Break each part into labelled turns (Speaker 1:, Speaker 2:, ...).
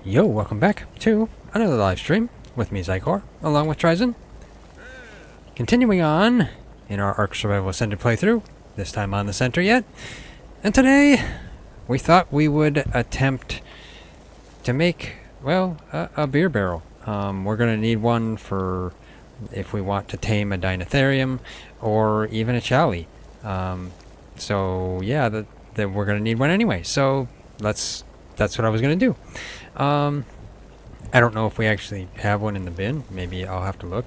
Speaker 1: Yo, welcome back to another live stream with me, Xycor, along with TriZon. Continuing on in our ARK Survival Ascended playthrough, this time on the center yet. And today, we thought we would attempt to make, well, a beer barrel. We're going to need one for if we want to tame a deinotherium or even a chali. So yeah, we're going to need one anyway. So that's what I was going to do. I don't know if we actually have one in the bin. Maybe I'll have to look.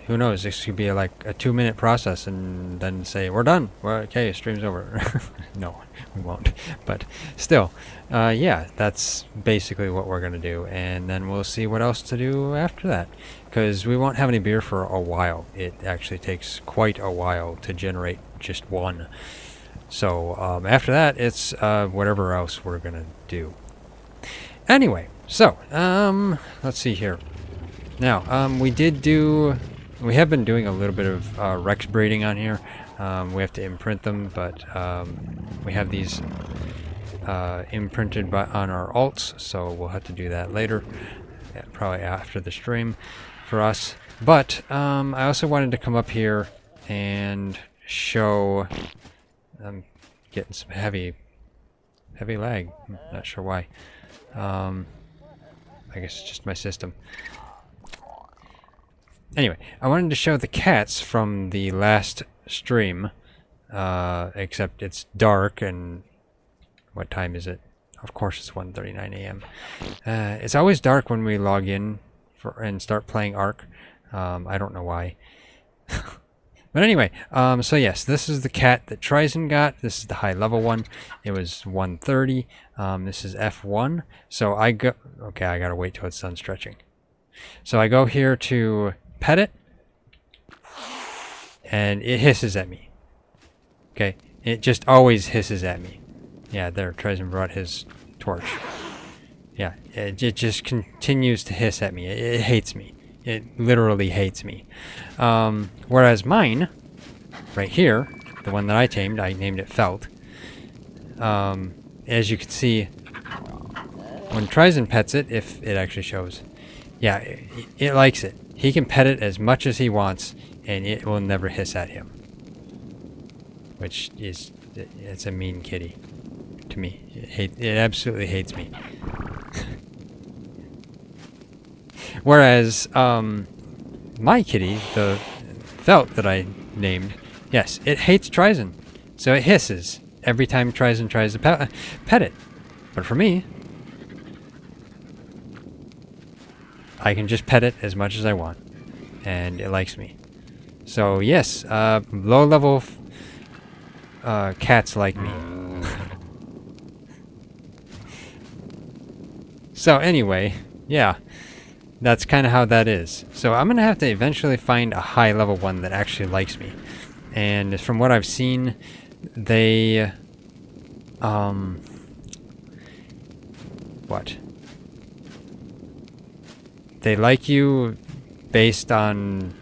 Speaker 1: Who knows? This could be like a 2-minute process and then say, we're done. Well, okay, stream's over. No, we won't. But still, yeah, that's basically what we're going to do. And then we'll see what else to do after that. Because we won't have any beer for a while. It actually takes quite a while to generate just one. So after that, it's whatever else we're going to do. Anyway, so, let's see here. Now, we have been doing a little bit of Rex breeding on here. We have to imprint them, but we have these imprinted on our alts, so we'll have to do that later, probably after the stream for us. But I also wanted to come up here and show. I'm getting some heavy lag. I'm not sure why. I guess it's just my system. Anyway, I wanted to show the cats from the last stream, except it's dark and what time is it? Of course it's 1:39 a.m. It's always dark when we log in and start playing ARK. I don't know why. But anyway, so yes, this is the cat that TriZon got. This is the high level one. It was 130. This is F1. So I go, okay, I gotta wait till it's done stretching. So I go here to pet it, and it hisses at me. Okay, it just always hisses at me. Yeah, there, TriZon brought his torch. Yeah, it just continues to hiss at me. It hates me. It literally hates me. Whereas mine, right here, the one that I tamed, I named it Felt. As you can see, when TriZon pets it, if it actually shows, yeah, it likes it. He can pet it as much as he wants, and it will never hiss at him. Which is, it's a mean kitty to me. It absolutely hates me. Whereas, my kitty, the Felt that I named, yes, it hates TriZon. So it hisses every time TriZon tries to pet it. But for me, I can just pet it as much as I want. And it likes me. So yes, low-level cats like me. So anyway, yeah. That's kind of how that is. So I'm going to have to eventually find a high-level one that actually likes me. And from what I've seen, they... what? They like you based on...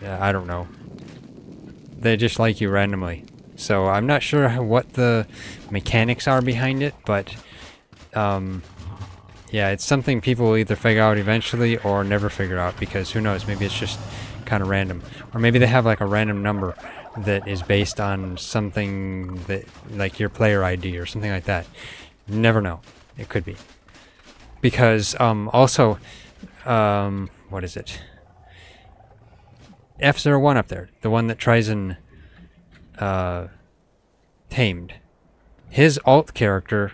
Speaker 1: I don't know. They just like you randomly. So I'm not sure what the mechanics are behind it, but... yeah, it's something people will either figure out eventually or never figure out, because who knows, maybe it's just kind of random. Or maybe they have like a random number that is based on something that, like your player ID or something like that. Never know. It could be. Because, also, what is it? F01 up there, the one that TriZon tamed. His alt character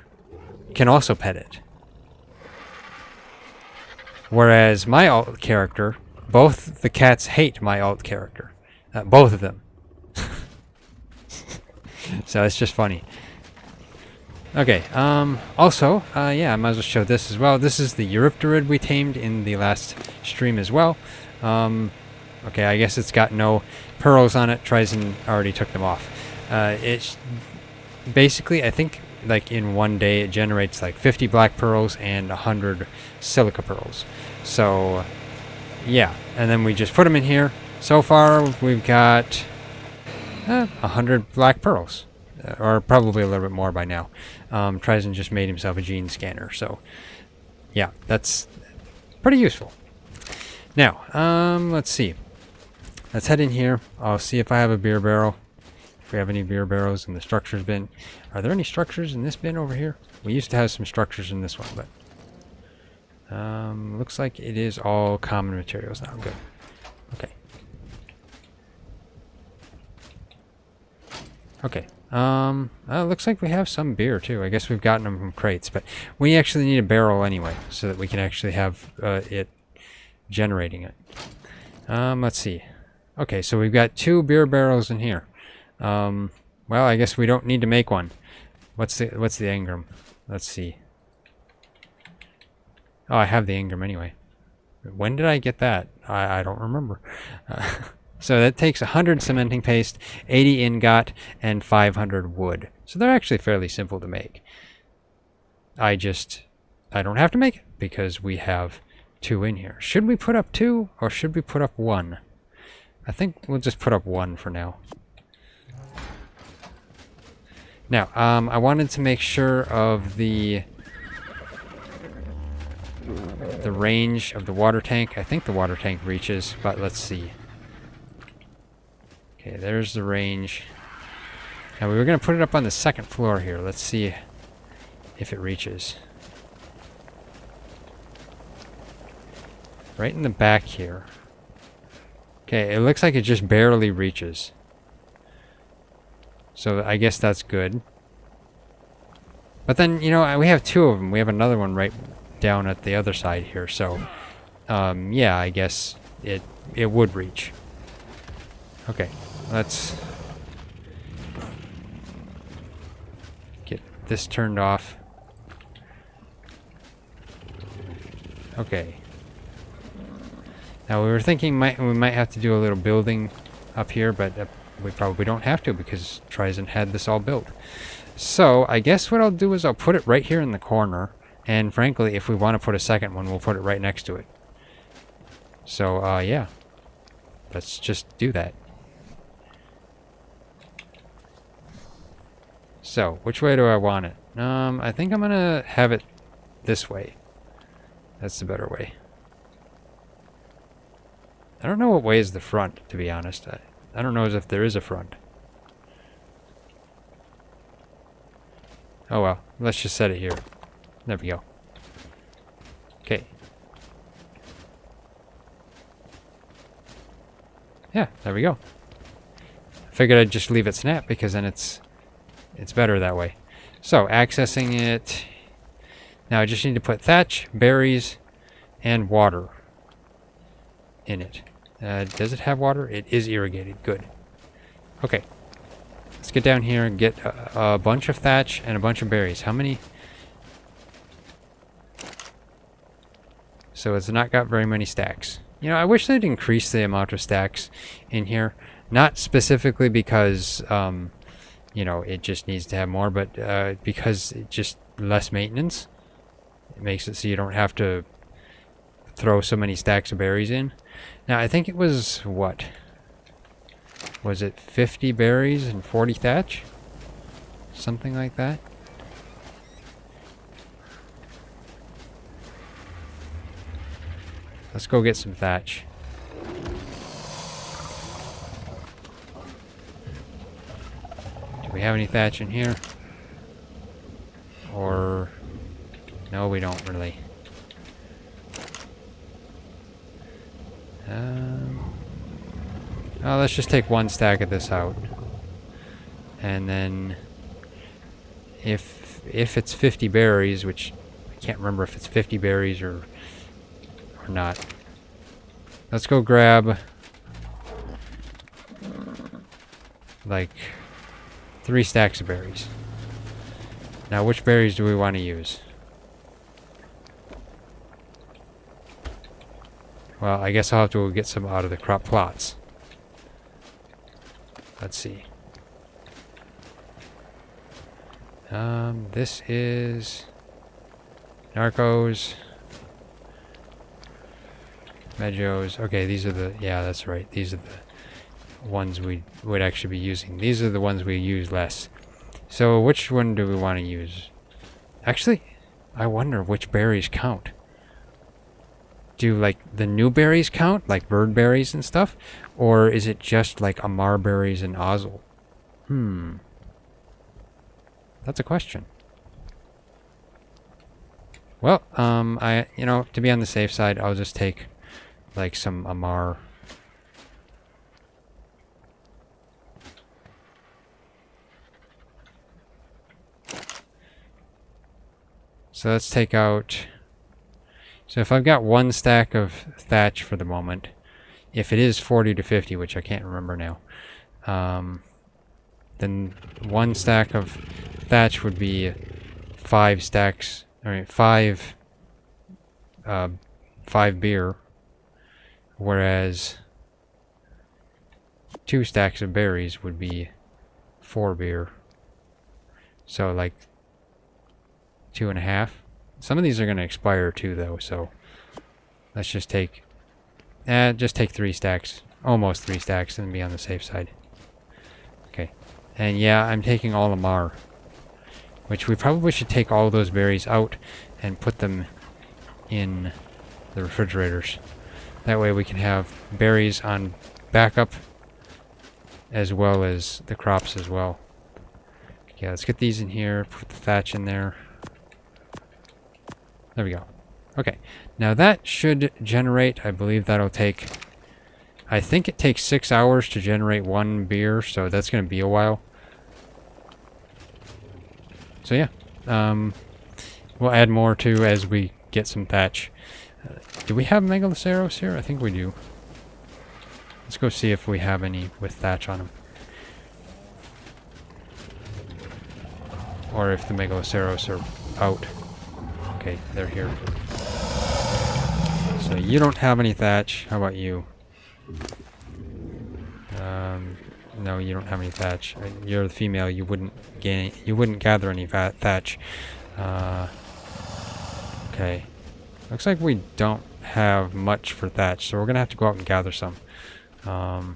Speaker 1: can also pet it. Whereas my alt character, both the cats hate my alt character. Both of them. So it's just funny. Okay, also, yeah, I might as well show this as well. This is the Eurypterid we tamed in the last stream as well. Okay, I guess it's got no pearls on it. TriZon already took them off. It's basically, I think, like in one day it generates like 50 black pearls and 100 silica pearls. So yeah, and then we just put them in here. So far we've got 100 black pearls, or probably a little bit more by now. TriZon just made himself a gene scanner, so yeah, that's pretty useful. Now, let's see. Let's head in here. I'll see if I have a beer barrel. If we have any beer barrels in the structures bin. Are there any structures in this bin over here? We used to have some structures in this one, but looks like it is all common materials now. Good. Okay. Okay. Looks like we have some beer too. I guess we've gotten them from crates, but we actually need a barrel anyway, so that we can actually have it generating it. Let's see. Okay, so we've got 2 beer barrels in here. Well, I guess we don't need to make one. What's the engram? Let's see. Oh, I have the engram anyway. When did I get that? I don't remember. So that takes 100 cementing paste, 80 ingot, and 500 wood. So they're actually fairly simple to make. I don't have to make it because we have 2 in here. Should we put up 2 or should we put up 1? I think we'll just put up 1 for now. Now, I wanted to make sure of the range of the water tank. I think the water tank reaches, but let's see. Okay, there's the range. Now we were going to put it up on the 2nd floor here. Let's see if it reaches. Right in the back here. Okay, it looks like it just barely reaches. So I guess that's good. But then, you know, we have 2 of them. We have another one right down at the other side here. So, yeah, I guess it would reach. Okay, let's get this turned off. Okay. Now we were thinking we might have to do a little building up here, but we probably don't have to because TriZon had this all built. So I guess what I'll do is I'll put it right here in the corner, and frankly, if we want to put a second one, we'll put it right next to it. So yeah, let's just do that. So which way do I want it? I think I'm gonna have it this way. That's the better way. I don't know what way is the front, to be honest. I don't know as if there is a front. Oh well, let's just set it here. There we go. Okay. Yeah, there we go. I figured I'd just leave it snap because then it's better that way. So, accessing it. Now I just need to put thatch, berries, and water in it. Does it have water? It is irrigated. Good. Okay. Let's get down here and get a bunch of thatch and a bunch of berries. How many? So it's not got very many stacks. You know, I wish they'd increase the amount of stacks in here. Not specifically because, you know, it just needs to have more, but because it's just less maintenance. It makes it so you don't have to throw so many stacks of berries in. Now, I think it was, what? Was it 50 berries and 40 thatch? Something like that? Let's go get some thatch. Do we have any thatch in here? Or... no, we don't really. Oh, let's just take 1 stack of this out. And then... If it's 50 berries, which I can't remember if it's 50 berries or not. Let's go grab like 3 stacks of berries. Now, which berries do we want to use? Well, I guess I'll have to go get some out of the crop plots. Let's see. This is Narcos. Medjos. Okay, these are the... yeah, that's right. These are the ones we would actually be using. These are the ones we use less. So which one do we want to use? Actually, I wonder which berries count. do like the new berries count, like bird berries and stuff? Or is it just like Amar berries and Ozzel? That's a question. Well, to be on the safe side, I'll just take like some Amar. So let's take out... So if I've got one stack of thatch for the moment, if it is 40 to 50, which I can't remember now, then one stack of thatch would be 5 stacks, five beer, whereas 2 stacks of berries would be 4 beer. So like 2.5. Some of these are going to expire too, though, so let's just take 3 stacks, almost 3 stacks, and be on the safe side. Okay, and yeah, I'm taking all Amar, which we probably should take all those berries out and put them in the refrigerators. That way we can have berries on backup as well as the crops as well. Okay, let's get these in here, put the thatch in there. There we go. Okay, now that should generate, I believe that'll take, I think it takes 6 hours to generate 1 beer, so that's going to be a while. So yeah, we'll add more too as we get some thatch. Do we have Megaloceros here? I think we do. Let's go see if we have any with thatch on them. Or if the Megaloceros are out. Okay, they're here. So you don't have any thatch. How about you? No, you don't have any thatch. You're the female. You wouldn't gather any thatch. Okay. Looks like we don't have much for thatch, so we're gonna have to go out and gather some. I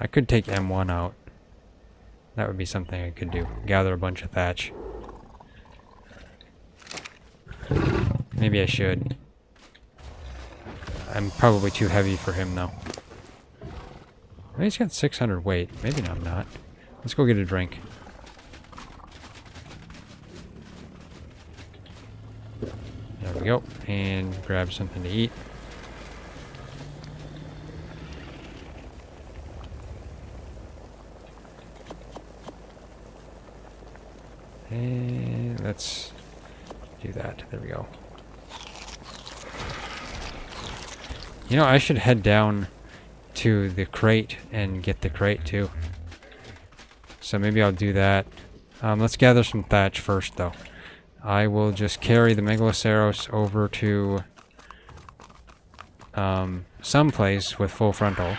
Speaker 1: could take M1 out. That would be something I could do. Gather a bunch of thatch. Maybe I should. I'm probably too heavy for him, though. He's got 600 weight. Maybe I'm not. Let's go get a drink. There we go. And grab something to eat. And let's do that. There we go. You know, I should head down to the crate and get the crate too. So maybe I'll do that. Let's gather some thatch first, though. I will just carry the Megaloceros over to someplace with full frontal.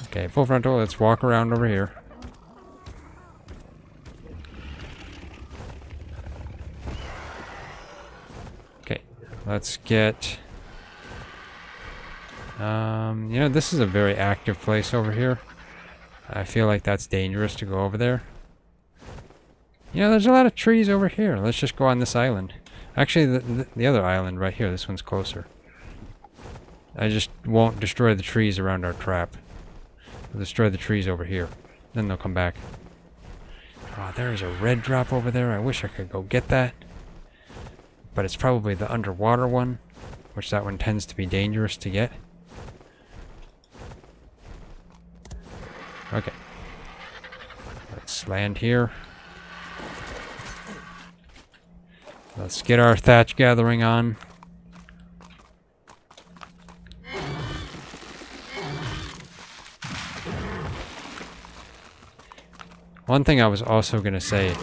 Speaker 1: Okay, full frontal. Let's walk around over here. Okay, let's get... you know, this is a very active place over here. I feel like that's dangerous to go over there. You know, there's a lot of trees over here. Let's just go on this island. Actually, the other island right here. This one's closer. I just won't destroy the trees around our trap. I'll destroy the trees over here. Then they'll come back. Oh, there's a red drop over there. I wish I could go get that. But it's probably the underwater one, which that one tends to be dangerous to get. Okay. Let's land here. Let's get our thatch gathering on. One thing I was also going to say,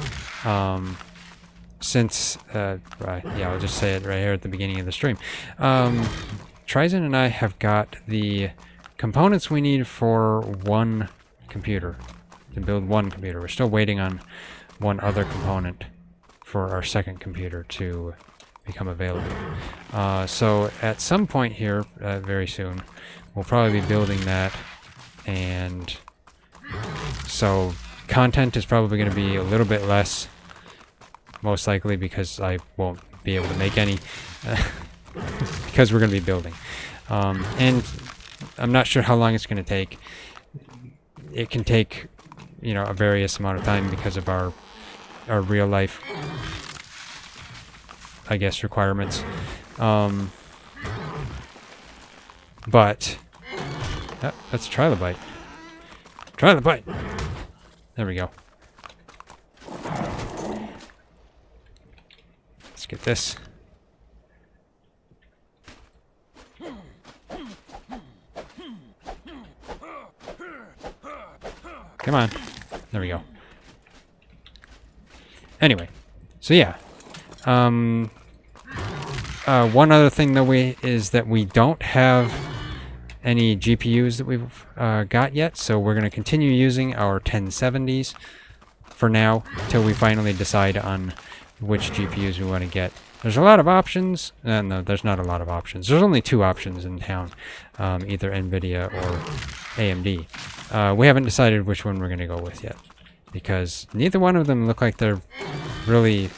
Speaker 1: since, right, yeah, I'll just say it right here at the beginning of the stream. TriZon and I have got the components we need for one computer, to build one computer. We're still waiting on one other component for our second computer to become available. So at some point here, very soon, we'll probably be building that, and so content is probably going to be a little bit less most likely, because I won't be able to make any, because we're going to be building. And I'm not sure how long it's going to take. It can take, you know, a various amount of time because of our real life, I guess, requirements. But that's trilobite. Trilobite. There we go. Let's get this. Come on. There we go. Anyway, so yeah. One other thing though is that we don't have any GPUs that we've got yet, so we're going to continue using our 1070s for now till we finally decide on which GPUs we want to get. There's a lot of options. No, there's not a lot of options. There's only 2 options in town, either Nvidia or AMD. We haven't decided which one we're going to go with yet, because neither one of them look like they're really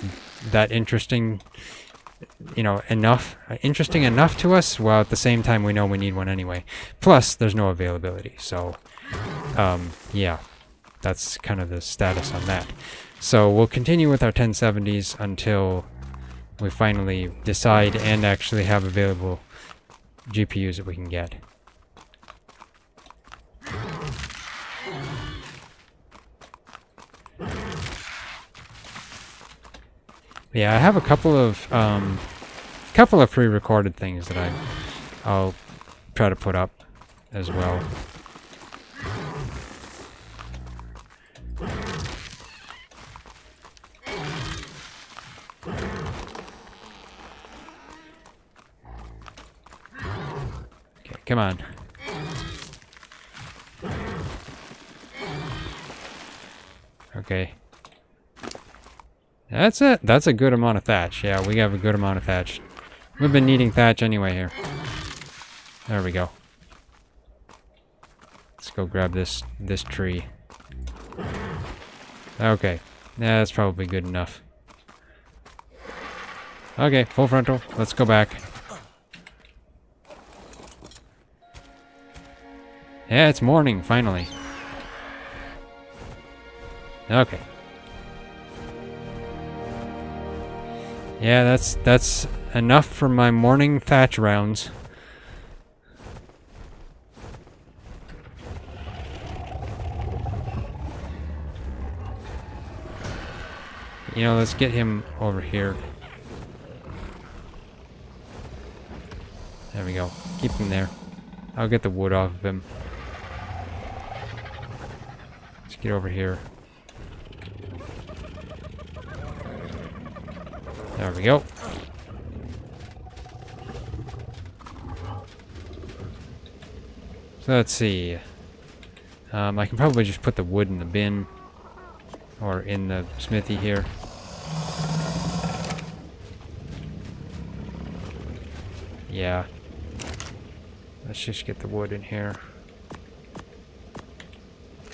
Speaker 1: that interesting, you know, interesting enough to us, while at the same time we know we need one anyway. Plus, there's no availability, so yeah, that's kind of the status on that. So we'll continue with our 1070s until we finally decide and actually have available GPUs that we can get. Yeah, I have a couple of pre-recorded things that I'll try to put up as well. Okay, come on. Okay. That's it. That's a good amount of thatch. Yeah, we have a good amount of thatch. We've been needing thatch anyway here. There we go. Let's go grab this tree. Okay. Yeah, that's probably good enough. Okay, full frontal. Let's go back. Yeah, it's morning, finally. Okay. Yeah, that's enough for my morning thatch rounds. You know, let's get him over here. There we go. Keep him there. I'll get the wood off of him. Let's get over here. There we go. So let's see. I can probably just put the wood in the bin. Or in the smithy here. Yeah. Let's just get the wood in here.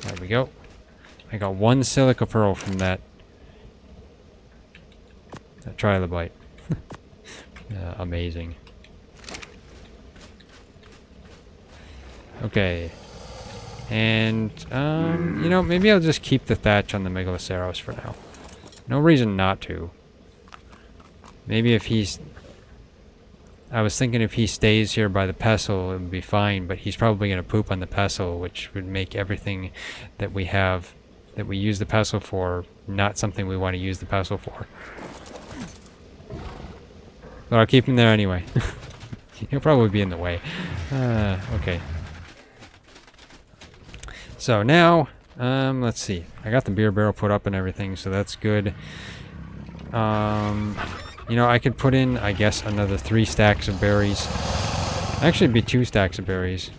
Speaker 1: There we go. I got 1 silica pearl from that trilobite. Amazing. Okay. And, you know, maybe I'll just keep the thatch on the Megaloceros for now. No reason not to. Maybe if he's... I was thinking if he stays here by the pestle, it would be fine, but he's probably going to poop on the pestle, which would make everything that we have, that we use the pestle for, not something we want to use the pestle for. But I'll keep him there anyway. He'll probably be in the way. Okay. So now, let's see. I got the beer barrel put up and everything, so that's good. You know, I could put in, I guess, another 3 stacks of berries. Actually, it'd be 2 stacks of berries.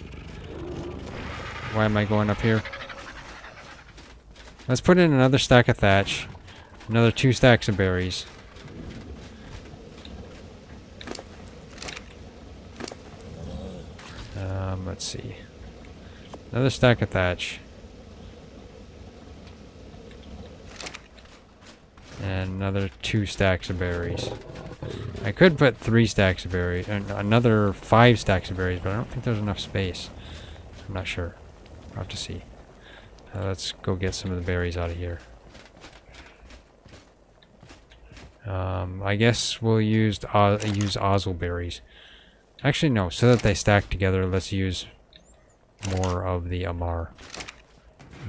Speaker 1: Why am I going up here? Let's put in another stack of thatch. Another 2 stacks of berries. Let's see. Another stack of thatch. And another 2 stacks of berries. I could put 3 stacks of berries, and another 5 stacks of berries, but I don't think there's enough space. I'm not sure. I'll have to see. Let's go get some of the berries out of here. I guess we'll use ozzel berries. Actually, no. So that they stack together, let's use more of the Amar.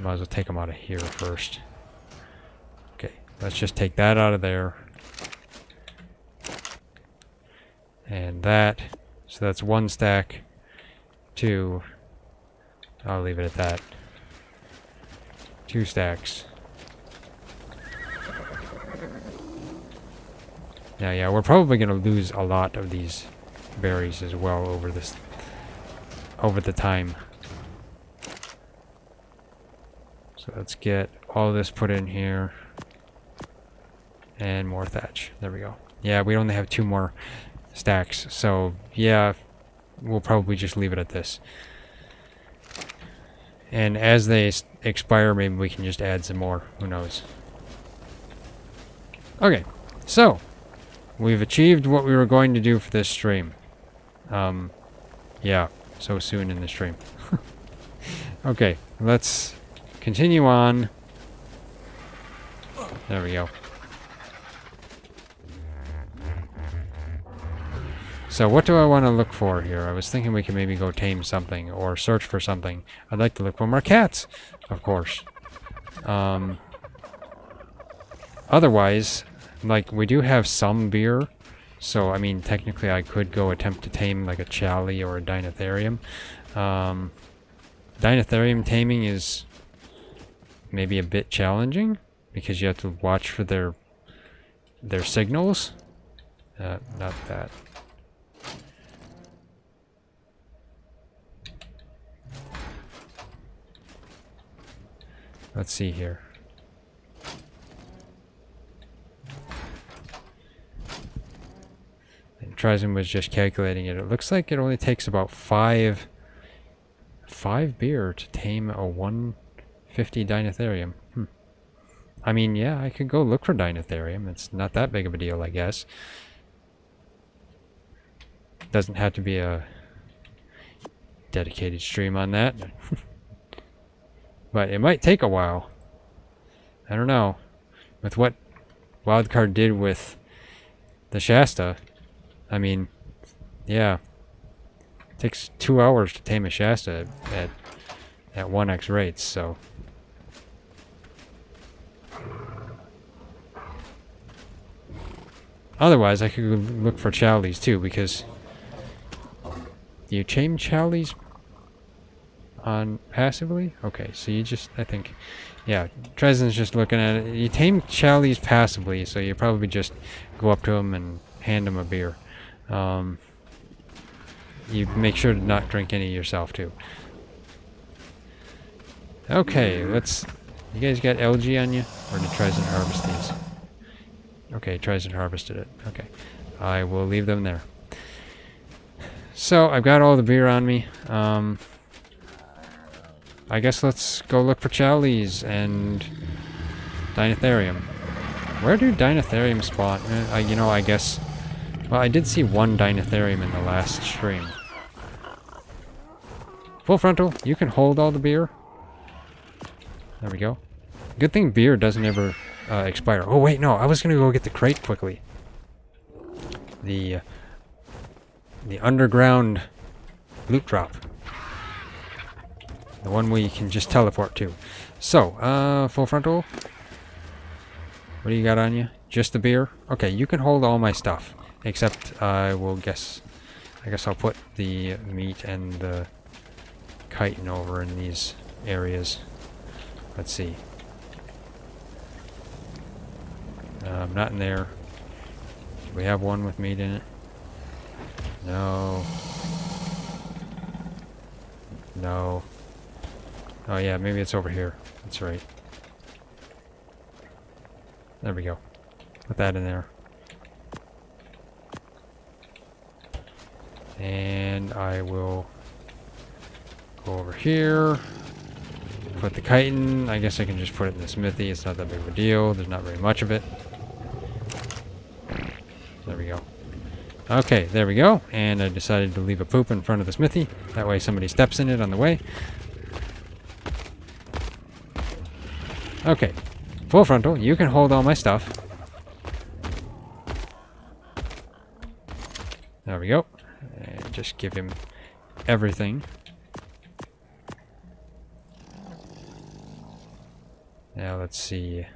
Speaker 1: Might as well take them out of here first. Okay, let's just take that out of there. And that. So that's 1 stack. 2. I'll leave it at that. 2 stacks. Yeah, we're probably going to lose a lot of these berries as well over the time. So let's get all this put in here. And more thatch. There we go. Yeah, we only have 2 more stacks. So, yeah, we'll probably just leave it at this. And as they expire, maybe we can just add some more. Who knows? Okay, so we've achieved what we were going to do for this stream. Yeah, so soon in the stream. Okay, let's continue on. There we go. So what do I want to look for here? I was thinking we could maybe go tame something or search for something. I'd like to look for more cats, of course. Otherwise, like, we do have some beer. So, I mean, technically I could go attempt to tame like a chali or a deinotherium. Deinotherium taming is maybe a bit challenging because you have to watch for their signals. Not that. Let's see here. And TriZon was just calculating it. It looks like it only takes about 5 beer to tame a 150 deinotherium. I mean, yeah, I could go look for deinotherium. It's not that big of a deal, I guess. Doesn't have to be a dedicated stream on that. But it might take a while. I don't know. With what Wildcard did with the Shasta, I mean, yeah. It takes 2 hours to tame a Shasta at 1x rates, so. Otherwise, I could look for chalies too, because do you tame chalies on passively? Okay, so you just, I think, yeah, TriZon's just looking at it. You tame chalies passively, so you probably just go up to them and hand them a beer. You make sure to not drink any yourself too. Okay, let's. You guys got LG on you, or did TriZon harvest these? Okay, TriZon harvested it. Okay, I will leave them there. So I've got all the beer on me. I guess let's go look for chalies and deinotherium. Where do deinotherium spawn? You know, I guess. Well, I did see 1 deinotherium in the last stream. Full frontal, you can hold all the beer. There we go. Good thing beer doesn't ever expire. Oh wait, no, I was gonna go get the crate quickly. The underground loot drop. The one where you can just teleport to. So, full frontal. What do you got on you? Just the beer? Okay, you can hold all my stuff. Except I guess I'll put the meat and the chitin over in these areas. Let's see. Not in there. Do we have one with meat in it? No. No. Oh yeah, maybe it's over here. That's right. There we go. Put that in there. And I will go over here. Put the chitin. I guess I can just put it in the smithy. It's not that big of a deal. There's not very much of it. There we go. Okay, there we go. And I decided to leave a poop in front of the smithy. That way somebody steps in it on the way. Okay. Full frontal. You can hold all my stuff. There we go. And just give him everything. Now let's see.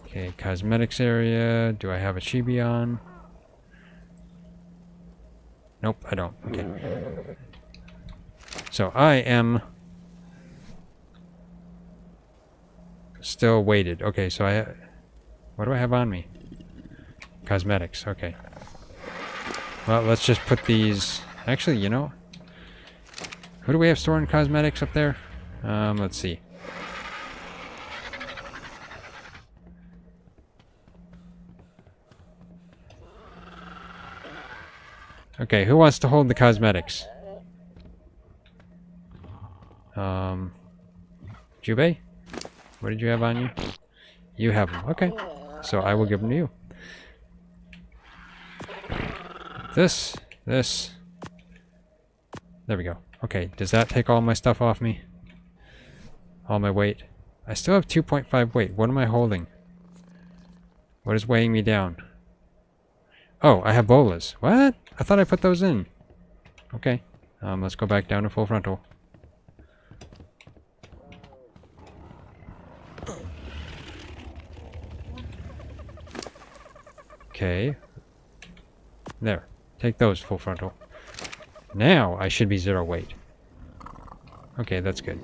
Speaker 1: Okay, cosmetics area. Do I have a chibi on? Nope, I don't. Okay. So I am still weighted. Okay, so what do I have on me? Cosmetics. Okay. Well, let's just put these. Actually, you know, who do we have storing cosmetics up there? Let's see. Okay, who wants to hold the cosmetics? Jubei? What did you have on you? You have them. Okay. So I will give them to you. This. There we go. Okay, does that take all my stuff off me? All my weight? I still have 2.5 weight. What am I holding? What is weighing me down? Oh, I have bolas. What? I thought I put those in. Okay. Let's go back down to full frontal. Okay. There. Take those full frontal. Now I should be 0 weight. Okay, that's good.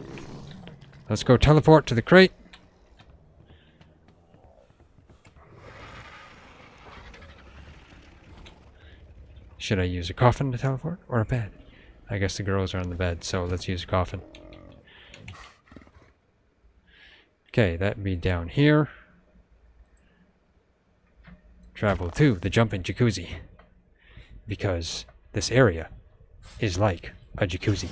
Speaker 1: Let's go teleport to the crate. Should I use a coffin to teleport or a bed? I guess the girls are on the bed, so let's use a coffin. Okay, that'd be down here. Travel to the jumping jacuzzi. Because this area is like a jacuzzi.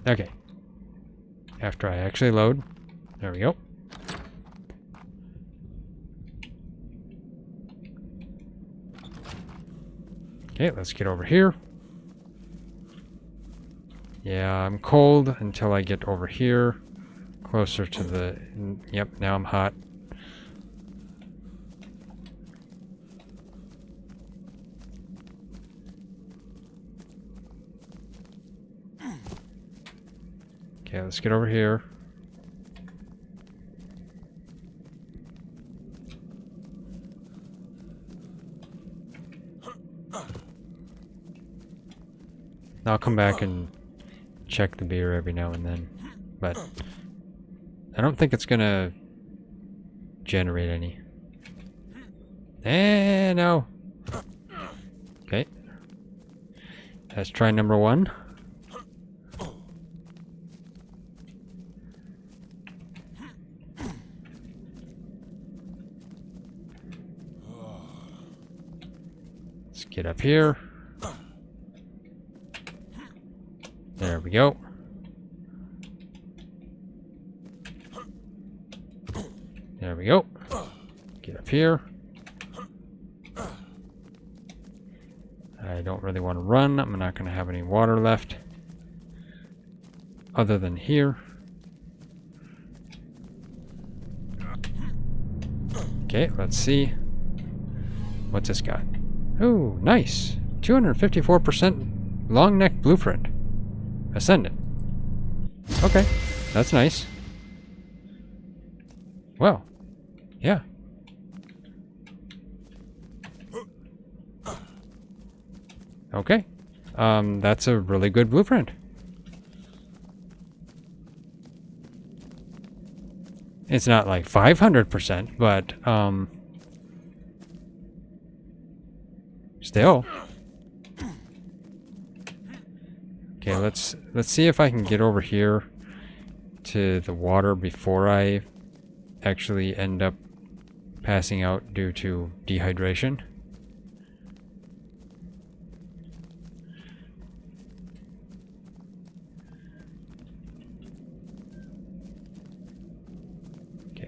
Speaker 1: Okay. After I actually load. There we go. Okay, let's get over here. Yeah, I'm cold until I get over here. Closer to the... Yep, now I'm hot. Okay, let's get over here. I'll come back and check the beer every now and then, but I don't think it's gonna generate any. No. Okay. Let's try number 1. Let's get up here. There we go. There we go. Get up here. I don't really want to run. I'm not going to have any water left. Other than here. Okay, let's see. What's this got? Ooh, nice. 254% long neck blueprint. Ascendant. Okay, that's nice. Well, yeah. Okay. That's a really good blueprint. It's not like 500%, but still. Okay, let's see if I can get over here to the water before I actually end up passing out due to dehydration.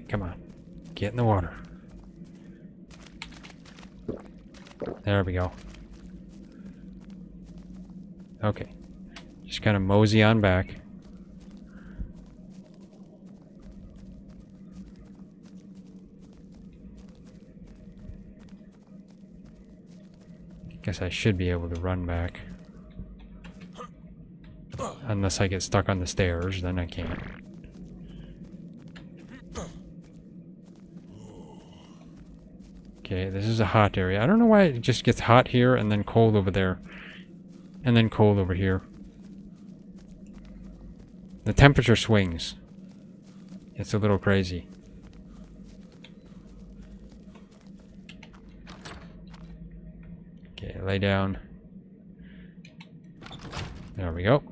Speaker 1: come on. Get in the water. There we go. Okay. Just kind of mosey on back. Guess I should be able to run back. Unless I get stuck on the stairs, then I can't. Okay, this is a hot area. I don't know why it just gets hot here and then cold over there. And then cold over here. The temperature swings. It's a little crazy. Okay, lay down. There we go.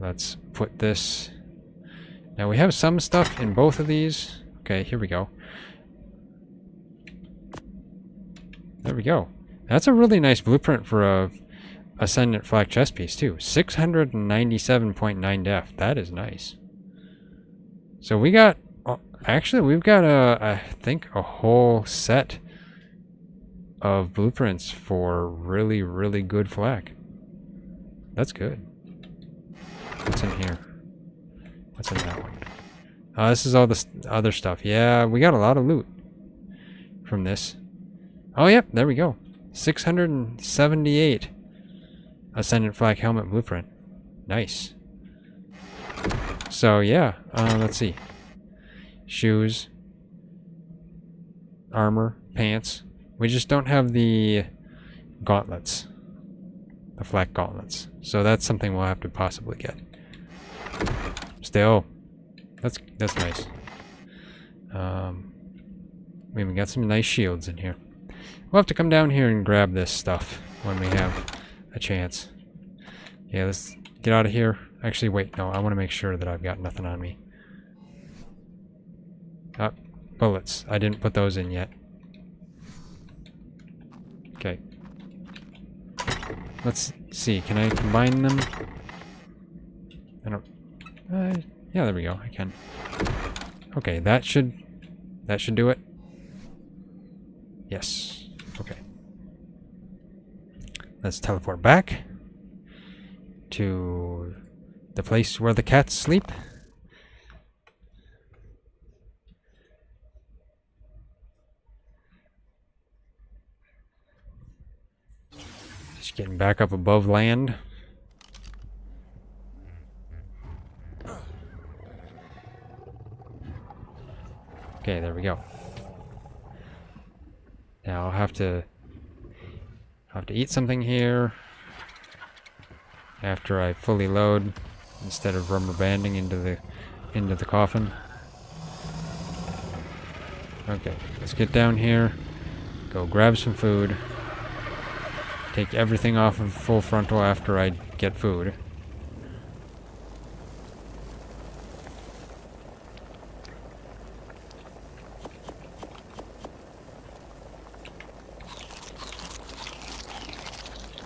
Speaker 1: Let's put this... Now we have some stuff in both of these. Okay, here we go. There we go. That's a really nice blueprint for a Ascendant flak chest piece too. 697.9 def. That is nice. So we got... Actually, we've got I think a whole set of blueprints for really, really good flak. That's good. What's in here? What's in that one? This is all the other stuff. Yeah, we got a lot of loot from this. Oh, yep, there we go. 678 Ascendant Flak Helmet Blueprint. Nice. So, yeah, let's see. Shoes. Armor. Pants. We just don't have the gauntlets. The flak gauntlets. So that's something we'll have to possibly get. Still, that's nice. We even got some nice shields in here. We'll have to come down here and grab this stuff when we have a chance. Yeah, let's get out of here. Actually, wait, no, I want to make sure that I've got nothing on me. Bullets. I didn't put those in yet. Okay. Let's see, can I combine them? I don't... yeah, there we go, I can. Okay, that should do it. Yes, okay. Let's teleport back to the place where the cats sleep. Just getting back up above land. Okay, there we go. Now I'll have to eat something here after I fully load instead of rubber banding into the coffin. Okay, let's get down here, go grab some food, take everything off of full frontal after I get food.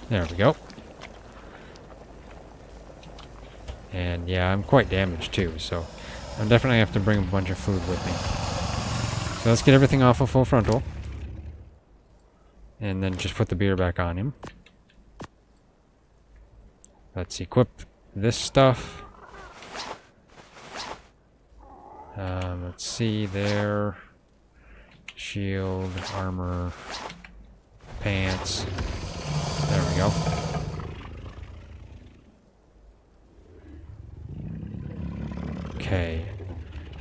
Speaker 1: There we go. And yeah, I'm quite damaged too, so I'll definitely have to bring a bunch of food with me. So let's get everything off of full frontal. And then just put the beer back on him. Let's equip this stuff. Let's see there. Shield, armor, pants. There we go. Okay.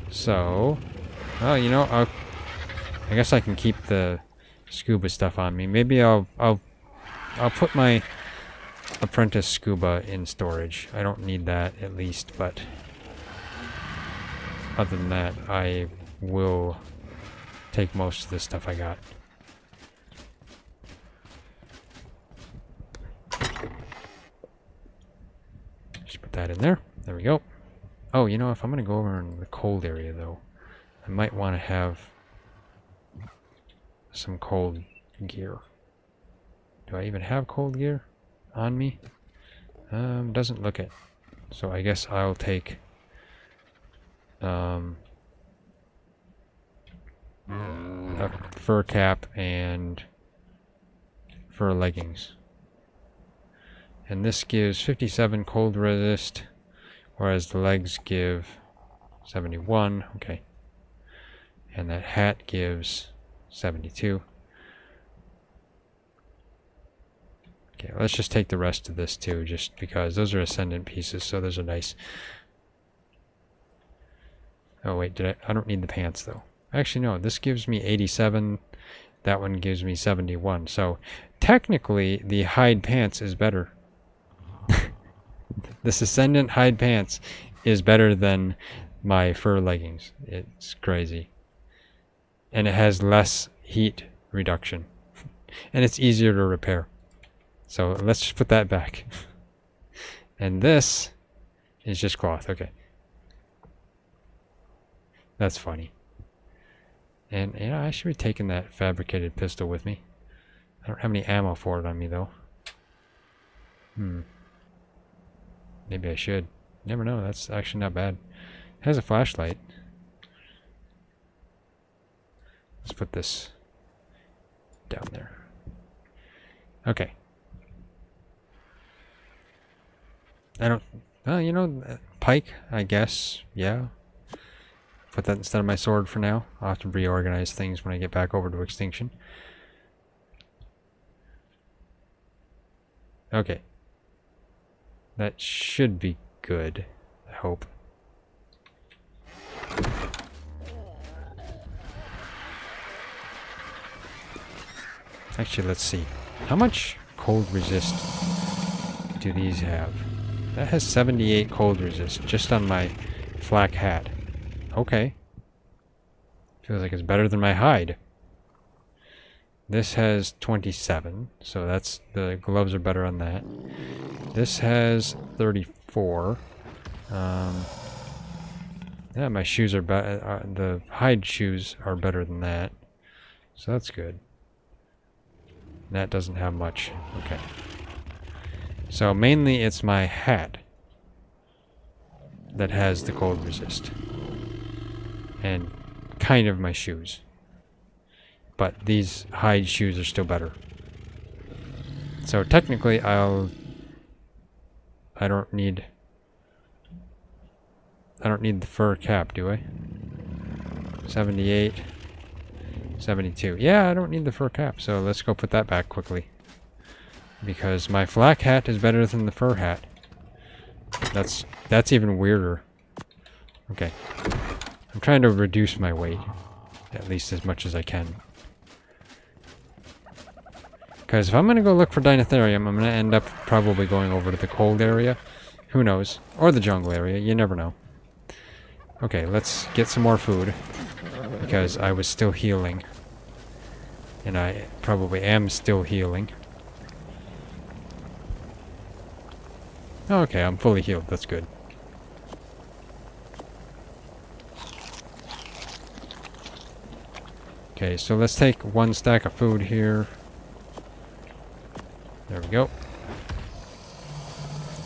Speaker 1: So, well, you know, I guess I can keep the scuba stuff on me. Maybe I'll put my apprentice scuba in storage. I don't need that at least, but other than that, I will take most of the stuff I got. Just put that in there. There we go. Oh, you know, if I'm going to go over in the cold area, though, I might want to have some cold gear. Do I even have cold gear on me? Doesn't look it. So I guess I'll take a fur cap and fur leggings. And this gives 57 cold resist, whereas the legs give 71. Okay. And that hat gives 72. Okay, let's just take the rest of this too, just because those are ascendant pieces, so those are nice. Oh wait, I don't need the pants though. Actually no, this gives me 87, that one gives me 71. So technically the hide pants is better. This ascendant hide pants is better than my fur leggings. It's crazy. And it has less heat reduction. And it's easier to repair. So let's just put that back. And this is just cloth. Okay. That's funny. And yeah, I should be taking that fabricated pistol with me. I don't have any ammo for it on me though. Maybe I should. Never know, that's actually not bad. It has a flashlight. Let's put this down there. Okay. I don't... Well, you know, pike, I guess. Yeah. Put that instead of my sword for now. I'll have to reorganize things when I get back over to Extinction. Okay. That should be good, I hope. Actually, let's see. How much cold resist do these have? That has 78 cold resist just on my flak hat. Okay. Feels like it's better than my hide. This has 27, so that's the gloves are better on that. This has 34. Yeah, my shoes are better. The hide shoes are better than that, so that's good. That doesn't have much. Okay. So mainly it's my hat that has the cold resist, and kind of my shoes. But these hide shoes are still better. So technically I don't need the fur cap, do I? 78, 72. Yeah, I don't need the fur cap, so let's go put that back quickly. Because my flak hat is better than the fur hat. That's even weirder. Okay. I'm trying to reduce my weight, at least as much as I can. Because if I'm going to go look for deinotherium, I'm going to end up probably going over to the cold area. Who knows? Or the jungle area, you never know. Okay, let's get some more food. Because I was still healing. And I probably am still healing. Okay, I'm fully healed, that's good. Okay, so let's take one stack of food here. There we go.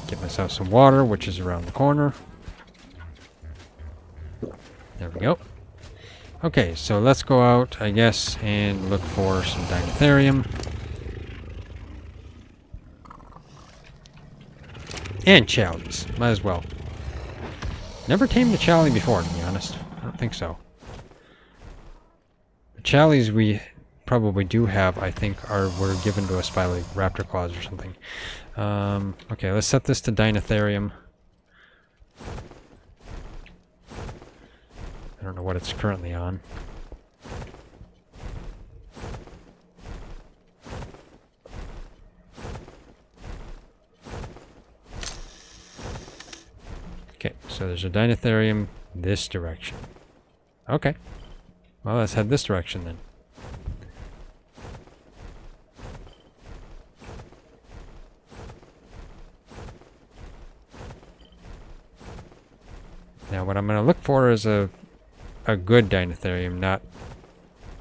Speaker 1: Get myself some water, which is around the corner. There we go. Okay, so let's go out, I guess, and look for some deinotherium. And chalies. Might as well. Never tamed a chalie before, to be honest. I don't think so. The chalies we probably do have, I think, were given to us by like raptor claws or something. Okay, let's set this to deinotherium. I don't know what it's currently on. Okay, so there's a deinotherium this direction. Okay. Well, let's head this direction then. Now what I'm going to look for is a good deinotherium, not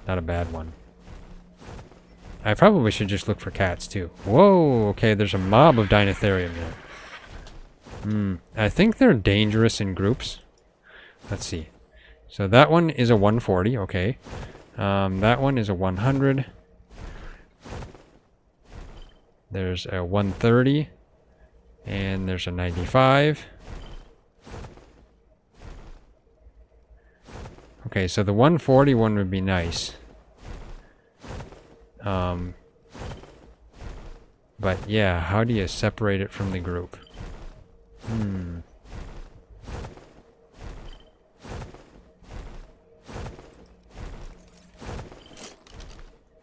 Speaker 1: a bad one. I probably should just look for cats too. Whoa, okay, there's a mob of deinotherium there. I think they're dangerous in groups. Let's see. So that one is a 140, okay. That one is a 100. There's a 130. And there's a 95. Okay, so the 140 one would be nice. But yeah, how do you separate it from the group?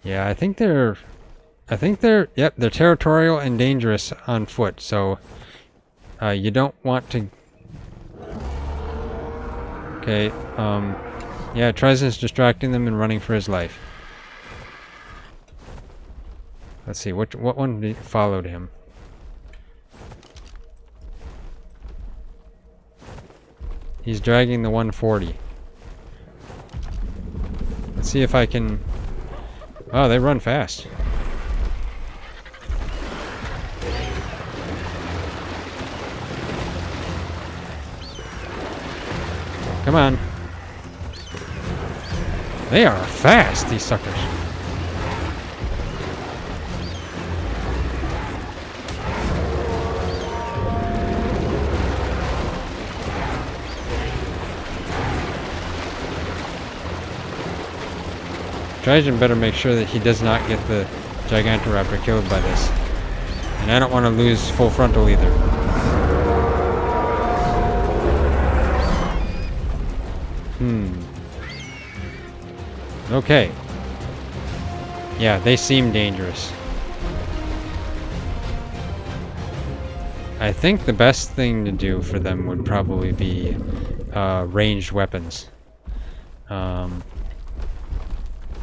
Speaker 1: Yeah, I think they're, yep, they're territorial and dangerous on foot, so you don't want to. Okay, yeah, TriZon's distracting them and running for his life. Let's see, what one followed him? He's dragging the 140. Let's see if I can. Oh, they run fast. Come on. They are fast, these suckers. TriZon better make sure that he does not get the Gigantoraptor killed by this. And I don't want to lose full frontal either. Okay. Yeah, they seem dangerous. I think the best thing to do for them would probably be ranged weapons.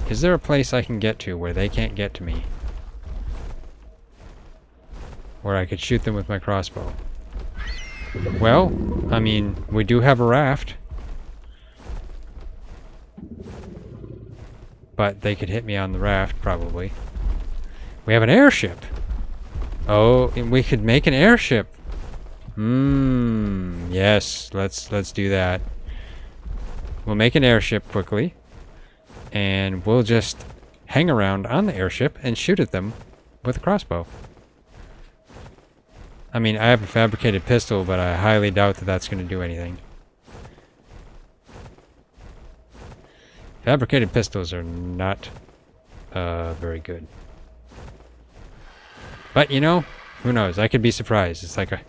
Speaker 1: Is there a place I can get to where they can't get to me? Where I could shoot them with my crossbow? Well, I mean, we do have a raft. But they could hit me on the raft, probably. We have an airship! Oh, and we could make an airship! Yes, let's do that. We'll make an airship quickly. And we'll just hang around on the airship and shoot at them with a crossbow. I mean, I have a fabricated pistol, but I highly doubt that that's going to do anything. Fabricated pistols are not very good. But, you know, who knows? I could be surprised. It's like a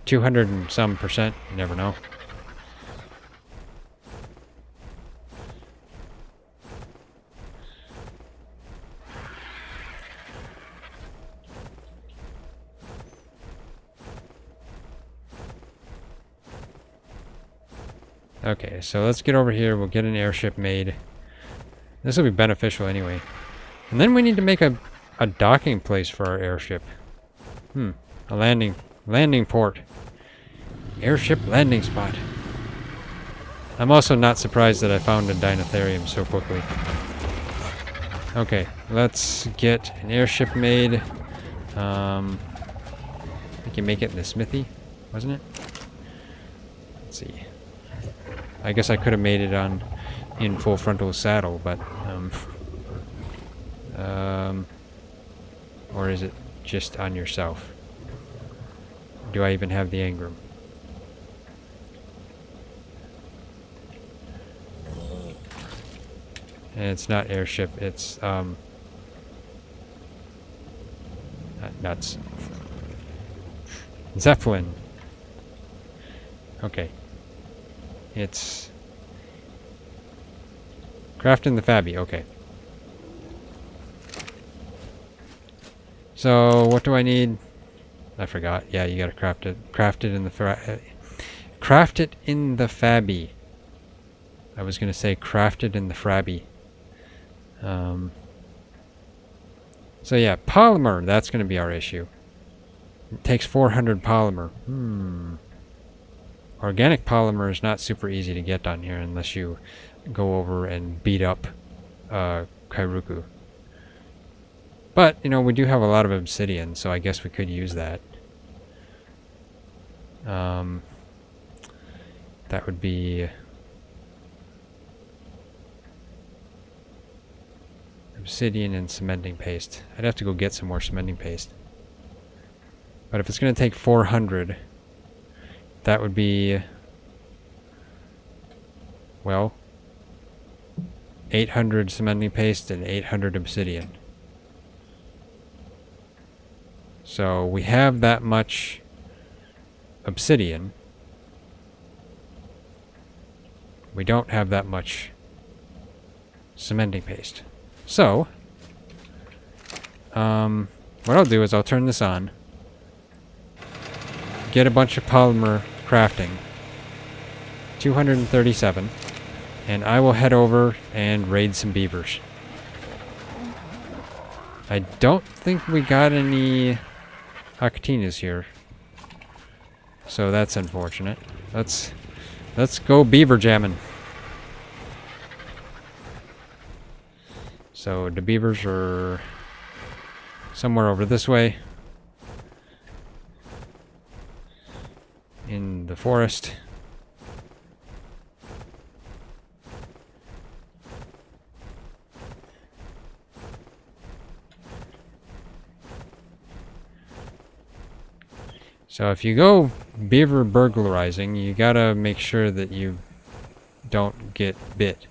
Speaker 1: 200 and some %. You never know. Okay, so let's get over here. We'll get an airship made. This will be beneficial anyway. And then we need to make a docking place for our airship. A landing port. Airship landing spot. I'm also not surprised that I found a deinotherium so quickly. Okay, let's get an airship made. We can make it in the smithy, wasn't it? Let's see. I guess I could have made it in full frontal saddle, but or is it just on yourself? Do I even have the engram? And it's not airship, it's nuts. Zeppelin. Okay. It's crafting the Fabby, okay. So what do I need? I forgot. Yeah, you gotta craft it. Craft it in the craft it in the Fabby. I was gonna say craft it in the Frabby. So yeah, polymer. That's gonna be our issue. It takes 400 polymer. Organic polymer is not super easy to get on here unless you go over and beat up Kairuku. But, you know, we do have a lot of obsidian, so I guess we could use that. That would be... Obsidian and cementing paste. I'd have to go get some more cementing paste. But if it's going to take 400, that would be, well, 800 cementing paste and 800 obsidian. So we have that much obsidian. We don't have that much cementing paste. So, what I'll do is I'll turn this on, get a bunch of polymer crafting, 237, and I will head over and raid some beavers. I don't think we got any Octinas here, so that's unfortunate. Let's go beaver jamming. So the beavers are somewhere over this way in the forest. So if you go beaver burglarizing, you gotta make sure that you don't get bit.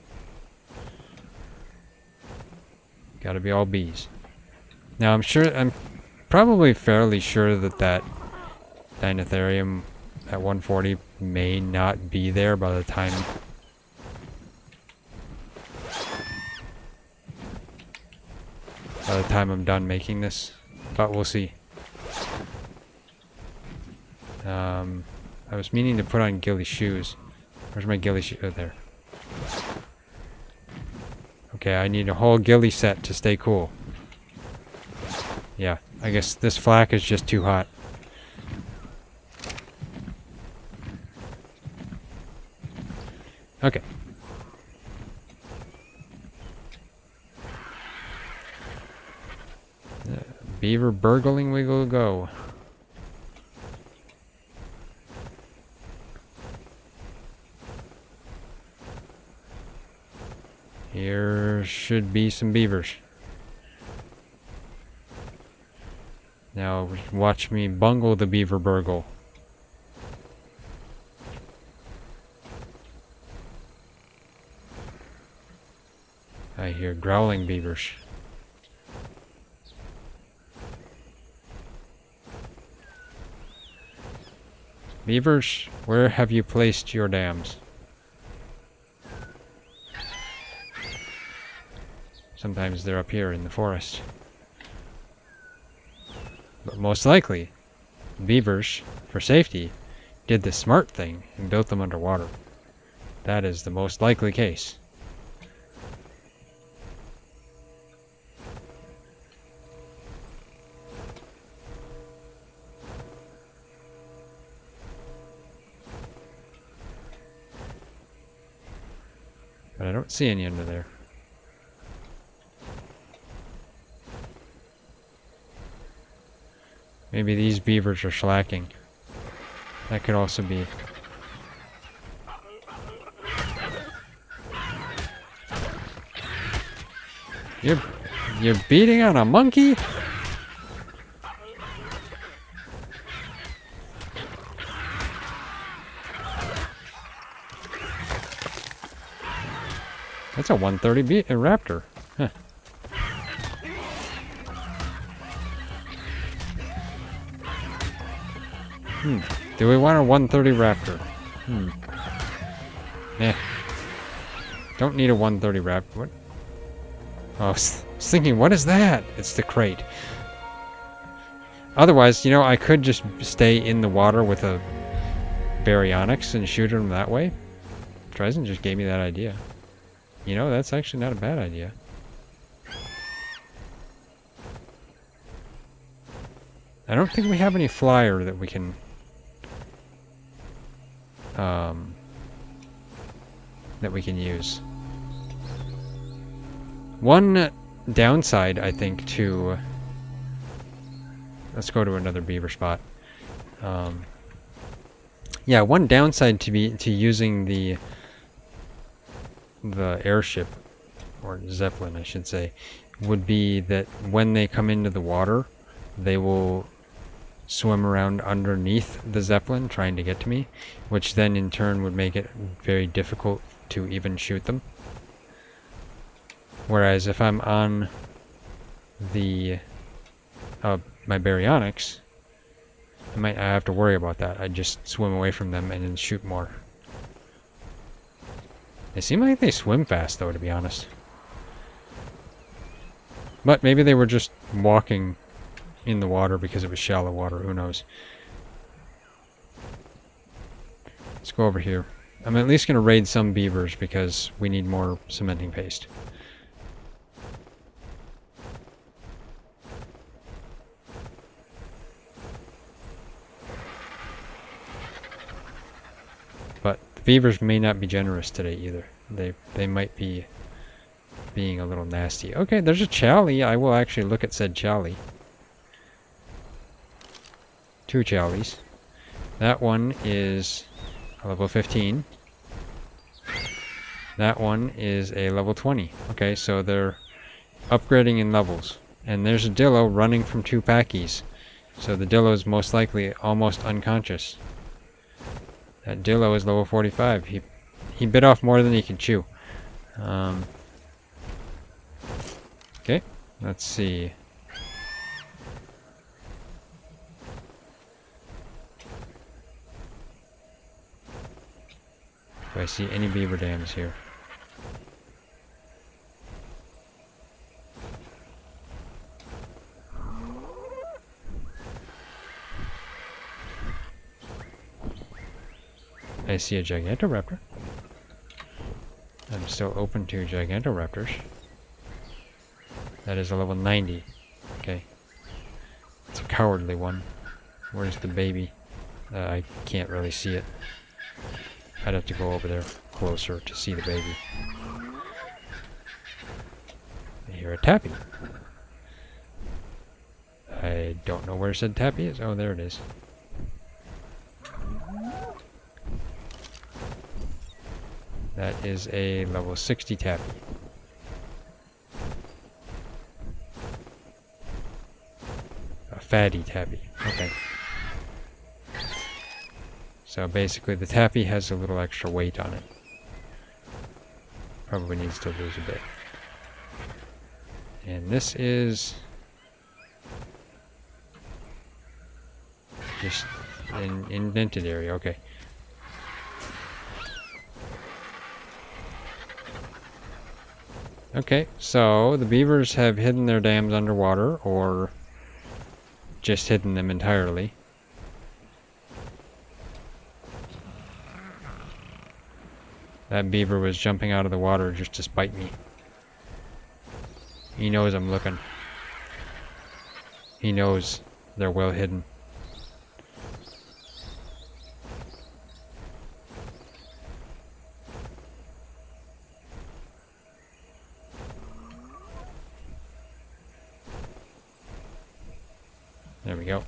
Speaker 1: Gotta be all bees. Now I'm probably fairly sure that that deinotherium at 140 may not be there by the time I'm done making this, but we'll see. I was meaning to put on ghillie shoes. Where's my ghillie shoe? Oh, there. Okay, I need a whole ghillie set to stay cool. Yeah, I guess this flak is just too hot. Okay. Beaver burgling we will go. Here should be some beavers. Now watch me bungle the beaver burgle. I hear growling beavers. Beavers, where have you placed your dams? Sometimes they're up here in the forest. But most likely, beavers, for safety, did the smart thing and built them underwater. That is the most likely case. But I don't see any under there. Maybe these beavers are slacking. That could also be. You're beating on a monkey? That's a 130 raptor. Huh. Do we want a 130 raptor? Yeah. Don't need a 130 raptor. What? Oh, I was thinking, what is that? It's the crate. Otherwise, you know, I could just stay in the water with a baryonyx and shoot them that way. TriZon just gave me that idea. You know, that's actually not a bad idea. I don't think we have any flyer that we can use. One downside, I think, to... Let's go to another beaver spot. Yeah, one downside to using the airship, or Zeppelin, I should say, would be that when they come into the water, they will swim around underneath the Zeppelin trying to get to me, which then in turn would make it very difficult to even shoot them. Whereas if I'm on the my baryonyx, I might not have to worry about that. I just swim away from them and then shoot more. They seem like they swim fast though, to be honest. But maybe they were just walking in the water because it was shallow water, who knows. Let's go over here. I'm at least going to raid some beavers because we need more cementing paste. But the beavers may not be generous today either. They might be being a little nasty. Okay, there's a chally. I will actually look at said chally. 2 challies. That one is a level 15. That one is a level 20. Okay, so they're upgrading in levels. And there's a dillo running from 2 packies. So the dillo is most likely almost unconscious. That dillo is level 45. He bit off more than he could chew. Okay, let's see. Do I see any beaver dams here? I see a Gigantoraptor. I'm still open to Gigantoraptors. That is a level 90. Okay. It's a cowardly one. Where's the baby? I can't really see it. I'd have to go over there closer to see the baby. I hear a tappy. I don't know where said tappy is. Oh, there it is. That is a level 60 tappy. A fatty tappy. Okay. So basically the tappy has a little extra weight on it. Probably needs to lose a bit. And this is just an indented area. Okay. Okay, so the beavers have hidden their dams underwater, or just hidden them entirely. That beaver was jumping out of the water just to spite me. He knows I'm looking. He knows they're well hidden. There we go.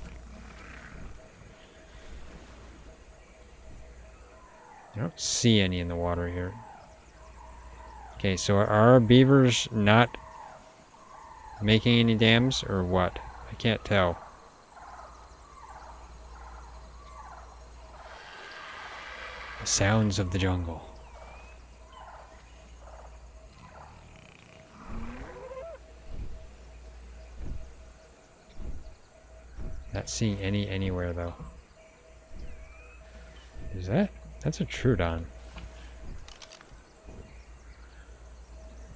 Speaker 1: I don't see any in the water here. Okay, so are our beavers not making any dams or what? I can't tell. The sounds of the jungle. Not seeing any anywhere though. Is that? That's a Trudon.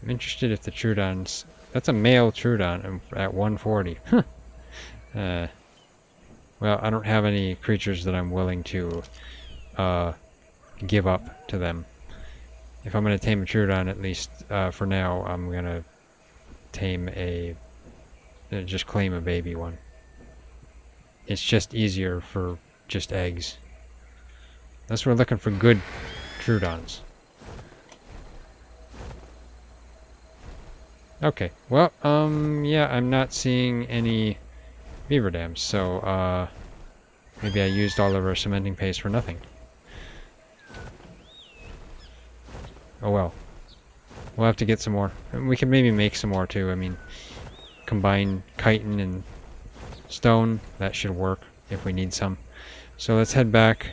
Speaker 1: I'm interested if the Trudon's... That's a male Trudon at 140. Huh. Well, I don't have any creatures that I'm willing to give up to them. If I'm going to tame a Trudon, at least for now, I'm going to tame a... just claim a baby one. It's just easier for just eggs. Unless we're looking for good Trudons. Okay, well, yeah, I'm not seeing any beaver dams, so, maybe I used all of our cementing paste for nothing. Oh well. We'll have to get some more. And we can maybe make some more too. I mean, combine chitin and stone. That should work if we need some. So let's head back.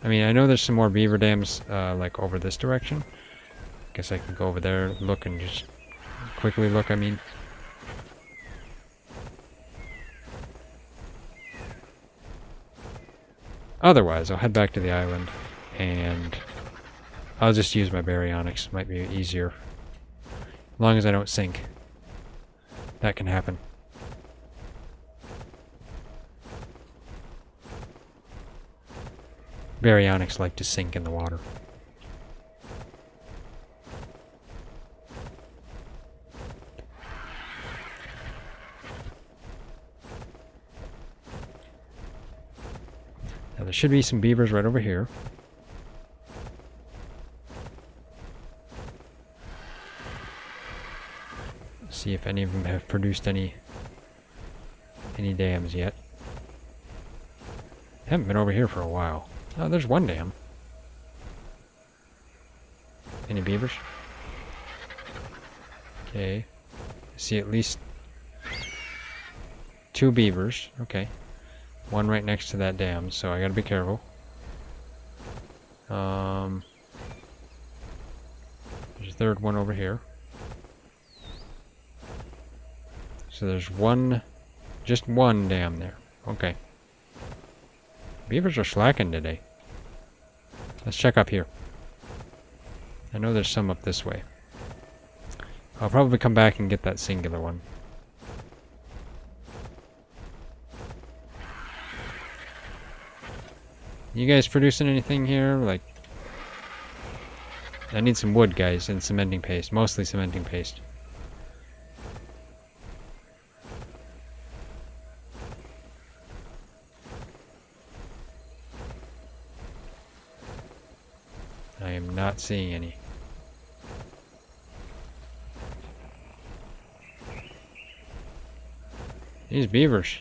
Speaker 1: I mean, I know there's some more beaver dams like over this direction. Guess I can go over there, look, and just quickly look, I mean. Otherwise, I'll head back to the island, and I'll just use my baryonyx. Might be easier. As long as I don't sink. That can happen. Baryonyx like to sink in the water. Now there should be some beavers right over here. See if any of them have produced any dams yet. Haven't been over here for a while. Oh, there's one dam. Any beavers? Okay. See at least 2 beavers. Okay. One right next to that dam, so I gotta be careful. There's a third one over here. So there's one, just one dam there. Okay. Beavers are slacking today. Let's check up here. I know there's some up this way. I'll probably come back and get that singular one. You guys producing anything here? Like, I need some wood, guys, and cementing paste. Mostly cementing paste. I am not seeing any. These beavers.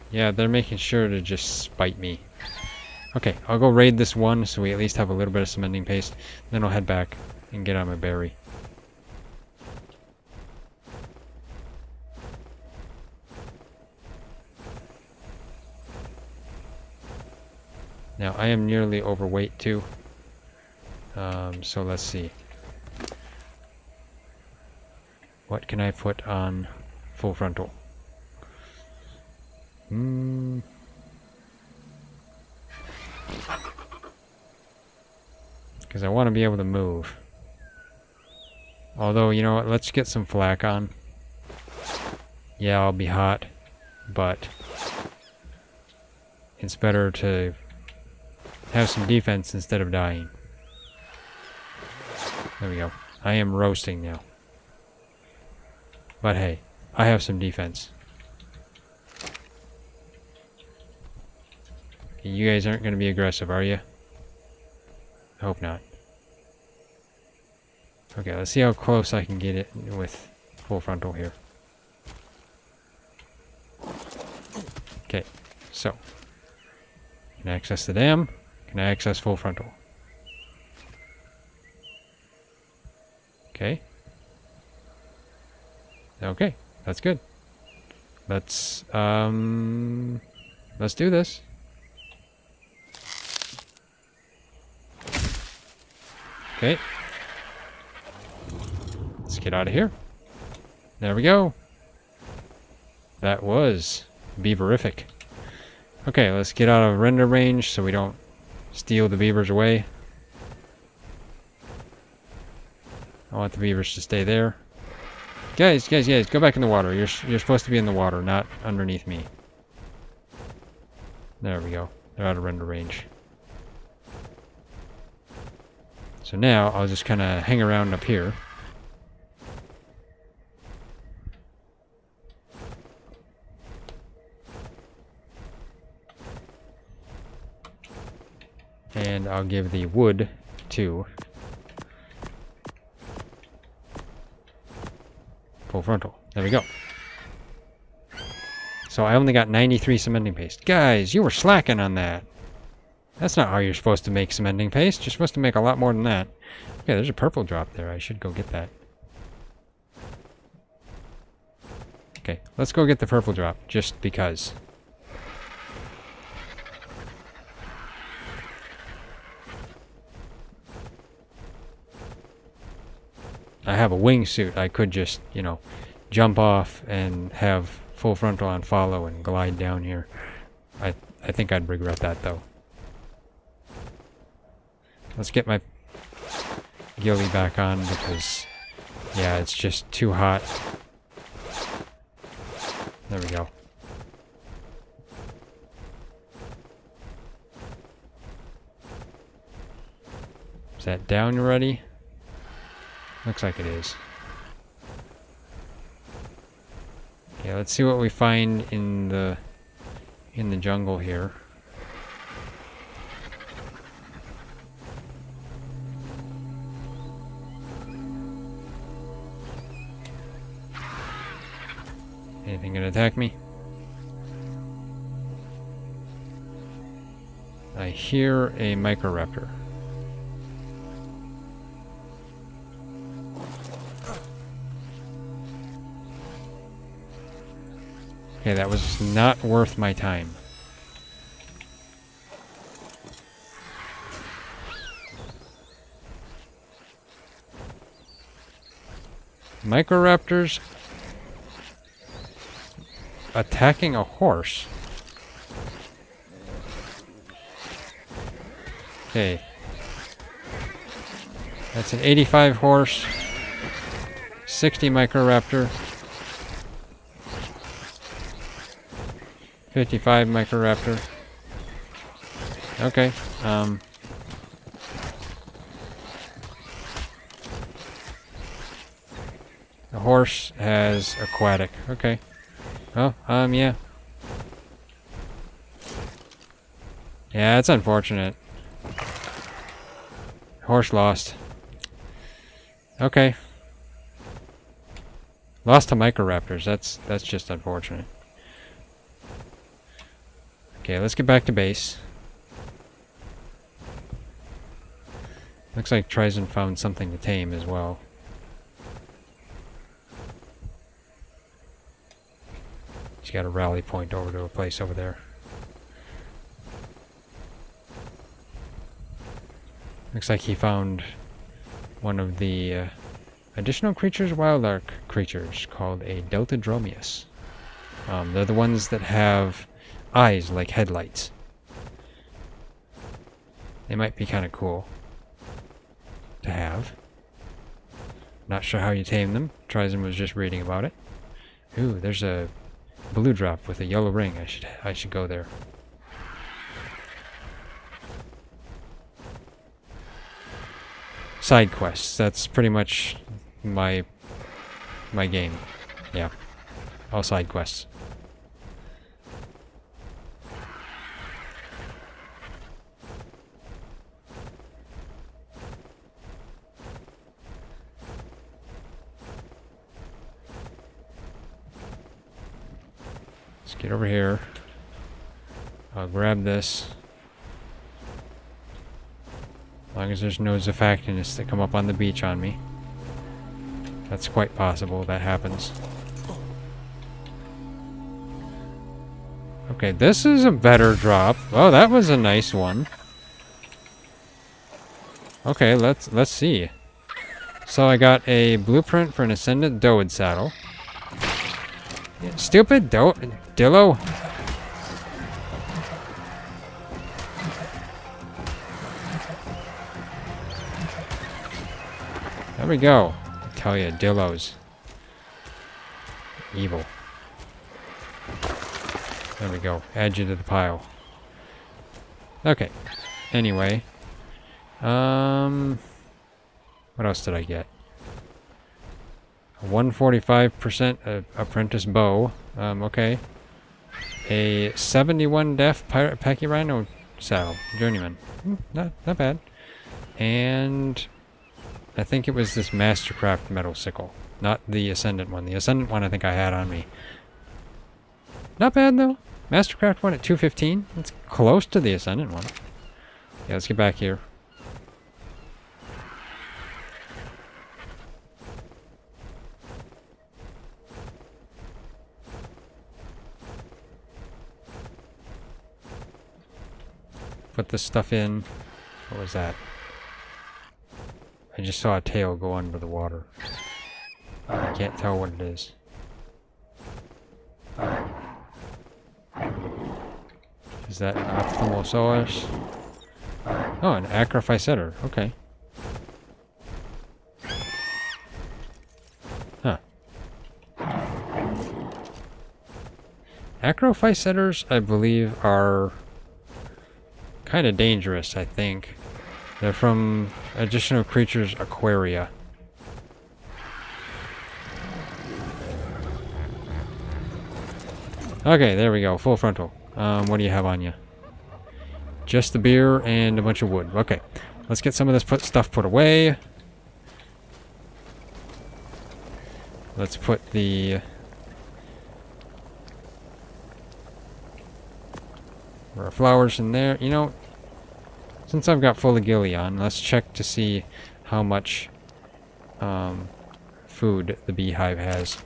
Speaker 1: Yeah, they're making sure to just spite me. Okay, I'll go raid this one so we at least have a little bit of cementing paste. Then I'll head back and get on my berry. Now, I am nearly overweight too. So let's see. What can I put on full frontal? Because I want to be able to move. Although, you know what? Let's get some flak on. Yeah, I'll be hot. But it's better to have some defense instead of dying. There we go. I am roasting now. But hey, I have some defense. Okay, you guys aren't going to be aggressive, are you? I hope not. Okay, let's see how close I can get it with full frontal here. Okay, so. Can I access the dam? Can I access full frontal? Okay. Okay, that's good. Let's do this. Okay. Let's get out of here. There we go. That was beaverific. Okay, let's get out of render range so we don't steal the beavers away. I want the beavers to stay there. Guys, go back in the water. You're supposed to be in the water, not underneath me. There we go. They're out of render range. So now I'll just kind of hang around up here. And I'll give the wood to full frontal. There we go. So I only got 93 cementing paste. Guys, you were slacking on that. That's not how you're supposed to make cementing paste. You're supposed to make a lot more than that. Okay, there's a purple drop there. I should go get that. Okay, let's go get the purple drop, just because. I have a wingsuit. I could just, you know, jump off and have full frontal on follow and glide down here. I think I'd regret that, though. Let's get my ghillie back on because, yeah, it's just too hot. There we go. Is that down already? Looks like it is. Okay, let's see what we find in the jungle here. Anything gonna attack me? I hear a microraptor. Okay, that was not worth my time. Microraptors attacking a horse. Okay. That's an 85 horse, 60 microraptor, 55 microraptor. Okay. The horse has aquatic. Okay. Oh, yeah. Yeah, it's unfortunate. Horse lost. Okay. Lost to microraptors. That's just unfortunate. Okay, let's get back to base. Looks like TriZon found something to tame as well. He's got a rally point over to a place over there. Looks like he found one of the additional creatures, wild ARK creatures, called a Deltadromeus. They're the ones that have eyes like headlights. They might be kind of cool to have. Not sure how you tame them. TriZon was just reading about it. Ooh, there's a blue drop with a yellow ring. I should go there. Side quests. That's pretty much my game. Yeah. All side quests. Let's get over here. I'll grab this. As long as there's no Zafactinists that come up on the beach on me. That's quite possible that happens. Okay, this is a better drop. Oh, that was a nice one. Okay, let's see. So I got a blueprint for an Ascendant Doed saddle. Yeah, stupid Dillo. There we go. I tell you, Dillos. Evil. There we go. Add you to the pile. Okay. Anyway. What else did I get? A 145% apprentice bow. Okay. A 71 def pirate Pachyrhino saddle. Journeyman. Not bad. And I think it was this Mastercraft metal sickle. Not the Ascendant one. The Ascendant one I think I had on me. Not bad though. Mastercraft one at 215. It's close to the Ascendant one. Yeah, let's get back here. Put this stuff in. What was that? I just saw a tail go under the water. I can't tell what it is. Is that an ophthalmosaurus? Oh, an acrophysetter. Okay. Huh. Acrophysetters, I believe, are kind of dangerous, I think. They're from Additional Creatures Aquaria. Okay, there we go. Full frontal. What do you have on you? Just the beer and a bunch of wood. Okay. Let's get some of this stuff put away. Let's put the... flowers in there. You know, since I've got fully ghillie on, let's check to see how much food the beehive has.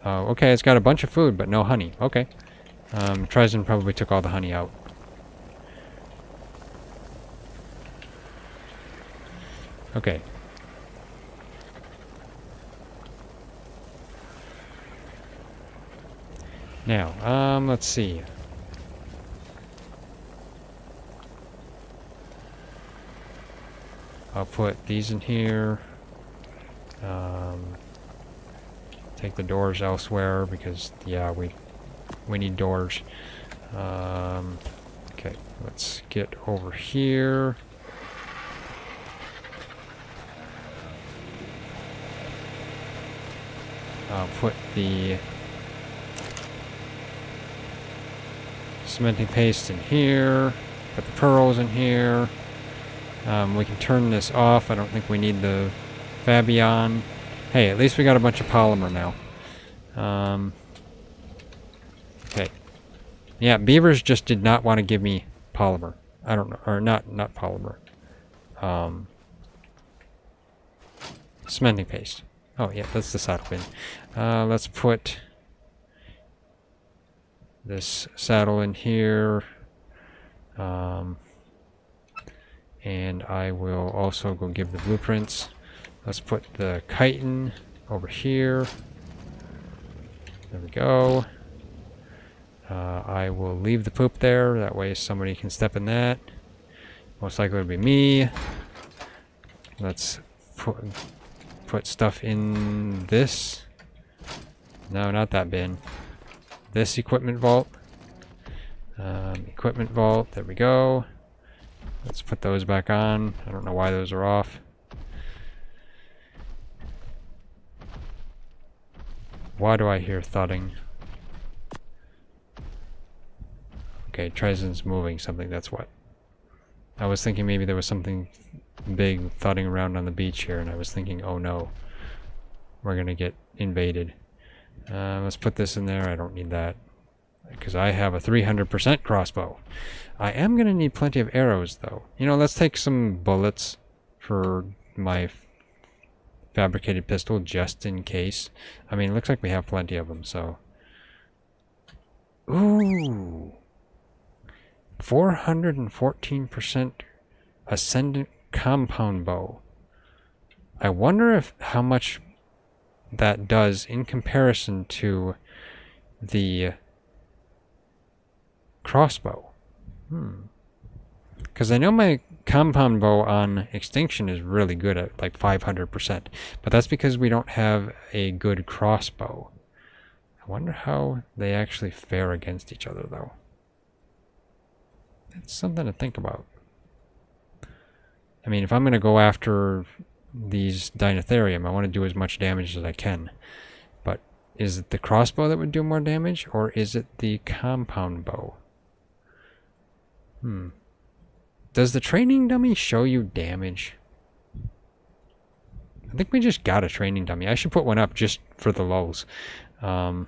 Speaker 1: Okay, it's got a bunch of food, but no honey. Okay. TriZon probably took all the honey out. Okay. Now, let's see. I'll put these in here. Take the doors elsewhere because, yeah, we need doors. Okay, let's get over here. I'll put the cementing paste in here. Put the pearls in here. We can turn this off. I don't think we need the Fabian. Hey, at least we got a bunch of polymer now. Okay. Yeah, beavers just did not want to give me polymer. I don't know. Or not polymer. Cementing paste. Oh, yeah, that's the saddle bin. Let's put this saddle in here. And I will also go give the blueprints. Let's put the chitin over here. There we go. I will leave the poop there. That way somebody can step in that. Most likely it'll be me. Let's put stuff in this. No, not that bin. This equipment vault. Equipment vault. There we go. Let's put those back on. I don't know why those are off. Why do I hear thudding? Okay, TriZon's moving something, that's what. I was thinking maybe there was something big thudding around on the beach here, and I was thinking, oh no, we're gonna get invaded. Let's put this in there. I don't need that, because I have a 300% crossbow. I am gonna need plenty of arrows, though. You know, let's take some bullets for my fabricated pistol, just in case. I mean, it looks like we have plenty of them, so... Ooh! 414% ascendant compound bow. I wonder how much that does in comparison to the crossbow. Because I know my compound bow on extinction is really good at like 500%, but that's because we don't have a good crossbow. I wonder how they actually fare against each other, though. It's something to think about. I mean, if I'm going to go after these deinotherium, I want to do as much damage as I can. But is it the crossbow that would do more damage, or is it the compound bow? Does the training dummy show you damage? I think we just got a training dummy. I should put one up just for the lulz. You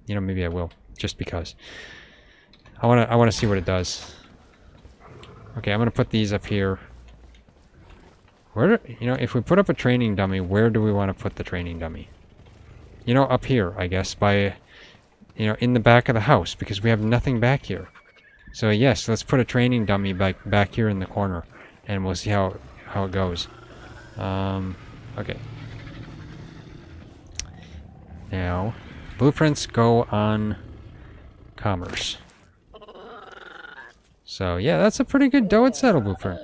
Speaker 1: know, maybe I will, just because. I wanna see what it does. Okay, I'm gonna put these up here. Where, you know, if we put up a training dummy, where do we want to put the training dummy? You know, up here, I guess, by, you know, in the back of the house, because we have nothing back here. So yes, let's put a training dummy back here in the corner, and we'll see how it goes. Okay. Now, blueprints go on commerce. So yeah, that's a pretty good Doed saddle blueprint.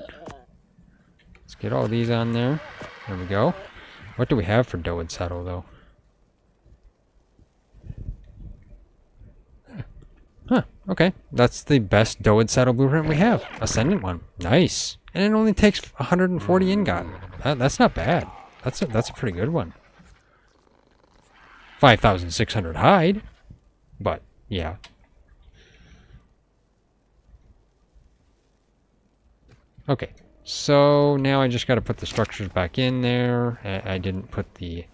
Speaker 1: Let's get all these on there. There we go. What do we have for Doed saddle though? Huh, okay. That's the best Doed saddle blueprint we have. Ascendant one. Nice. And it only takes 140 ingot. That's not bad. That's a pretty good one. 5,600 hide. But, yeah. Okay. So, now I just gotta put the structures back in there. I didn't put the...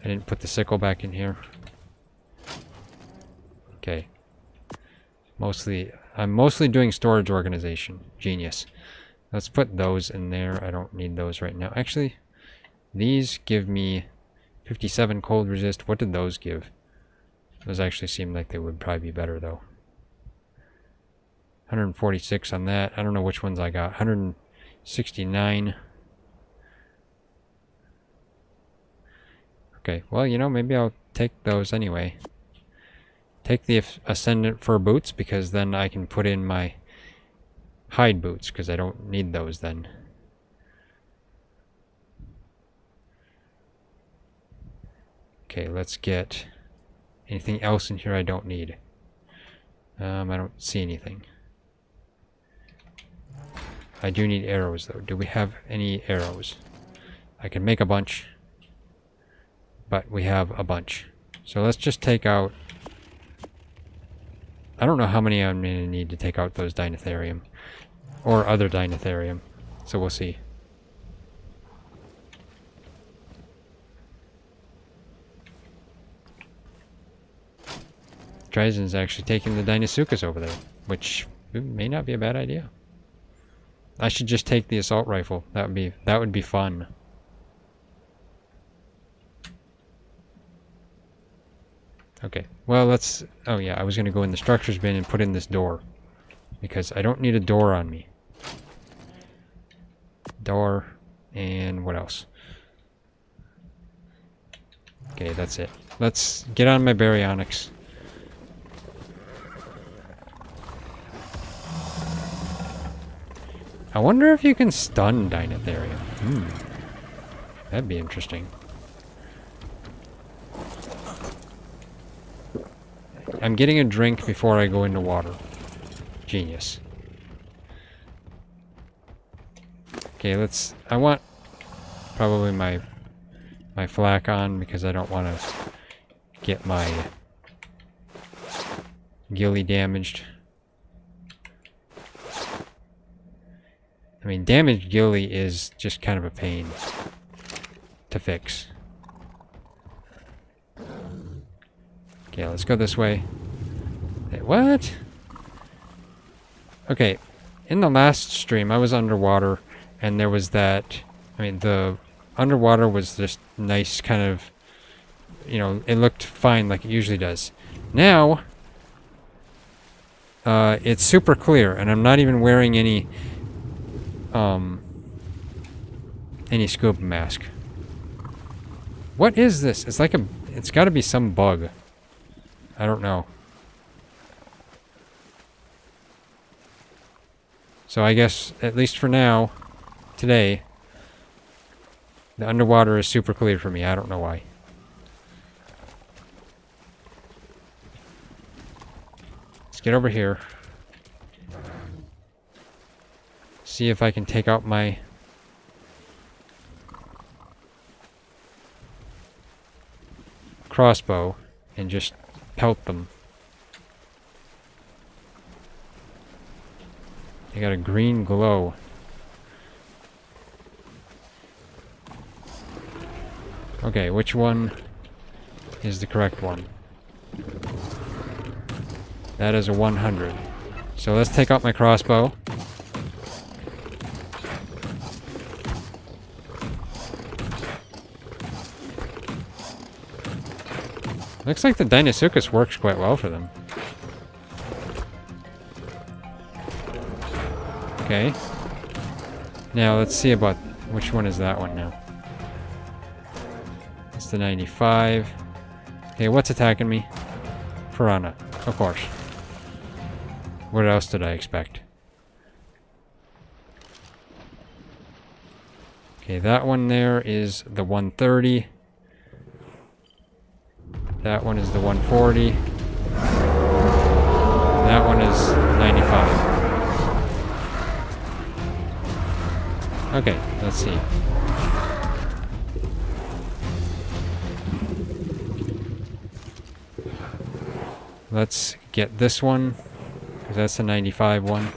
Speaker 1: I didn't put the sickle back in here. Okay. I'm mostly doing storage organization. Genius. Let's put those in there. I don't need those right now. Actually, these give me 57 cold resist. What did those give? Those actually seem like they would probably be better though. 146 on that. I don't know which ones I got. 169. Okay, well, you know, maybe I'll take those anyway. Take the Ascendant fur boots, because then I can put in my hide boots, because I don't need those then. Okay, let's get anything else in here I don't need. I don't see anything. I do need arrows, though. Do we have any arrows? I can make a bunch. But we have a bunch. So let's just take out... I don't know how many I'm going to need to take out those deinotherium. Or other deinotherium. So we'll see. TriZon's actually taking the Deinosuchus over there. Which may not be a bad idea. I should just take the assault rifle. That would be fun. Okay, well, let's... Oh, yeah, I was going to go in the structures bin and put in this door. Because I don't need a door on me. Door. And what else? Okay, that's it. Let's get on my baryonyx. I wonder if you can stun deinotherium. That'd be interesting. I'm getting a drink before I go into water. Genius. Okay, I want probably my flak on, because I don't want to get my ghillie damaged. I mean, damaged ghillie is just kind of a pain to fix. Okay, let's go this way. Wait, what? Okay, in the last stream, I was underwater, and there was that... I mean, the underwater was just nice kind of... You know, it looked fine like it usually does. Now, it's super clear, and I'm not even wearing any scuba mask. What is this? It's like it's gotta be some bug. I don't know. So I guess, at least for now, today, the underwater is super clear for me. I don't know why. Let's get over here. See if I can take out my... crossbow and just pelt them. They got a green glow. Okay, which one? is the correct one. That is a 100. So let's take out my crossbow. Looks like the Deinotherium works quite well for them. Okay. Now let's see about which one is that one now. It's the 95. Okay, what's attacking me? Piranha, of course. What else did I expect? Okay, that one there is the 130. That one is the 140. That one is 95. Okay, let's see. Let's get this one, because that's the 95 one.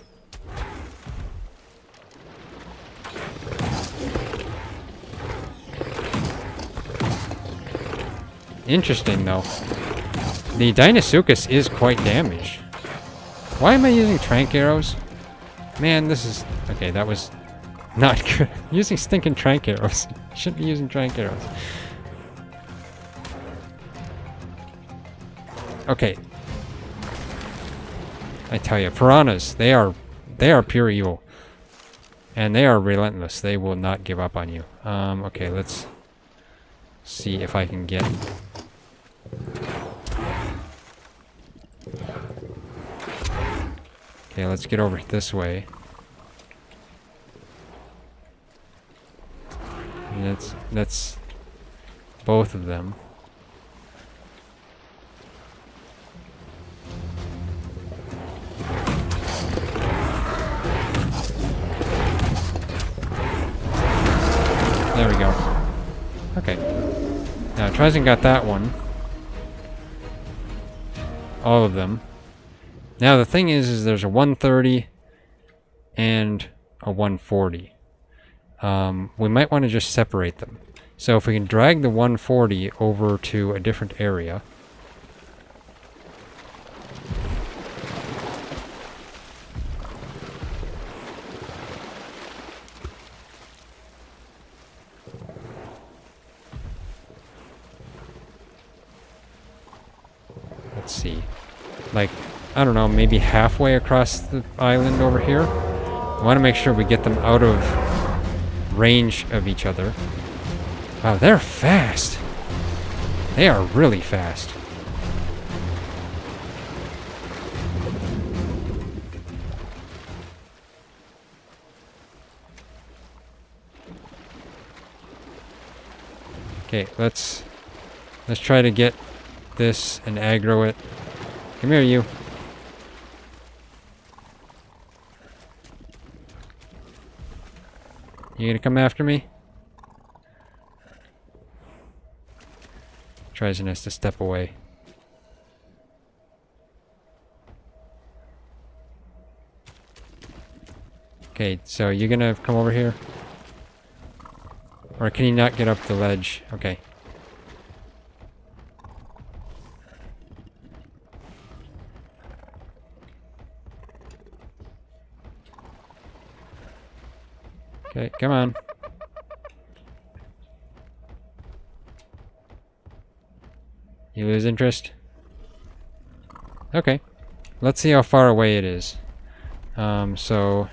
Speaker 1: Interesting, though. The Deinotherium is quite damaged. Why am I using trank arrows? Man, this is... Okay, that was not good. Using stinking trank arrows. Shouldn't be using trank arrows. Okay. I tell you, piranhas, they are pure evil. And they are relentless. They will not give up on you. Okay, let's see if I can get... Okay, let's get over this way. And that's both of them. There we go. Okay. Now, TriZon got that one. All of them. Now, the thing is there's a 130 and a 140. We might want to just separate them. So if we can drag the 140 over to a different area. Let's see. Like, I don't know, maybe halfway across the island over here. I want to make sure we get them out of range of each other. Wow, they're fast. They are really fast. Okay, let's try to get this and aggro it. Come here, you. You gonna come after me? TriZon has to step away. Okay, so you're gonna come over here? Or can you not get up the ledge? Okay. Okay, come on. You lose interest? Okay. Let's see how far away it is. So...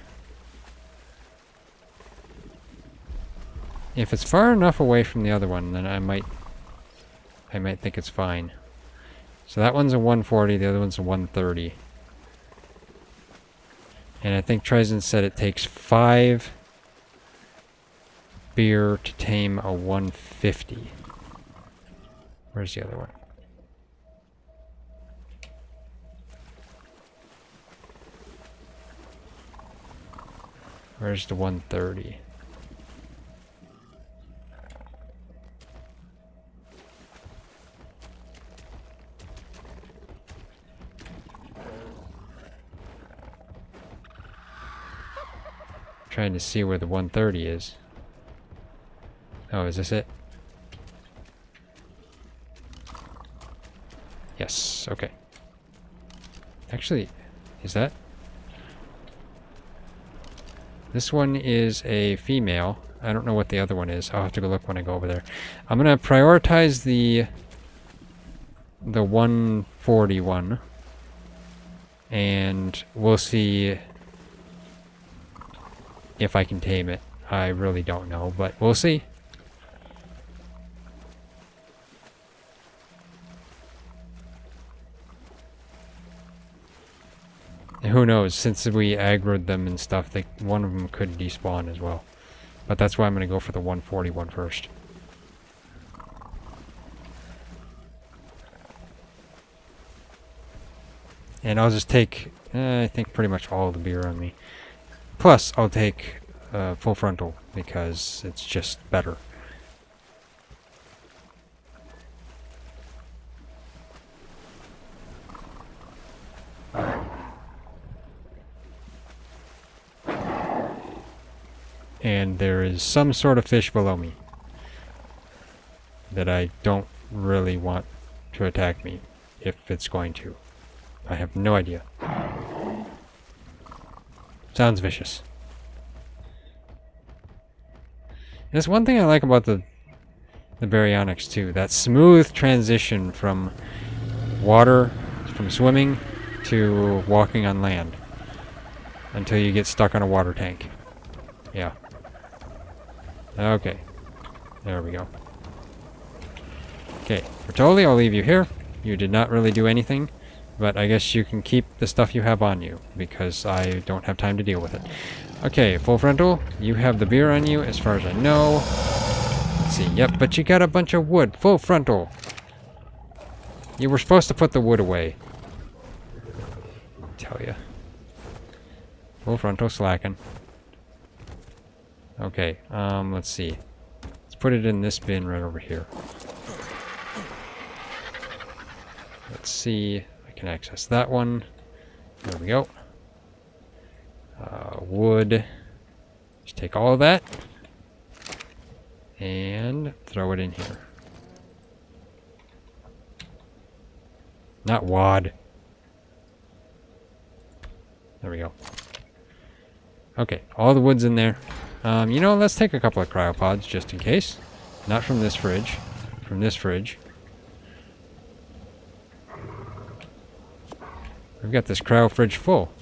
Speaker 1: if it's far enough away from the other one, then I might think it's fine. So that one's a 140, the other one's a 130. And I think TriZon said it takes 5 beer to tame a 150. Where's the other one? Where's the 130? Trying to see where the 130 is. Oh, is this it? Yes, okay. Actually, is that? This one is a female. I don't know what the other one is. I'll have to go look when I go over there. I'm gonna prioritize the 141. And we'll see if I can tame it. I really don't know, but we'll see. And who knows, since we aggroed them and stuff, one of them could despawn as well. But that's why I'm going to go for the 141 first. And I'll just take, I think, pretty much all the beer on me. Plus, I'll take full frontal, because it's just better. And there is some sort of fish below me that I don't really want to attack me, if it's going to. I have no idea. Sounds vicious. And that's one thing I like about the baryonyx too. That smooth transition from water, from swimming, to walking on land. Until you get stuck on a water tank. Yeah. Okay. There we go. Okay, Bertoli, I'll leave you here. You did not really do anything, but I guess you can keep the stuff you have on you, because I don't have time to deal with it. Okay, full frontal, you have the beer on you, as far as I know. Let's see, yep, but you got a bunch of wood. Full frontal. You were supposed to put the wood away. Tell ya. Full frontal, slacking. Okay, let's see. Let's put it in this bin right over here. Let's see. I can access that one. There we go. Wood. Just take all of that. And throw it in here. Not wad. There we go. Okay, all the wood's in there. You know, let's take a couple of cryopods just in case. Not from this fridge. From this fridge. We've got this cryo fridge full.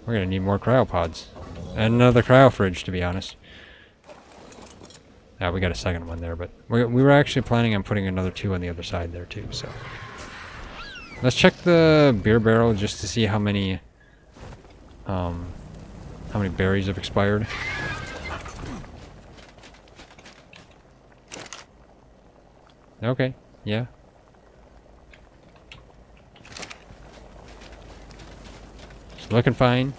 Speaker 1: We're gonna need more cryopods. And another cryo fridge, to be honest. Ah, we got a second one there, but we were actually planning on putting another 2 on the other side there too, so. Let's check the beer barrel just to see how many berries have expired. Okay, yeah. It's looking fine.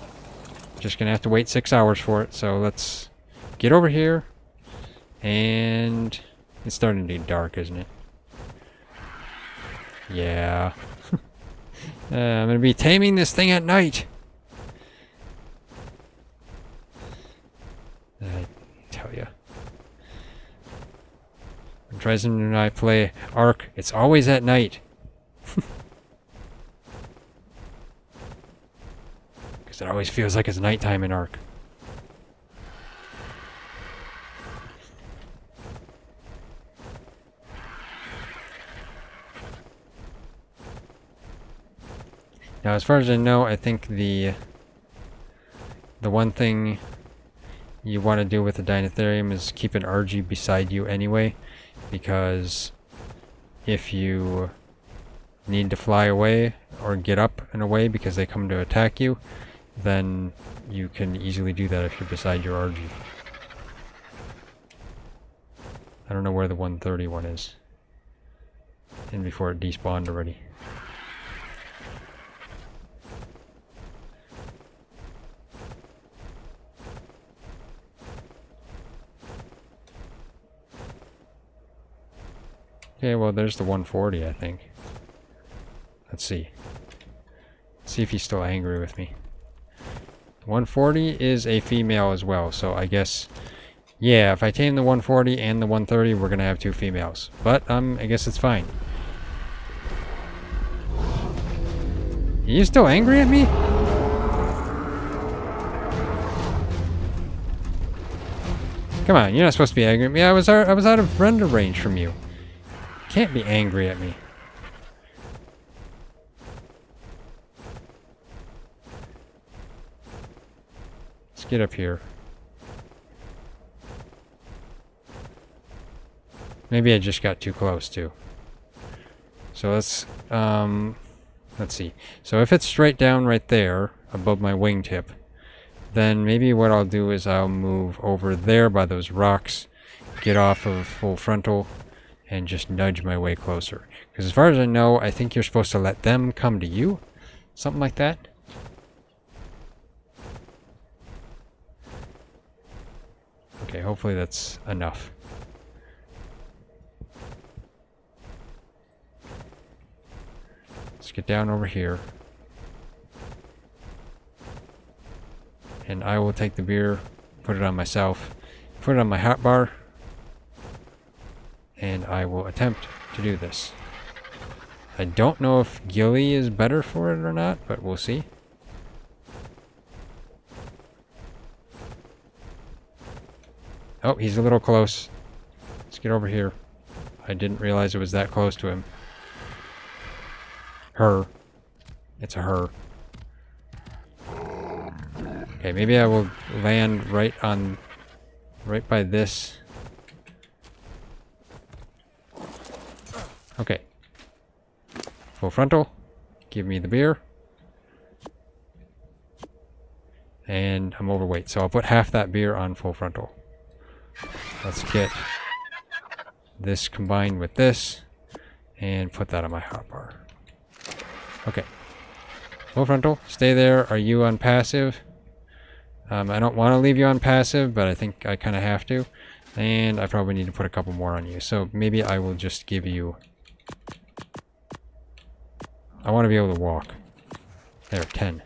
Speaker 1: Just gonna have to wait 6 hours for it, so let's get over here. And it's starting to get dark, isn't it? Yeah. I'm gonna be taming this thing at night. I tell ya. When TriZon and I play ARK, it's always at night. Because it always feels like it's nighttime in ARK. Now, as far as I know, I think the one thing you want to do with the deinotherium is keep an RG beside you anyway, because if you need to fly away or get up and away because they come to attack you, then you can easily do that if you're beside your RG. I don't know where the 131 is. And before it despawned already. Okay, well, there's the 140, I think. Let's see. Let's see if he's still angry with me. The 140 is a female as well, so I guess... Yeah, if I tame the 140 and the 130, we're gonna have 2 females. But, I guess it's fine. you still angry at me? Come on, you're not supposed to be angry at me. I was out of render range from you. Can't be angry at me. Let's get up here. Maybe I just got too close too. So let's see. So if it's straight down right there above my wingtip, then maybe what I'll do is I'll move over there by those rocks, get off of full frontal, and just nudge my way closer. Because as far as I know, I think you're supposed to let them come to you. Something like that. Okay, hopefully that's enough. Let's get down over here. And I will take the beer, put it on myself, put it on my hotbar, and I will attempt to do this. I don't know if Gilly is better for it or not, but we'll see. Oh, he's a little close. Let's get over here. I didn't realize it was that close to him. Her. It's a her. Okay, maybe I will land right by this. Okay. Full frontal. Give me the beer. And I'm overweight, so I'll put half that beer on full frontal. Let's get this combined with this and put that on my hotbar. Okay. Full frontal, stay there. Are you on passive? I don't want to leave you on passive, but I think I kind of have to. And I probably need to put a couple more on you. So maybe I will just give you... I want to be able to walk. There, 10.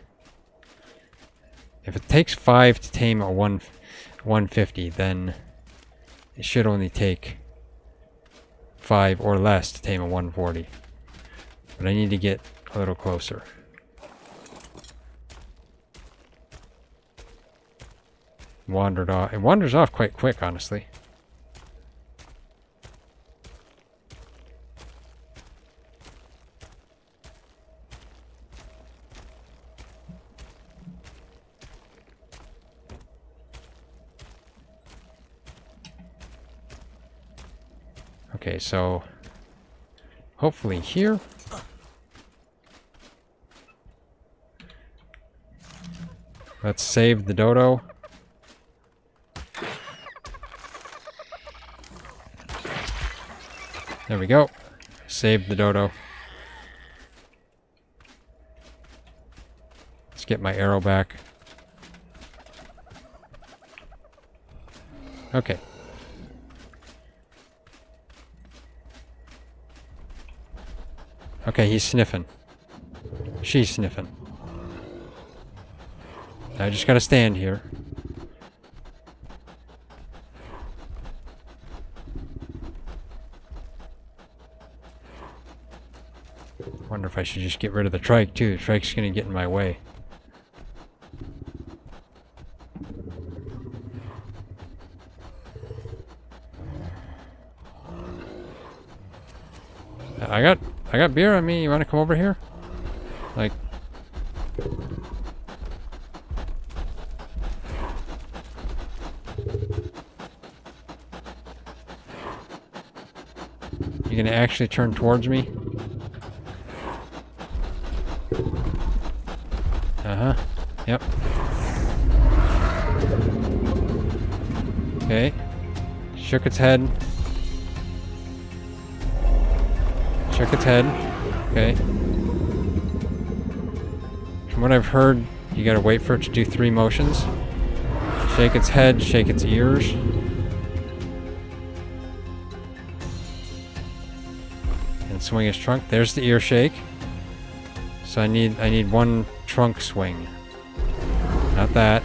Speaker 1: If it takes 5 to tame a 150, then it should only take 5 or less to tame a 140. But I need to get a little closer. Wandered off. It wanders off quite quick, honestly. Okay, so hopefully here. Let's save the dodo. There we go. Save the dodo. Let's get my arrow back. Okay. Okay, he's sniffing. She's sniffing. I just gotta stand here. Wonder if I should just get rid of the trike too. The trike's gonna get in my way. I got beer on me. You wanna come over here? Like, you gonna actually turn towards me? Uh-huh. Yep. Okay. Shook its head. Shook its head. Okay. From what I've heard, you gotta wait for it to do 3 motions. Shake its head, shake its ears. And swing its trunk. There's the ear shake. So I need 1 trunk swing. Not that.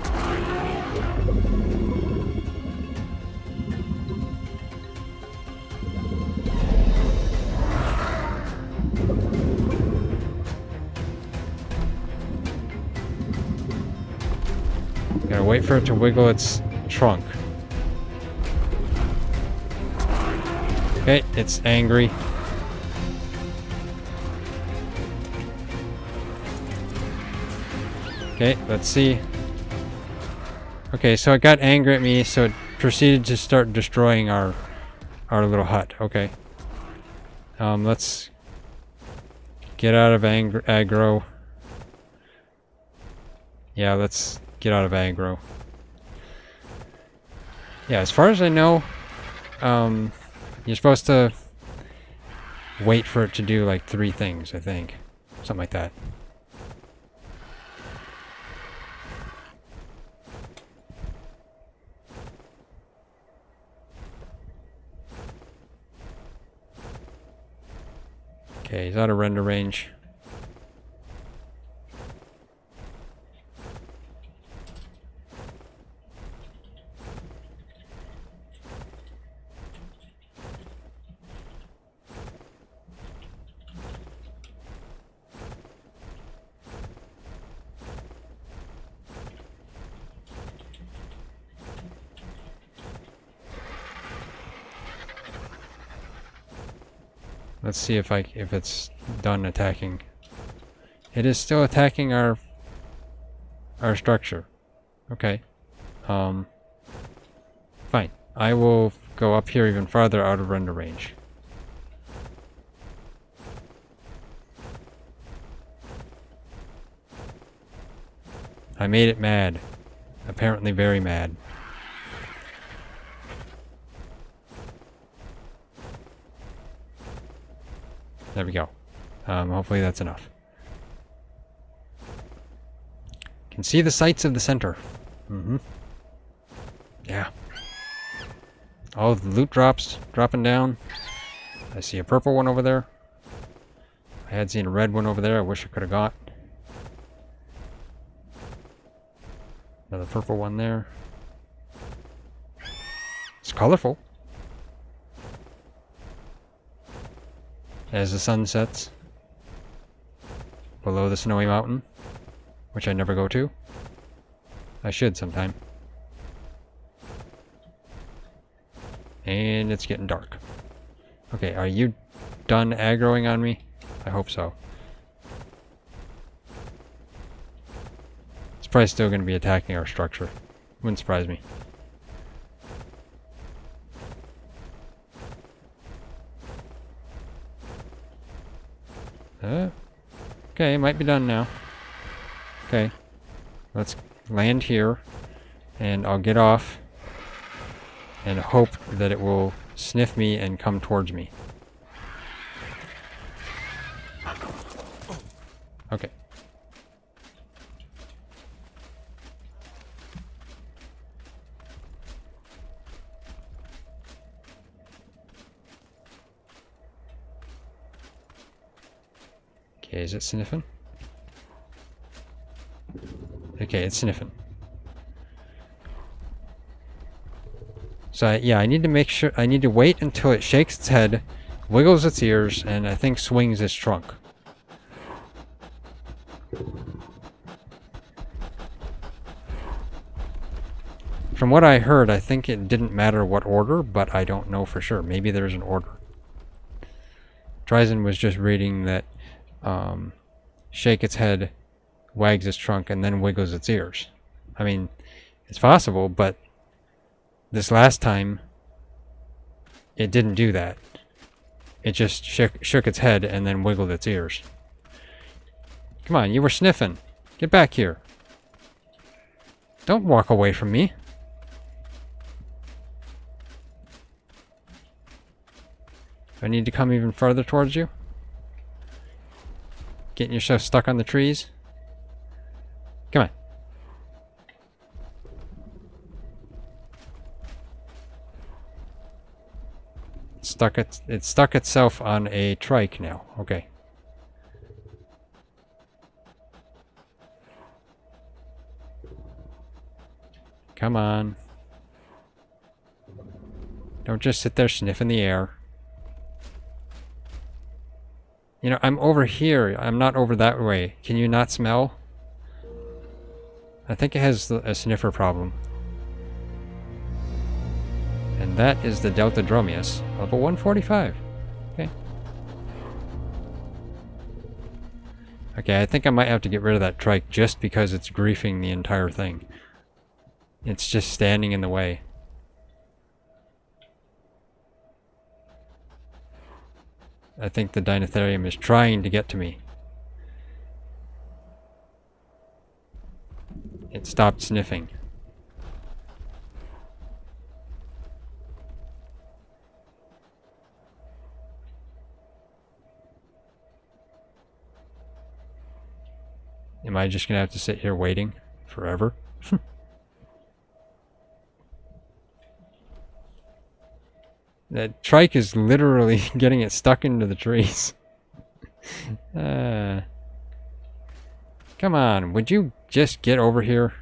Speaker 1: wait for it to wiggle its trunk. Okay, it's angry. Okay, let's see. Okay, so it got angry at me, so it proceeded to start destroying our little hut. Okay. Let's get out of aggro. Yeah, let's get out of aggro. Yeah, as far as I know, you're supposed to wait for it to do like 3 things, I think. Something like that. Okay, he's out of render range. Let's see if it's done attacking. It is still attacking our structure. Okay. Fine. I will go up here even farther out of render range. I made it mad. Apparently very mad. There we go. Hopefully that's enough. Can see the sights of the center. Yeah. All the loot drops dropping down. I see a purple one over there. I had seen a red one over there. I wish I could have got. Another purple one there. It's colorful. As the sun sets below the snowy mountain, which I never go to. I should sometime. And it's getting dark. Okay, are you done aggroing on me? I hope so. It's probably still going to be attacking our structure. Wouldn't surprise me. Okay, might be done now. Okay. Let's land here. And I'll get off. And hope that it will sniff me and come towards me. Okay. Okay, is it sniffing? Okay, it's sniffing. So yeah, I need to make sure, I need to wait until it shakes its head, wiggles its ears, and I think swings its trunk. From what I heard, I think it didn't matter what order, but I don't know for sure. Maybe there's an order. TriZon was just reading that shake its head, wags its trunk, and then wiggles its ears. I mean, it's possible, but this last time, it didn't do that. It just shook its head and then wiggled its ears. Come on, you were sniffing. Get back here. Don't walk away from me. Do I need to come even further towards you? Getting yourself stuck on the trees? Come on. It stuck itself on a trike now. Okay. Come on. Don't just sit there sniffing the air. You know, I'm over here. I'm not over that way. Can you not smell? I think it has a sniffer problem. And that is the Deltadromius, level 145. Okay. Okay, I think I might have to get rid of that trike just because it's griefing the entire thing. It's just standing in the way. I think the deinotherium is trying to get to me. It stopped sniffing. Am I just gonna have to sit here waiting forever? That trike is literally getting it stuck into the trees. Come on, would you just get over here?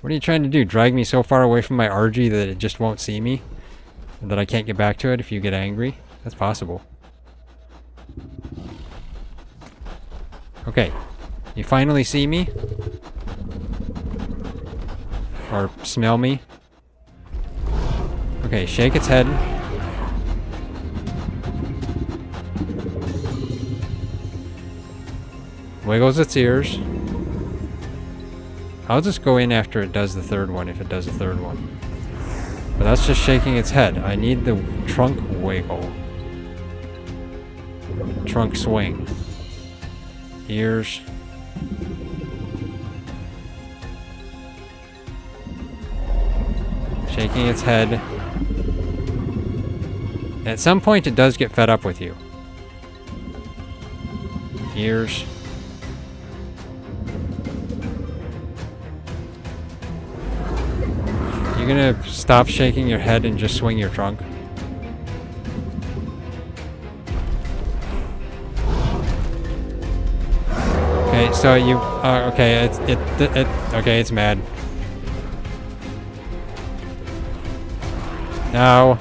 Speaker 1: What are you trying to do? Drag me so far away from my RG that it just won't see me? And that I can't get back to it if you get angry? That's possible. Okay. You finally see me? Or smell me? Okay, shake its head. Wiggles its ears. I'll just go in after it does the third one, if it does the third one. But that's just shaking its head. I need the trunk wiggle. Trunk swing. Ears. Shaking its head. At some point it does get fed up with you. Ears. You gonna stop shaking your head and just swing your trunk? Okay, so you, okay, okay, it's mad. Now.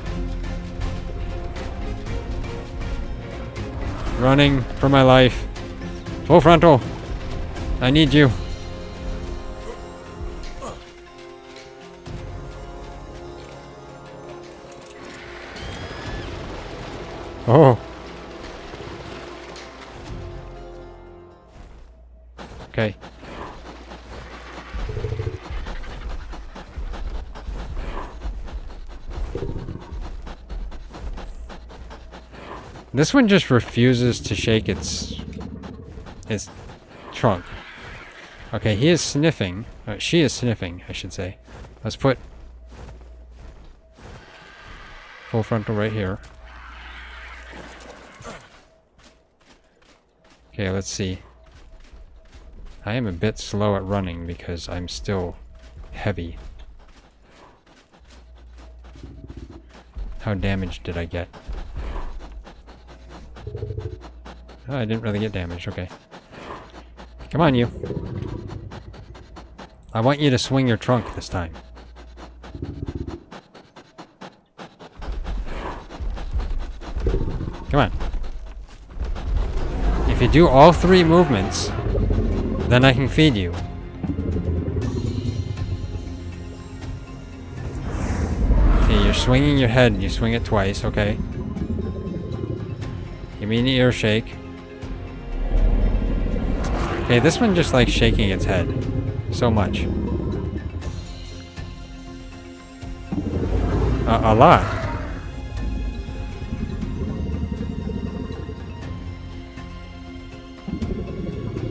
Speaker 1: Running for my life. Full frontal. I need you. Oh. Okay. This one just refuses to shake its trunk. Okay, he is sniffing. She is sniffing, I should say. Let's put full frontal right here. Okay, let's see. I am a bit slow at running because I'm still heavy. How damaged did I get? Oh, I didn't really get damaged, okay. Come on, you. I want you to swing your trunk this time. Come on. If you do all three movements, then I can feed you. Okay, you're swinging your head. You swing it twice, okay. Give me an ear shake. Okay, this one just likes shaking its head. So much. A lot.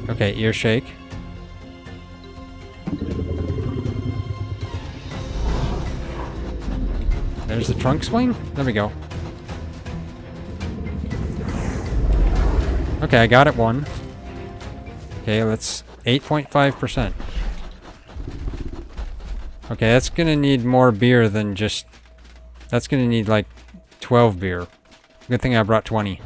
Speaker 1: Okay, ear shake. There's the trunk swing? There we go. Okay, I got it one. Okay, let's 8.5%. Okay, that's gonna need more beer than just... That's gonna need like 12 beer. Good thing I brought 20.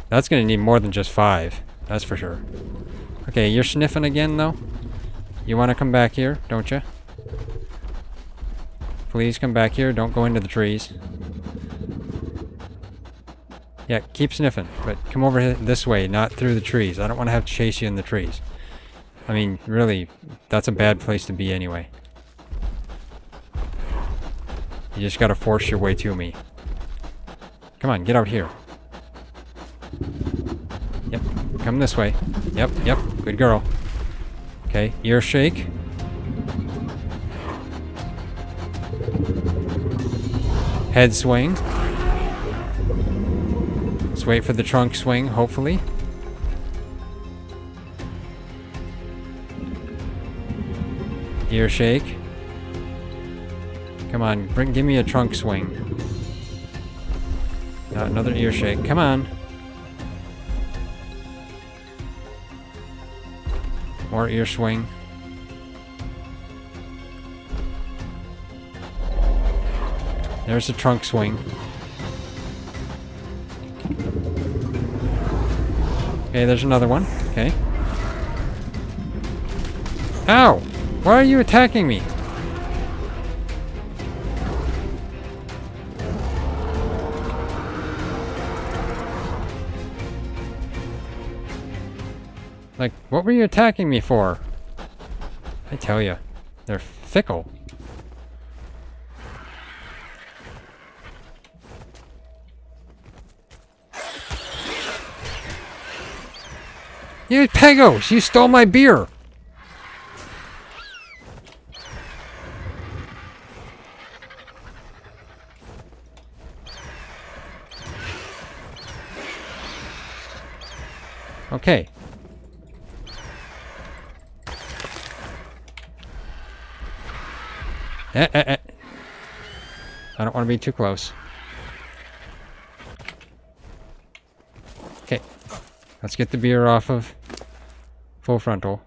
Speaker 1: That's gonna need more than just 5. That's for sure. Okay, you're sniffing again though? You wanna come back here, don't you? Please come back here, don't go into the trees. Yeah, keep sniffing, but come over this way, not through the trees. I don't want to have to chase you in the trees. I mean, really, that's a bad place to be anyway. You just gotta force your way to me. Come on, get out here. Yep, come this way. Yep, yep, good girl. Okay, ear shake. Head swing. Let's wait for the trunk swing, hopefully. Ear shake. Come on, give me a trunk swing. Another ear shake. Come on. More ear swing. There's the trunk swing. Okay, there's another one. Okay. Ow! Why are you attacking me? Like, what were you attacking me for? I tell you, they're fickle. You Pegos! You stole my beer! Okay. I don't want to be too close. Okay. Let's get the beer off of full frontal.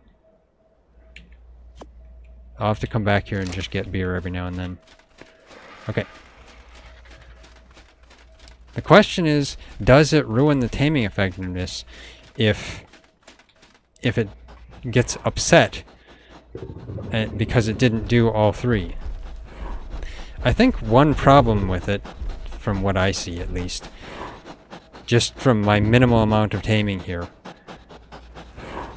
Speaker 1: I'll have to come back here and just get beer every now and then. Okay. The question is, does it ruin the taming effectiveness if it gets upset because it didn't do all three? I think one problem with it, from what I see at least, just from my minimal amount of taming here,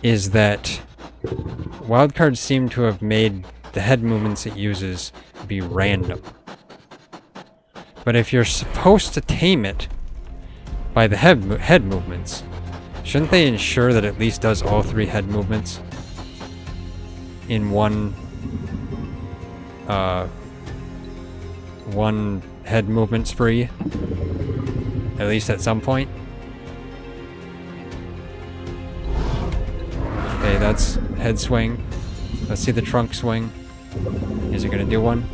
Speaker 1: is that wildcards seem to have made the head movements it uses be random. But if you're supposed to tame it by the head movements, shouldn't they ensure that it at least does all three head movements in one head movement spree? At least at some point. Okay, that's head swing. Let's see the trunk swing. Is it gonna do one?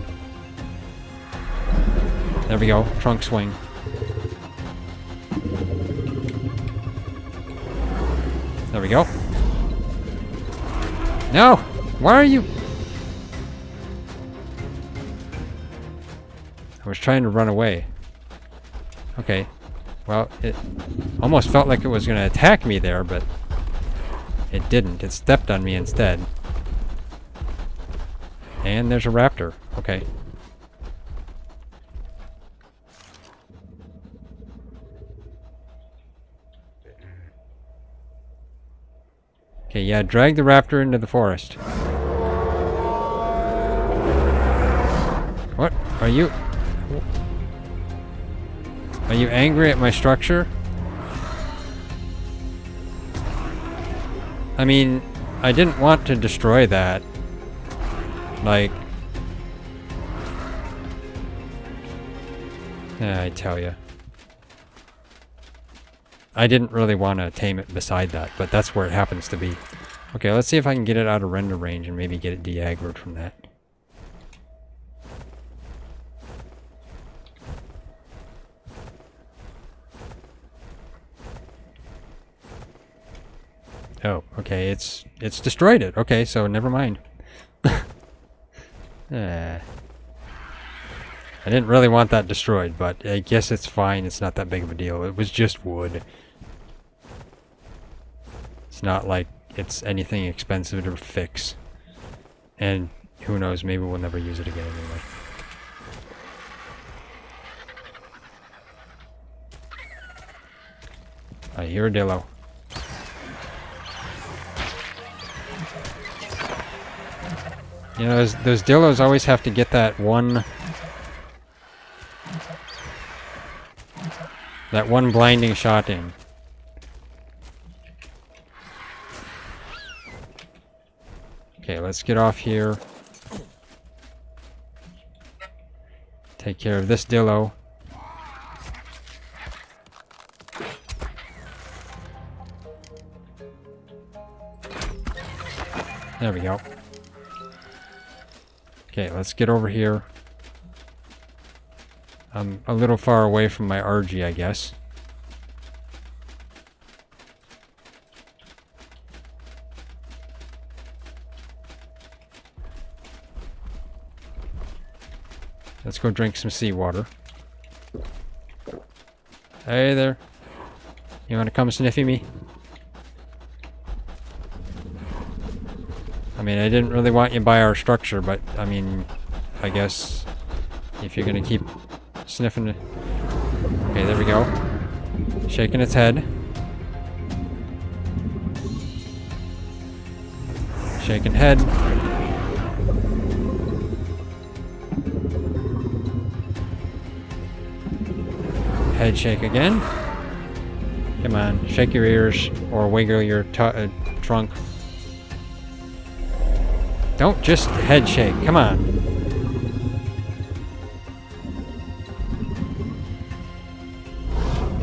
Speaker 1: There we go, trunk swing. There we go. No! Why are you... I was trying to run away. Okay. Well, it almost felt like it was going to attack me there, but it didn't. It stepped on me instead. And there's a raptor. Okay. Okay, yeah, drag the raptor into the forest. What? Are you angry at my structure? I mean, I didn't want to destroy that. Like... yeah, I tell you. I didn't really want to tame it beside that, but that's where it happens to be. Okay, let's see if I can get it out of render range and maybe get it de-aggroed from that. Oh, okay, it's destroyed it. Okay, so never mind. I didn't really want that destroyed, but I guess it's fine. It's not that big of a deal. It was just wood. It's not like it's anything expensive to fix. And who knows, maybe we'll never use it again anyway. I hear a dillo. You know, those dillos always have to get that one blinding shot in. Okay, let's get off here. Take care of this dillo. There we go. Okay, let's get over here. I'm a little far away from my RG, I guess. Let's go drink some seawater. Hey there. You want to come sniffy me? I mean, I didn't really want you by our structure, but I mean, I guess if you're gonna keep sniffing it. Okay, there we go. Shaking its head. Shaking head. Head shake again. Come on, shake your ears or wiggle your trunk. Don't just head shake, come on.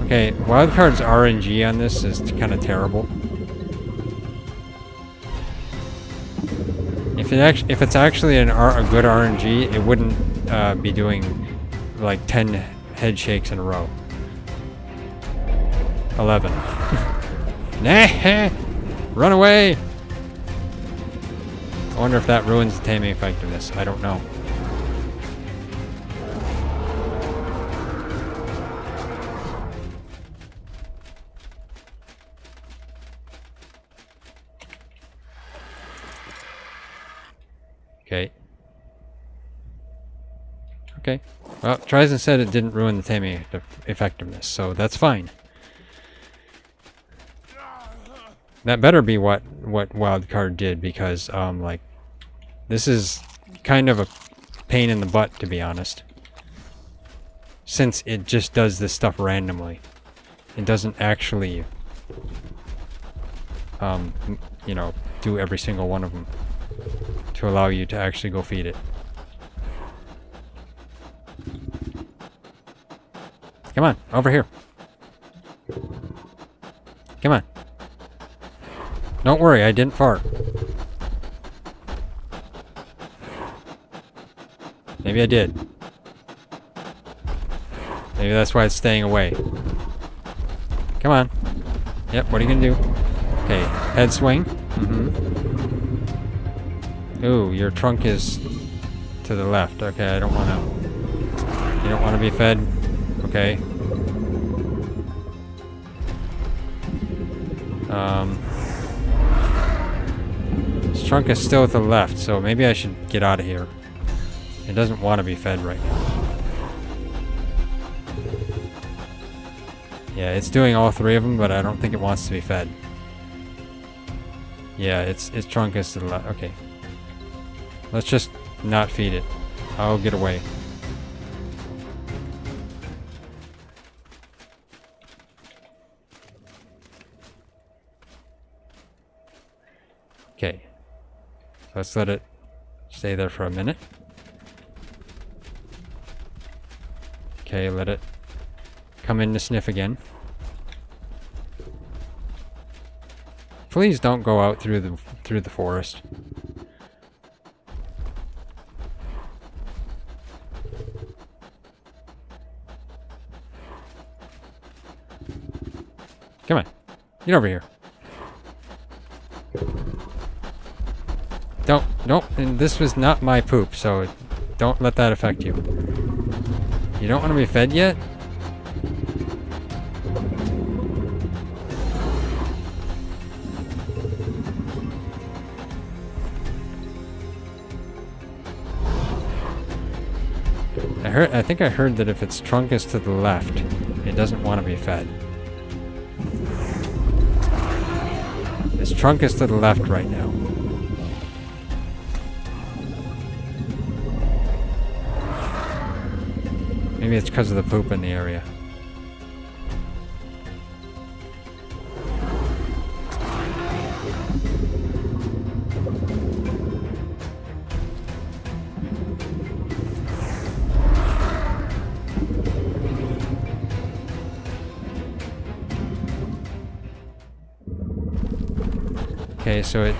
Speaker 1: Okay, wildcard's RNG on this is kind of terrible. If it's actually a good RNG, it wouldn't be doing like 10 head shakes in a row. 11. Nah! Run away! I wonder if that ruins the taming effectiveness. I don't know. Okay. Okay. Well, TriZon said it didn't ruin the taming effectiveness, so that's fine. That better be what wildcard did, because like this is kind of a pain in the butt, to be honest. Since it just does this stuff randomly. It doesn't actually you know, do every single one of them to allow you to actually go feed it. Come on, over here. Come on. Don't worry, I didn't fart. Maybe I did. Maybe that's why it's staying away. Come on. Yep, what are you gonna do? Okay, head swing. Ooh, your trunk is to the left. Okay, I don't wanna... You don't wanna be fed? Okay. His trunk is still to the left, so maybe I should get out of here. It doesn't want to be fed right now. Yeah, it's doing all three of them, but I don't think it wants to be fed. Yeah, its trunk is to the left. Okay. Let's just not feed it. I'll get away. Okay. Let's let it stay there for a minute. Okay, let it come in to sniff again. Please don't go out through the forest. Come on. Get over here. Don't, and this was not my poop, so don't let that affect you. You don't want to be fed yet? I think I heard that if its trunk is to the left, it doesn't want to be fed. His trunk is to the left right now. Maybe it's because of the poop in the area. Okay, so it...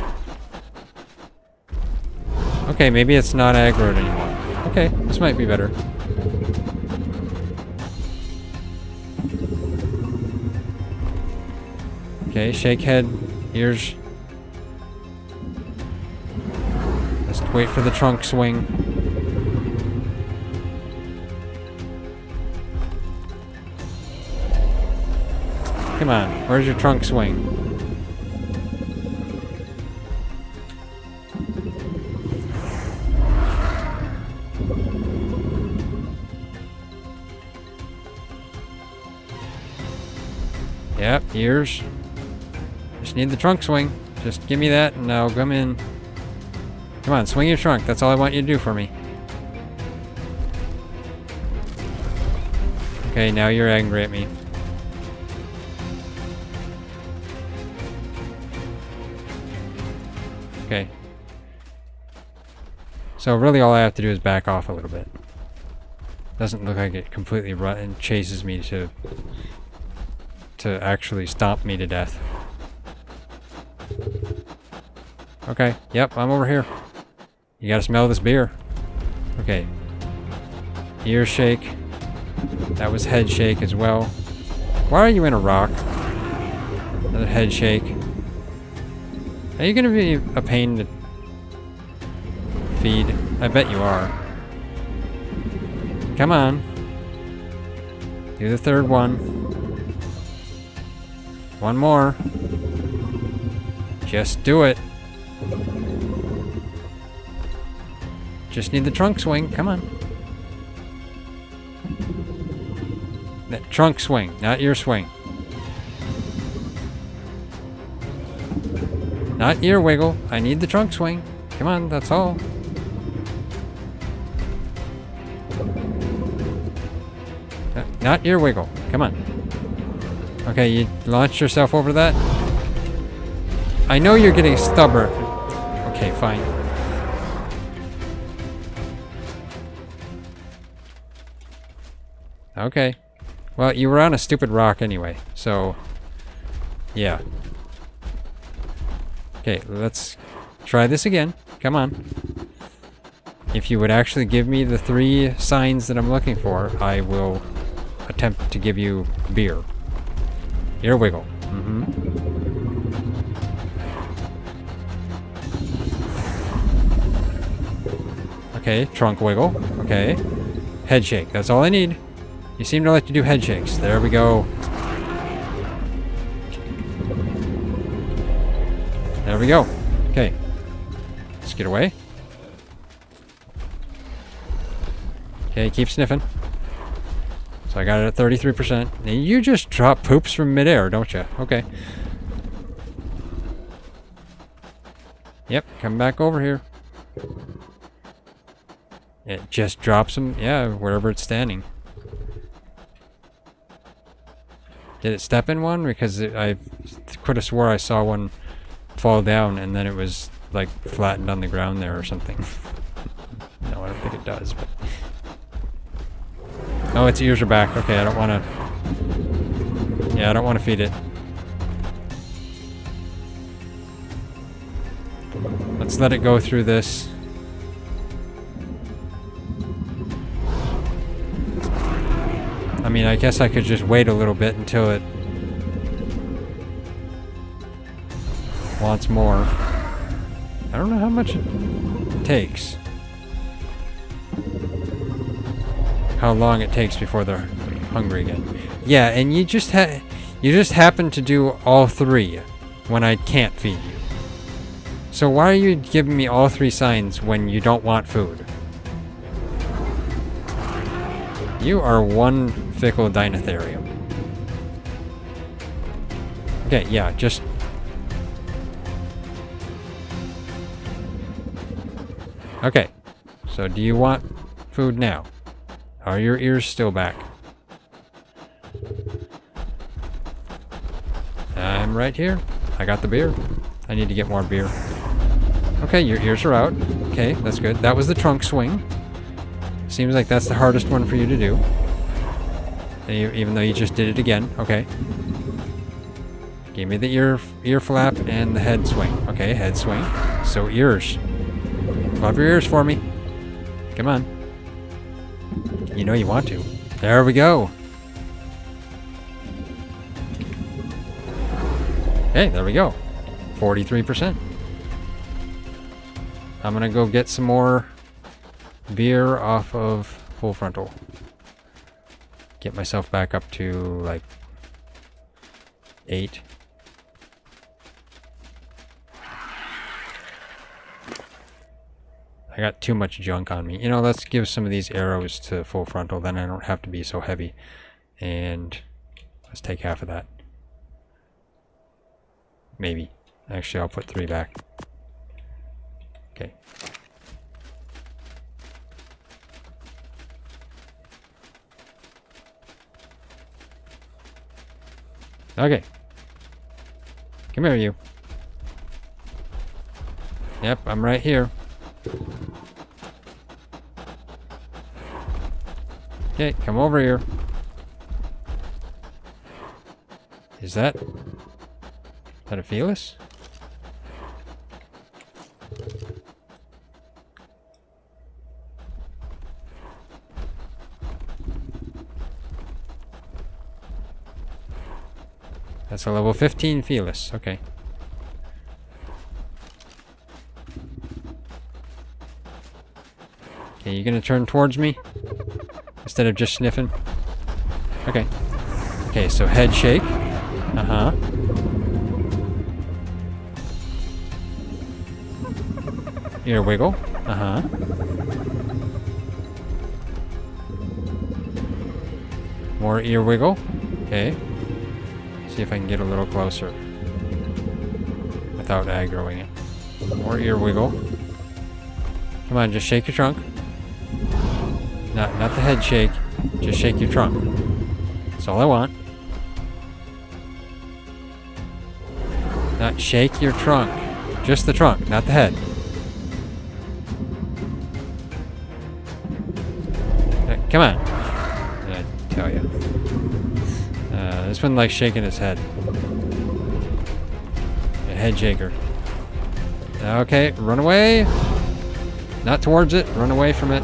Speaker 1: Okay, maybe it's not aggroed anymore. Okay, this might be better. Okay, shake head, ears. Let's wait for the trunk swing. Come on, where's your trunk swing? Yep, ears. Just need the trunk swing. Just give me that and I'll come in. Come on, swing your trunk. That's all I want you to do for me. Okay, now you're angry at me. Okay. So really all I have to do is back off a little bit. Doesn't look like it completely and chases me to actually stomp me to death. Okay, yep, I'm over here. You gotta smell this beer. Okay. Ear shake. That was head shake as well. Why are you in a rock? Another head shake. Are you gonna be a pain to feed? I bet you are. Come on. Do the third one. One more. Just do it. Just need the trunk swing. Come on. That trunk swing, not ear swing. Not ear wiggle. I need the trunk swing. Come on, that's all. Not ear wiggle. Come on. Okay, you launched yourself over that? I know you're getting stubborn. Okay, fine. Okay. Well, you were on a stupid rock anyway, so... yeah. Okay, let's try this again. Come on. If you would actually give me the 3 signs that I'm looking for, I will attempt to give you beer. Ear wiggle. Mm-hmm. Okay, trunk wiggle. Okay. Head shake. That's all I need. You seem to like to do head shakes. There we go. There we go. Okay. Let's get away. Okay, keep sniffing. So I got it at 33%. And you just drop poops from midair, don't you? Okay. Yep, come back over here. It just drops them, yeah, wherever it's standing. Did it step in one? Because I could have swore I saw one fall down and then it was like flattened on the ground there or something. No, I don't think it does, but... oh, its ears are back. Okay, I don't want to... yeah, I don't want to feed it. Let's let it go through this. I mean, I guess I could just wait a little bit until it wants more. I don't know how much it takes. How long it takes before they're hungry again. Yeah, and you just happen to do all 3 when I can't feed you. So why are you giving me all 3 signs when you don't want food? You are one fickle deinotherium. Okay, yeah, just Okay. So do you want food now? Are your ears still back? I'm right here. I got the beer. I need to get more beer. Okay, your ears are out. Okay, that's good. That was the trunk swing. Seems like that's the hardest one for you to do. Even though you just did it again. Okay. Give me the ear flap and the head swing. Okay, head swing. So ears. Flap your ears for me. Come on. You know you want to. There we go. Hey, there we go. 43%. I'm gonna go get some more beer off of full frontal. Get myself back up to like 8. I got too much junk on me. You know, let's give some of these arrows to full frontal, then I don't have to be so heavy. And let's take half of that. Maybe. Actually, I'll put 3 back. Okay. Okay. Come here, you. Yep, I'm right here. Okay, come over here. Is that a Felis? That's a level 15 Felis. Okay. Okay, you gonna turn towards me? Instead of just sniffing? Okay. Okay, so head shake. Uh-huh. Ear wiggle. Uh-huh. More ear wiggle. Okay. See if I can get a little closer without aggroing it. More ear wiggle. Come on, just shake your trunk. Not the head shake. Just shake your trunk. That's all I want. Not shake your trunk. Just the trunk, not the head. Come on. I tell you. This one likes shaking his head. A head shaker. Okay, run away. Not towards it. Run away from it.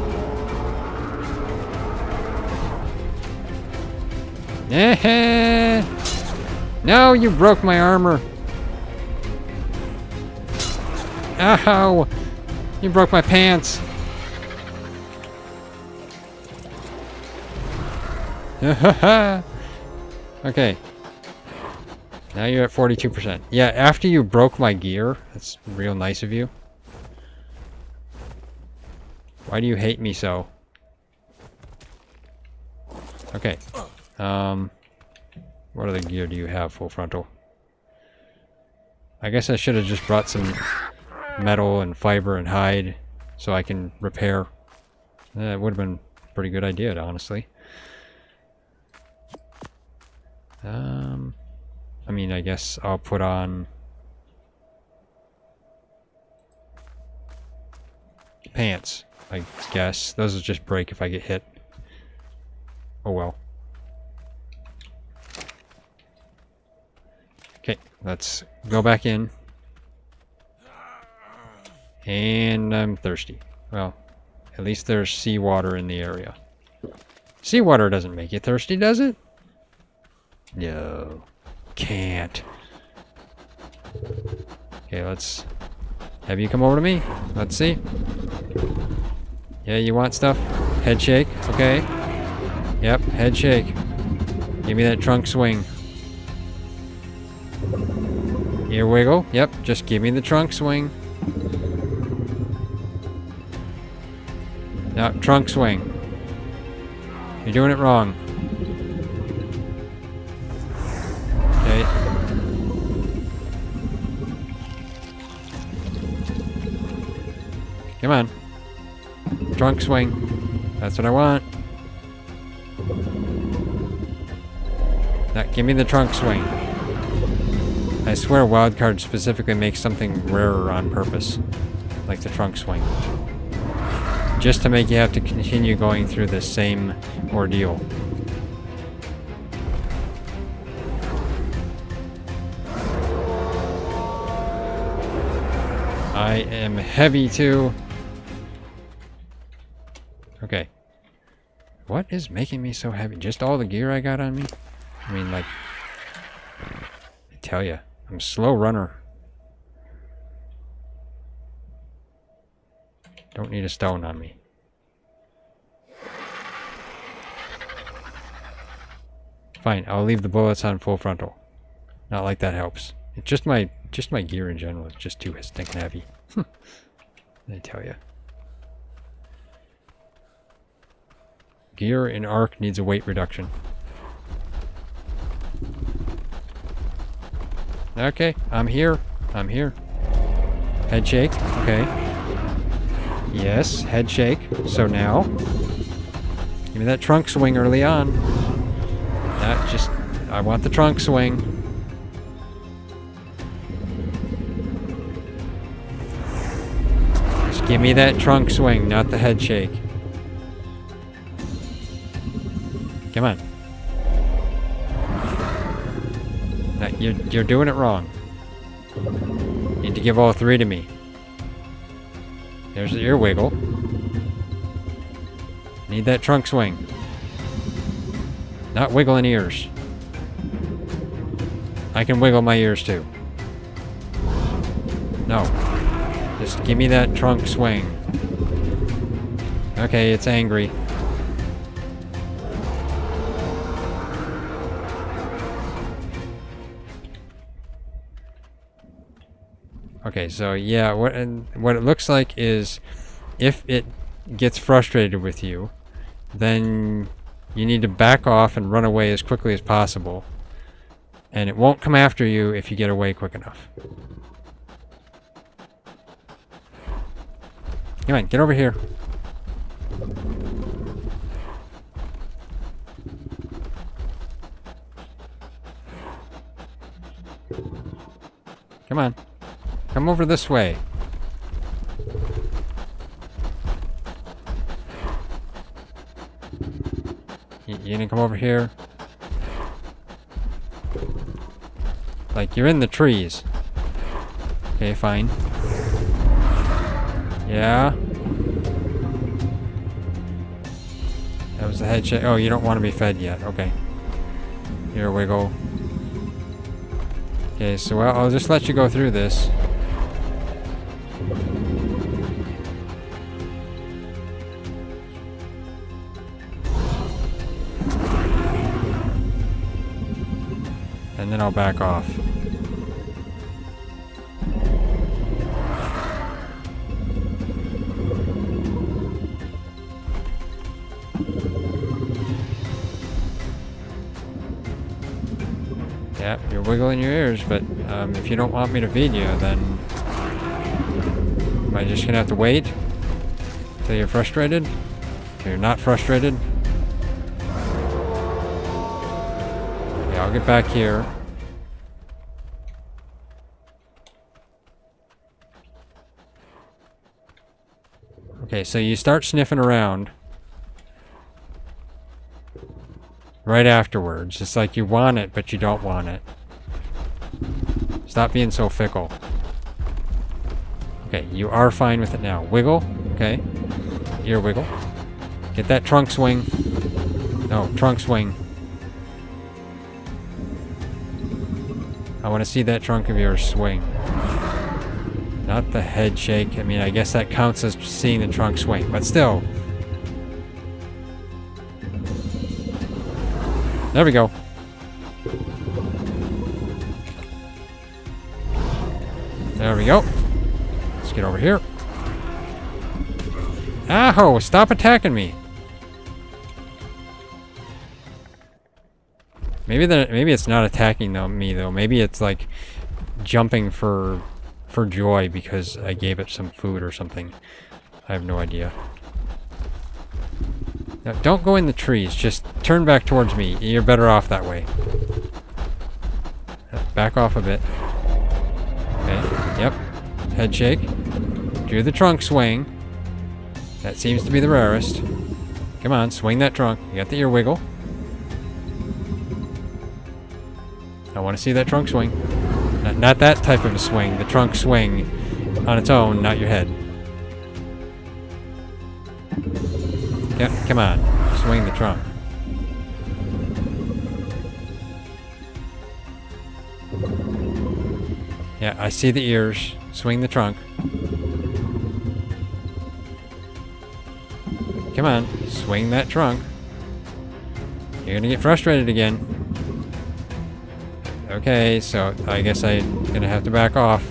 Speaker 1: No, you broke my armor. Ow! You broke my pants. Okay. Now you're at 42%. Yeah, after you broke my gear, that's real nice of you. Why do you hate me so? Okay. What other gear do you have, full frontal? I guess I should have just brought some metal and fiber and hide so I can repair. That would have been a pretty good idea, honestly. I mean, I guess I'll put on pants, I guess. Those will just break if I get hit. Oh well. Okay, let's go back in. And I'm thirsty. Well, at least there's seawater in the area. Seawater doesn't make you thirsty, does it? No. Can't. Okay, let's have you come over to me. Let's see. Yeah, you want stuff? Head shake. Okay. Yep, head shake. Give me that trunk swing. Ear wiggle. Yep, just give me the trunk swing. Now, trunk swing. You're doing it wrong. Okay. Come on. Trunk swing. That's what I want. Now, give me the trunk swing. I swear wildcard specifically makes something rarer on purpose. Like the trunk swing. Just to make you have to continue going through this same ordeal. I am heavy too. Okay. What is making me so heavy? Just all the gear I got on me? I mean, like, I tell ya, I'm a slow runner. Don't need a stone on me. Fine, I'll leave the bullets on full frontal. Not like that helps. It's just my gear in general is just too stinking heavy. I tell ya. Gear in ARK needs a weight reduction. Okay, I'm here. I'm here. Head shake. Okay. Yes, head shake. So now, give me that trunk swing early on. I want the trunk swing. Just give me that trunk swing, not the head shake. Come on. Now, you're doing it wrong. You need to give all three to me. There's the ear wiggle. Need that trunk swing. Not wiggling ears. I can wiggle my ears too. No. Just give me that trunk swing. Okay, it's angry. Okay, so yeah, what it looks like is if it gets frustrated with you, then you need to back off and run away as quickly as possible. And it won't come after you if you get away quick enough. Come on, get over here. Come on. Come over this way. You gonna come over here? Like, you're in the trees. Okay, fine. Yeah. That was the head shake. Oh, you don't want to be fed yet. Okay. Here we go. Okay, so I'll just let you go through this. And then I'll back off. Yeah, you're wiggling your ears, but if you don't want me to feed you, then am I just gonna have to wait until you're frustrated? Till you're not frustrated? Yeah, I'll get back here. Okay, so you start sniffing around right afterwards. It's like you want it, but you don't want it. Stop being so fickle. Okay, you are fine with it now. Wiggle. Okay. Ear wiggle. Get that trunk swing. No, trunk swing. I want to see that trunk of yours swing. Not the head shake. I mean, I guess that counts as seeing the trunk swing, but still. There we go. There we go. Let's get over here. Ow! Stop attacking me. Maybe it's not attacking me though. Maybe it's like jumping for joy because I gave it some food or something. I have no idea. Now, don't go in the trees. Just turn back towards me. You're better off that way. Back off a bit. Okay. Yep. Head shake. Do the trunk swing. That seems to be the rarest. Come on, swing that trunk. You got the ear wiggle. I want to see that trunk swing. Not that type of a swing. The trunk swing on its own, not your head. Yep, come on. Swing the trunk. Yeah, I see the ears. Swing the trunk. Come on, swing that trunk. You're gonna get frustrated again. Okay, so I guess I'm gonna have to back off.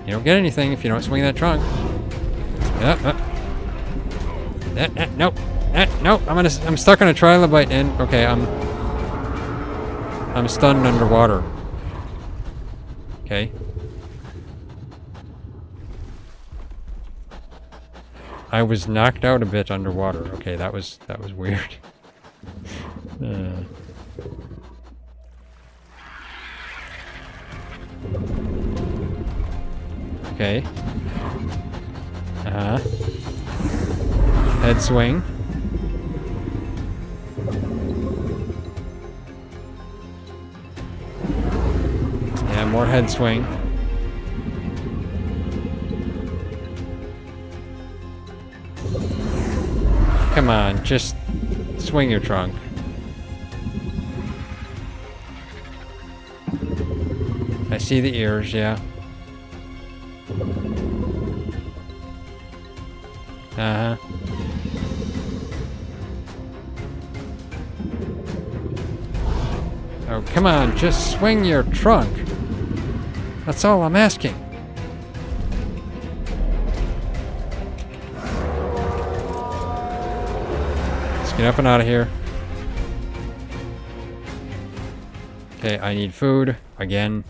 Speaker 1: You don't get anything if you don't swing that trunk. Nope. Nope. I'm stuck on a trilobite and okay, I'm stunned underwater. Okay. I was knocked out a bit underwater. Okay, that was weird. Okay. Head swing. Yeah, more head swing. Come on, just swing your trunk. I see the ears, yeah. Uh-huh. Oh, come on, just swing your trunk. That's all I'm asking. Let's get up and out of here. Okay, I need food again.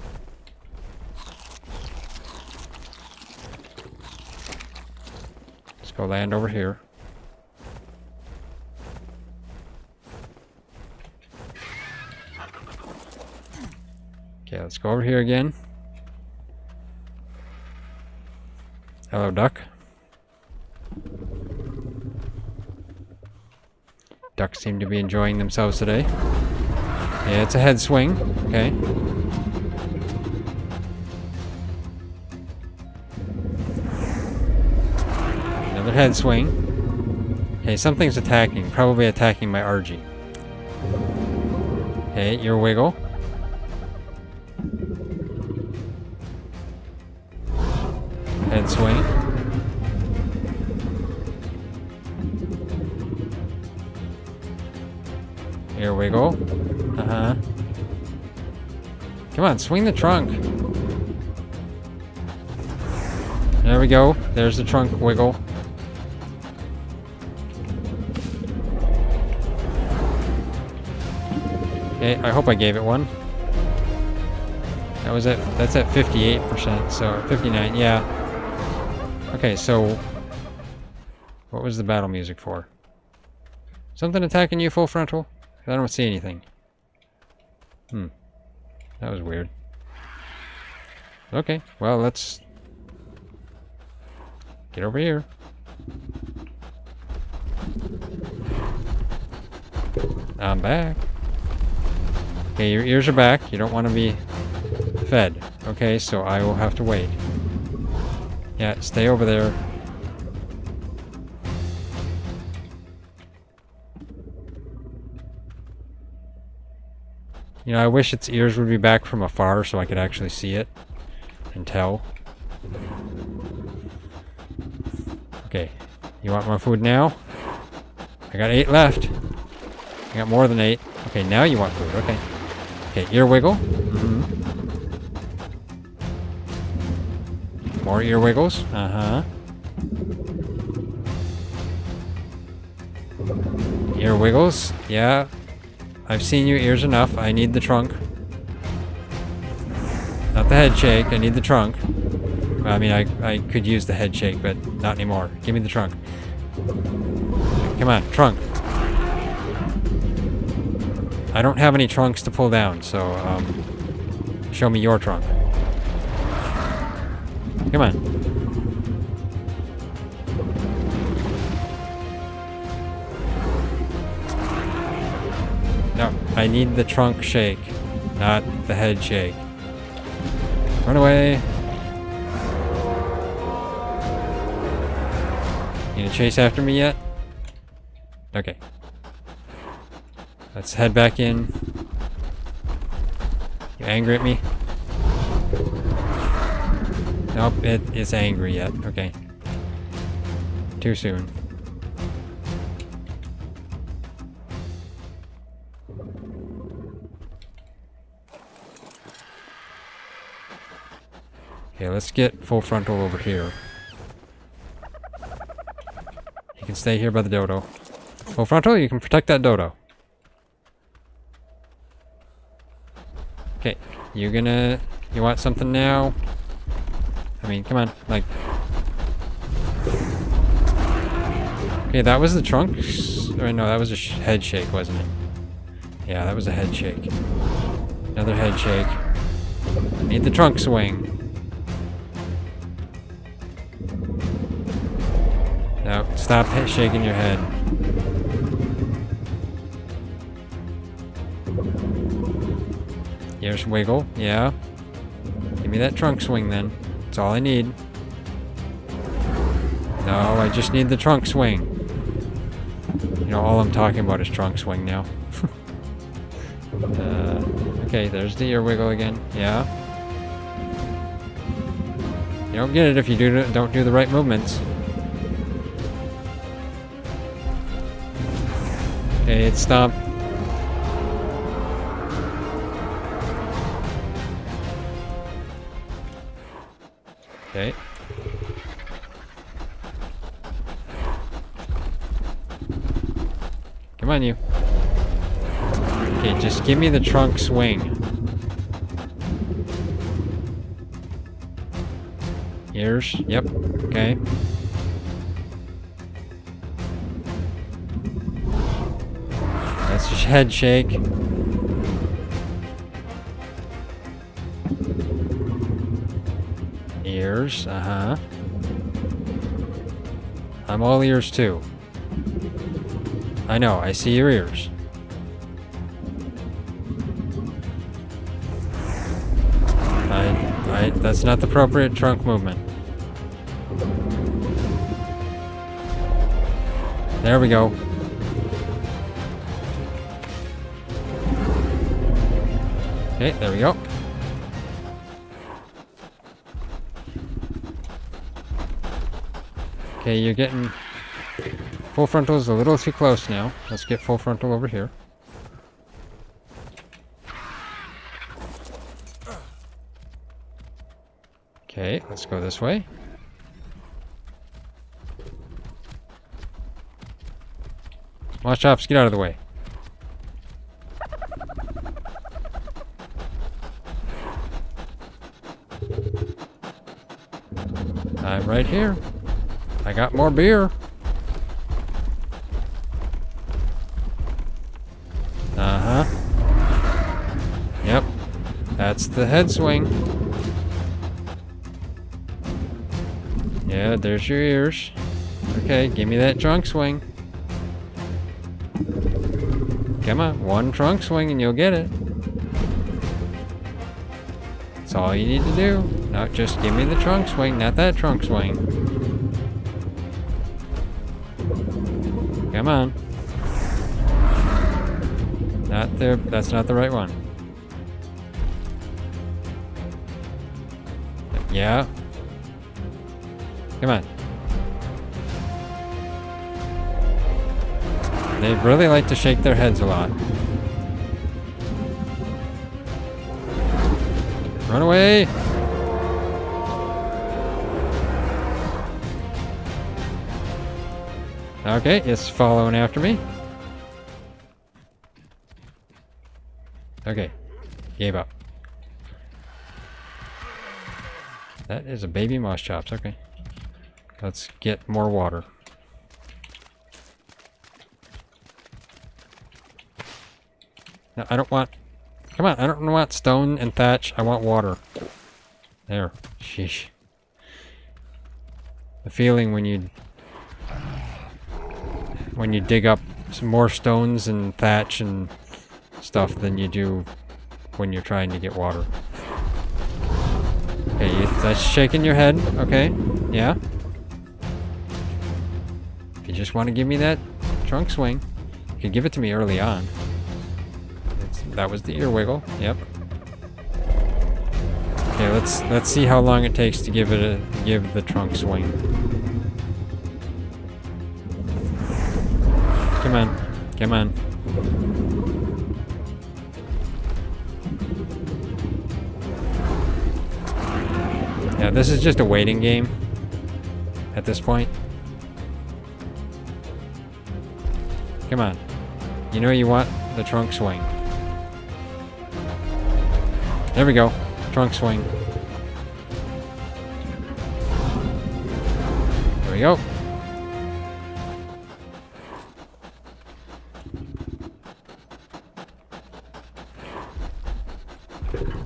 Speaker 1: Let's go land over here. Okay, let's go over here again. Hello, duck. Ducks seem to be enjoying themselves today. Yeah, it's a head swing. Okay. Another head swing. Okay, something's attacking. Probably attacking my RG. Okay, ear wiggle. Head swing. Ear wiggle. Uh-huh. Come on, swing the trunk. There we go. There's the trunk wiggle. Okay, I hope I gave it one. That's at 58%, so 59, yeah. Okay, so what was the battle music for? Something attacking you full frontal? I don't see anything. That was weird. Okay, well, let's get over here. I'm back. Okay, your ears are back. You don't want to be fed. Okay, so I will have to wait. Yeah, stay over there. You know, I wish its ears would be back from afar so I could actually see it and tell. Okay, you want more food now? I got 8 left. I got more than 8. Okay, now you want food. Okay. Okay, ear wiggle. More ear wiggles. Uh-huh. Ear wiggles. Yeah. I've seen your ears enough. I need the trunk. Not the head shake. I need the trunk. I mean, I could use the head shake, but not anymore. Give me the trunk. Come on, trunk. I don't have any trunks to pull down, so, show me your trunk. Come on. No, I need the trunk shake, not the head shake. Run away. You gonna chase after me yet? Okay. Let's head back in. You angry at me? Nope, it is angry yet. Okay. Too soon. Okay, let's get full frontal over here. You can stay here by the dodo. Full frontal, you can protect that dodo. Okay, you want something now? I mean, come on, like... Okay, that was the trunk? Or no, that was a head shake, wasn't it? Yeah, that was a head shake. Another head shake. Need the trunk swing. No, stop shaking your head. Here's wiggle, yeah. Give me that trunk swing then. That's all I need. No, I just need the trunk swing. You know, all I'm talking about is trunk swing now. Okay, there's the ear wiggle again. Yeah. You don't get it if you don't do the right movements. Okay, it stopped. Okay. Come on, you. Okay, just give me the trunk swing. Ears. Yep. Okay. That's just head shake. Ears. Uh-huh. I'm all ears too. I know, I see your ears. That's not the appropriate trunk movement. There we go. Okay, there we go. Okay, you're getting... Full frontal is a little too close now. Let's get full frontal over here. Okay, let's go this way. Moss chops, get out of the way. I'm right here. I got more beer. Uh-huh. Yep. That's the head swing. Yeah, there's your ears. Okay, give me that trunk swing. Come on, one trunk swing and you'll get it. That's all you need to do. Not just give me the trunk swing, not that trunk swing. Come on. Not there, that's not the right one. Yeah. Come on. They really like to shake their heads a lot. Run away! Okay, it's following after me. Okay, gave up. That is a baby moss chops, okay. Let's get more water. No, I don't want... Come on, I don't want stone and thatch. I want water. There. Sheesh. The feeling when you dig up some more stones and thatch and stuff than you do when you're trying to get water. Okay, that's shaking your head. Okay, yeah. If you just want to give me that trunk swing, you can give it to me early on. That was the ear wiggle. Yep. Okay, let's see how long it takes to give the trunk swing. Come on, come on. Yeah, this is just a waiting game at this point. Come on. You know you want the trunk swing. There we go. Trunk swing. There we go.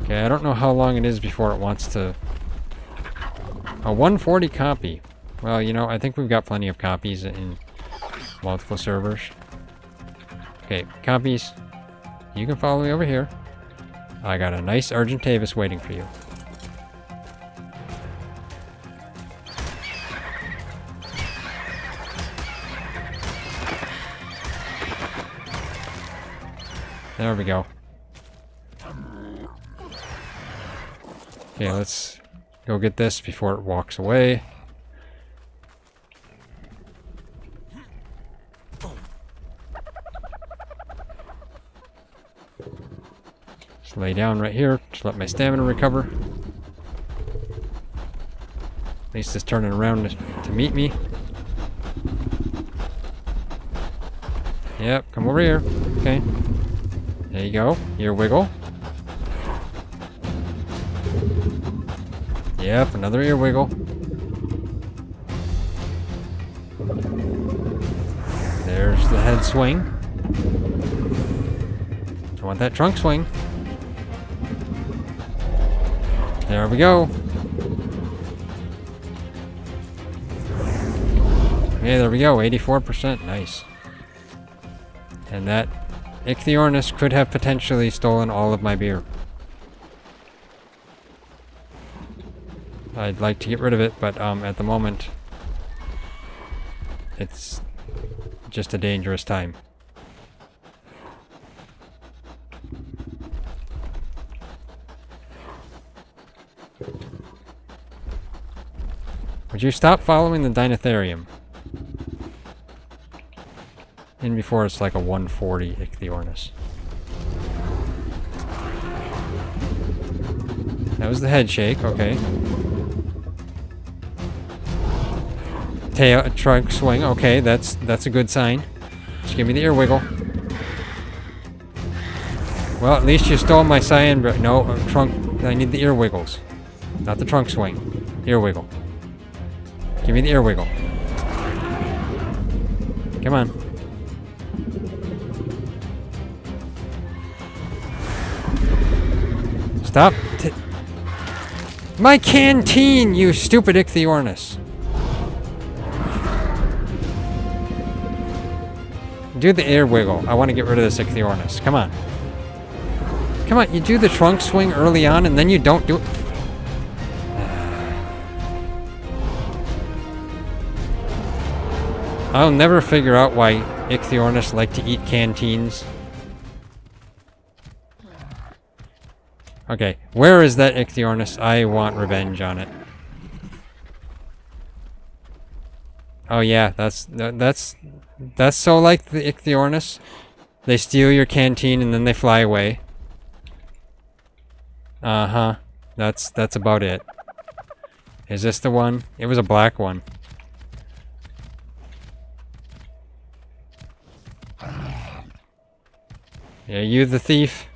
Speaker 1: Okay, I don't know how long it is before it wants to... A 140 copy. Well, you know, I think we've got plenty of copies in multiple servers. Okay, copies. You can follow me over here. I got a nice Argentavis waiting for you. There we go. Okay, let's go get this before it walks away. Just lay down right here to let my stamina recover. At least it's turning around to meet me. Yep, come over here. Okay. There you go. Ear wiggle. Yep, another ear wiggle. There's the head swing. I want that trunk swing. There we go. Okay, there we go. 84%. Nice. And that Ichthyornis could have potentially stolen all of my beer. I'd like to get rid of it, but at the moment, it's just a dangerous time. Would you stop following the deinotherium? In before it's like a 140 Ichthyornis. That was the head shake, okay. Tail, trunk swing, okay, that's a good sign. Just give me the ear wiggle. Well, at least you stole my cyan, but no, trunk, I need the ear wiggles. Not the trunk swing. Ear wiggle. Give me the ear wiggle. Come on. Stop. My canteen, you stupid Ichthyornis. Do the ear wiggle. I want to get rid of this Ichthyornis. Come on. Come on, you do the trunk swing early on and then you don't do it. I'll never figure out why Ichthyornis like to eat canteens. Okay, where is that Ichthyornis? I want revenge on it. Oh yeah, that's so like the Ichthyornis. They steal your canteen and then they fly away. Uh-huh. That's about it. Is this the one? It was a black one. Yeah, you the thief.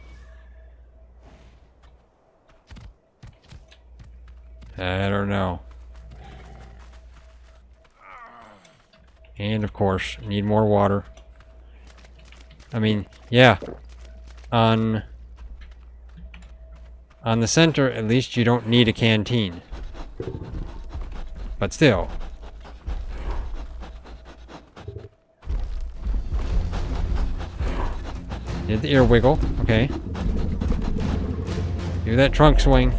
Speaker 1: I don't know. And of course, need more water. I mean, yeah. on the center, at least you don't need a canteen. But still. Did the ear wiggle. Okay. Do that trunk swing.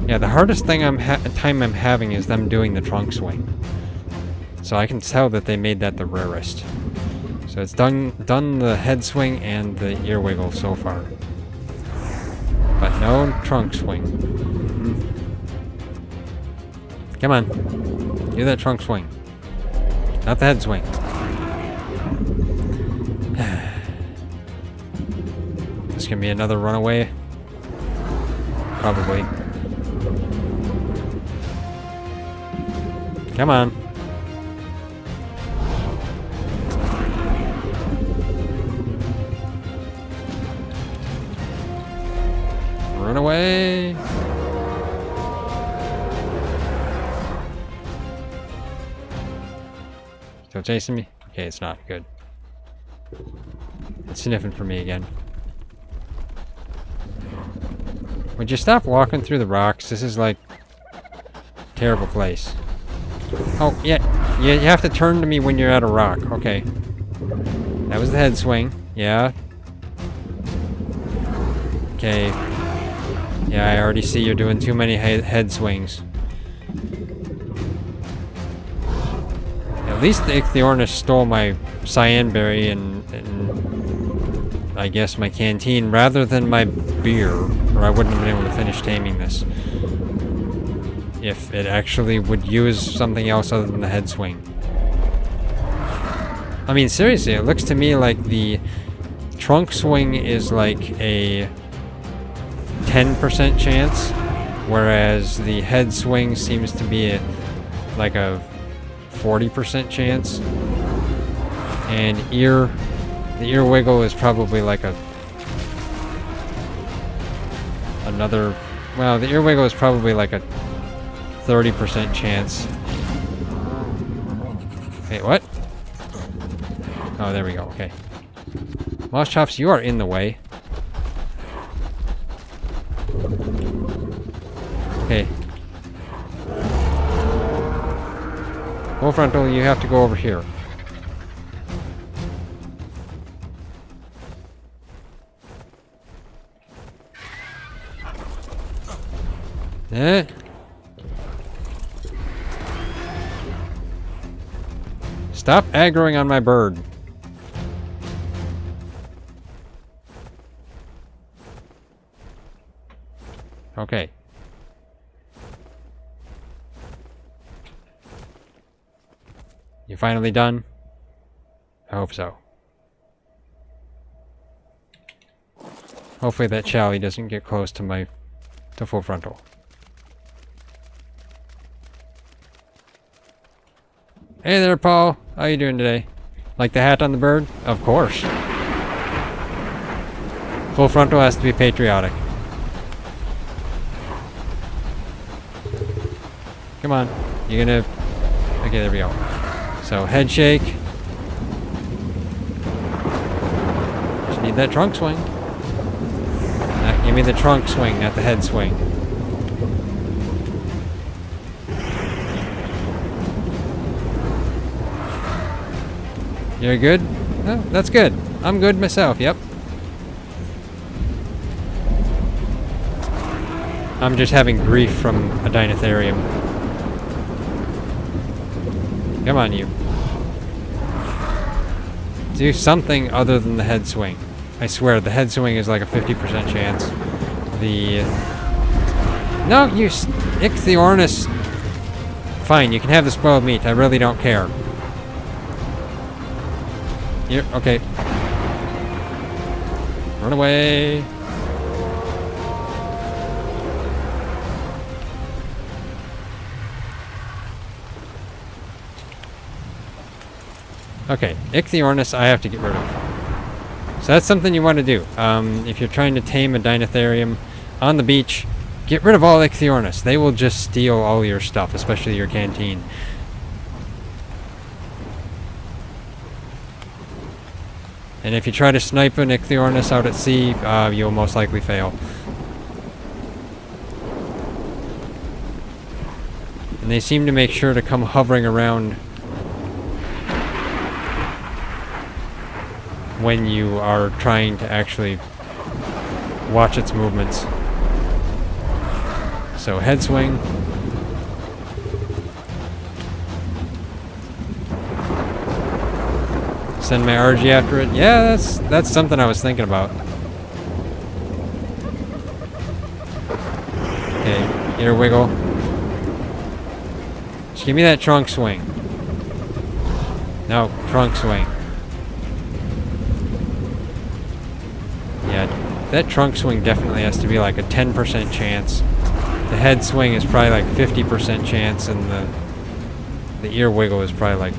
Speaker 1: Yeah, the hardest thing time I'm having is them doing the trunk swing. So I can tell that they made that the rarest. So it's done the head swing and the ear wiggle so far. But no trunk swing. Come on. Do that trunk swing. Not the head swing. This can be another runaway. Probably. Come on. Run away. Still chasing me? Okay, it's not good. It's sniffing for me again. Would you stop walking through the rocks? This is like a terrible place. Oh, yeah. You have to turn to me when you're at a rock. Okay. That was the head swing. Yeah. Okay. Yeah, I already see you're doing too many head swings. At least the Ichthyornis stole my cyanberry and I guess my canteen rather than my beer, or I wouldn't have been able to finish taming this. If it actually would use something else other than the head swing. I mean, seriously, it looks to me like the trunk swing is like a 10% chance, whereas the head swing seems to be like a 40% chance. And the ear wiggle is probably like another, well, the ear wiggle is probably like a 30% chance. Wait, what? Oh, there we go, okay. Mouse Chops, you are in the way. Okay. Full frontal, you have to go over here. Eh? Stop aggroing on my bird. Okay. You finally done? I hope so. Hopefully that Chally doesn't get close to full frontal. Hey there, Paul. How you doing today? Like the hat on the bird? Of course. Full frontal has to be patriotic. Come on. You're gonna... Okay, there we go. So, head shake. Just need that trunk swing. Give me the trunk swing, not the head swing. You're good? Oh, that's good. I'm good myself, yep. I'm just having grief from a deinotherium. Come on, you. Do something other than the head swing. I swear, the head swing is like a 50% chance. No, you Ichthyornis. Fine, you can have the spoiled meat. I really don't care. Here, okay. Run away. Okay, Ichthyornis I have to get rid of. So that's something you want to do. If you're trying to tame a deinotherium on the beach, get rid of all Ichthyornis. They will just steal all your stuff, especially your canteen. And if you try to snipe an Ichthyornis out at sea, you'll most likely fail. And they seem to make sure to come hovering around when you are trying to actually watch its movements. So head swing. Send my RG after it. Yeah, that's something I was thinking about. Okay, ear wiggle. Just give me that trunk swing. No, trunk swing. Yeah, that trunk swing definitely has to be like a 10% chance. The head swing is probably like 50% chance, and the ear wiggle is probably like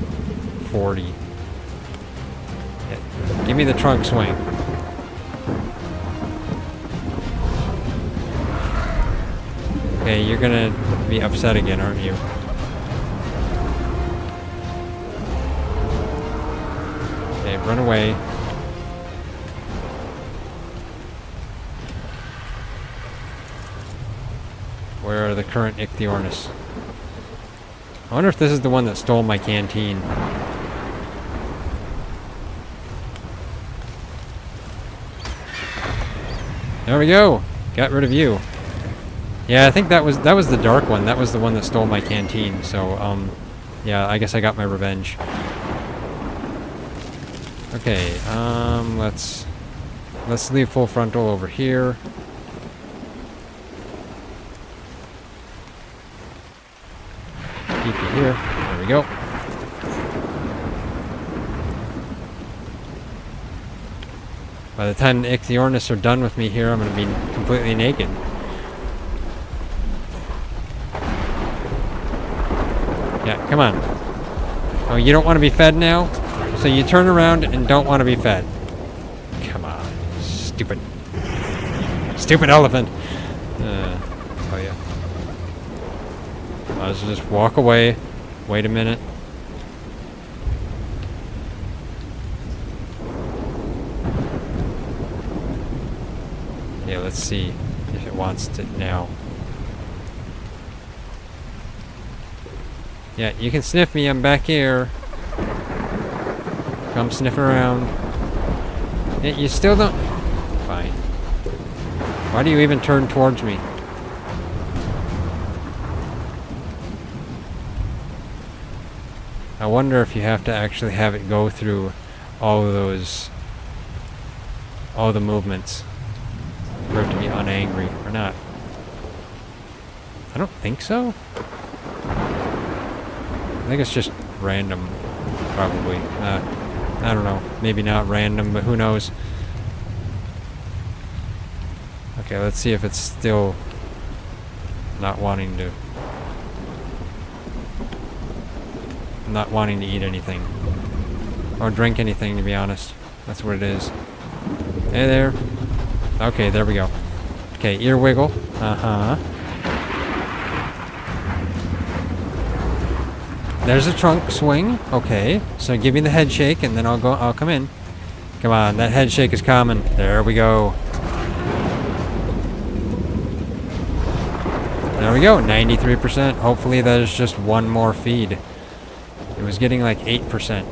Speaker 1: 40. Give me the trunk swing. Okay, you're gonna be upset again, aren't you? Okay, run away. Where are the current Ichthyornis? I wonder if this is the one that stole my canteen. There we go. Got rid of you. Yeah, I think that was the dark one. That was the one that stole my canteen. So, yeah, I guess I got my revenge. Okay, let's leave full frontal over here. Keep it here. There we go. By the time the Ichthyornis are done with me here, I'm going to be completely naked. Yeah, come on. Oh, you don't want to be fed now? So you turn around and don't want to be fed. Come on. Stupid. Stupid elephant. I'll tell you. I'll just walk away. Wait a minute. Yeah, let's see if it wants to now. Yeah, you can sniff me. I'm back here. Come sniff around. Yeah, you still don't... Fine. Why do you even turn towards me? I wonder if you have to actually have it go through all of those... all the movements for it to be unangry or not. I don't think so. I think it's just random, probably. I don't know. Maybe not random, but who knows. Okay, let's see if it's still not wanting to eat anything. Or drink anything, to be honest. That's what it is. Hey there. Okay, there we go. Okay, ear wiggle. Uh-huh. There's a trunk swing. Okay, so give me the head shake and then I'll come in. Come on, that head shake is coming. There we go. There we go, 93%. Hopefully that is just one more feed. It was getting like 8%.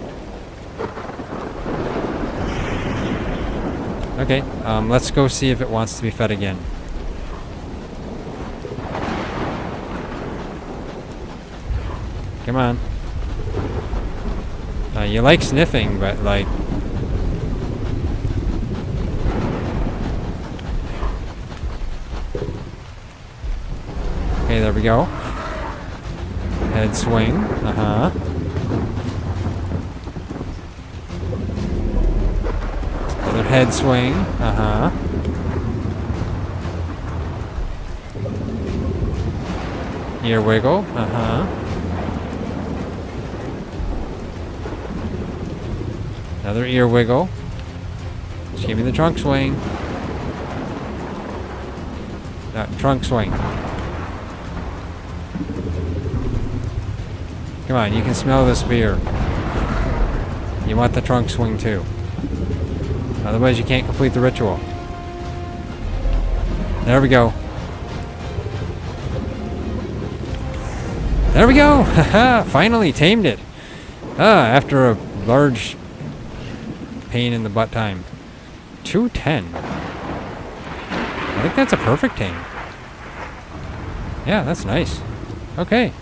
Speaker 1: Okay, let's go see if it wants to be fed again. Come on. You like sniffing, but like... Okay, there we go. Head swing. Uh-huh. Another head swing. Uh-huh. Ear wiggle. Uh-huh. Another ear wiggle. Just give me the trunk swing. No, trunk swing. Come on, you can smell this beer. You want the trunk swing too. Otherwise you can't complete the ritual. There we go. There we go! Haha! Finally tamed it! After a large pain in the butt time. 210. I think that's a perfect tame. Yeah, that's nice. Okay.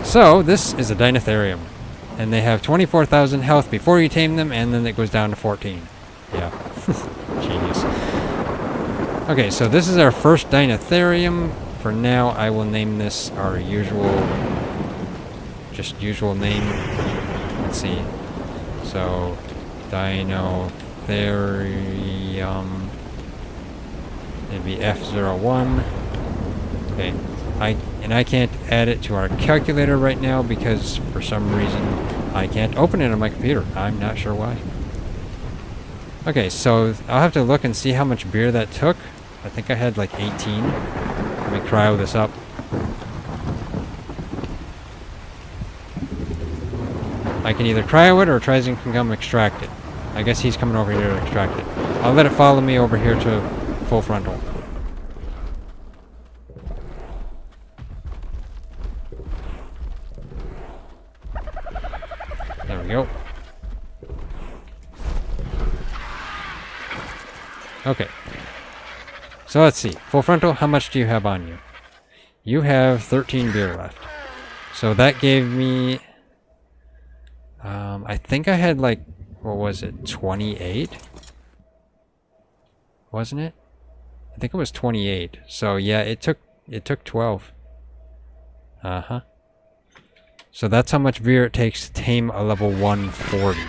Speaker 1: So, this is a deinotherium. And they have 24,000 health before you tame them, and then it goes down to 14. Yeah. Genius. Okay, so this is our first deinotherium. For now, I will name this our usual name. Let's see. So, deinotherium. It'd be F01. Okay. I can't add it to our calculator right now because for some reason I can't open it on my computer. I'm not sure why. Okay, so I'll have to look and see how much beer that took. I think I had like 18. Let me cryo this up. I can either cryo it or TriZon can come extract it. I guess he's coming over here to extract it. I'll let it follow me over here to full frontal. There we go. Okay. So let's see. Full frontal, how much do you have on you? You have 13 beer left. So that gave me... I think I had like... What was it? 28? Wasn't it? I think it was 28. So yeah, it took 12. Uh-huh. So that's how much beer it takes to tame a level 140.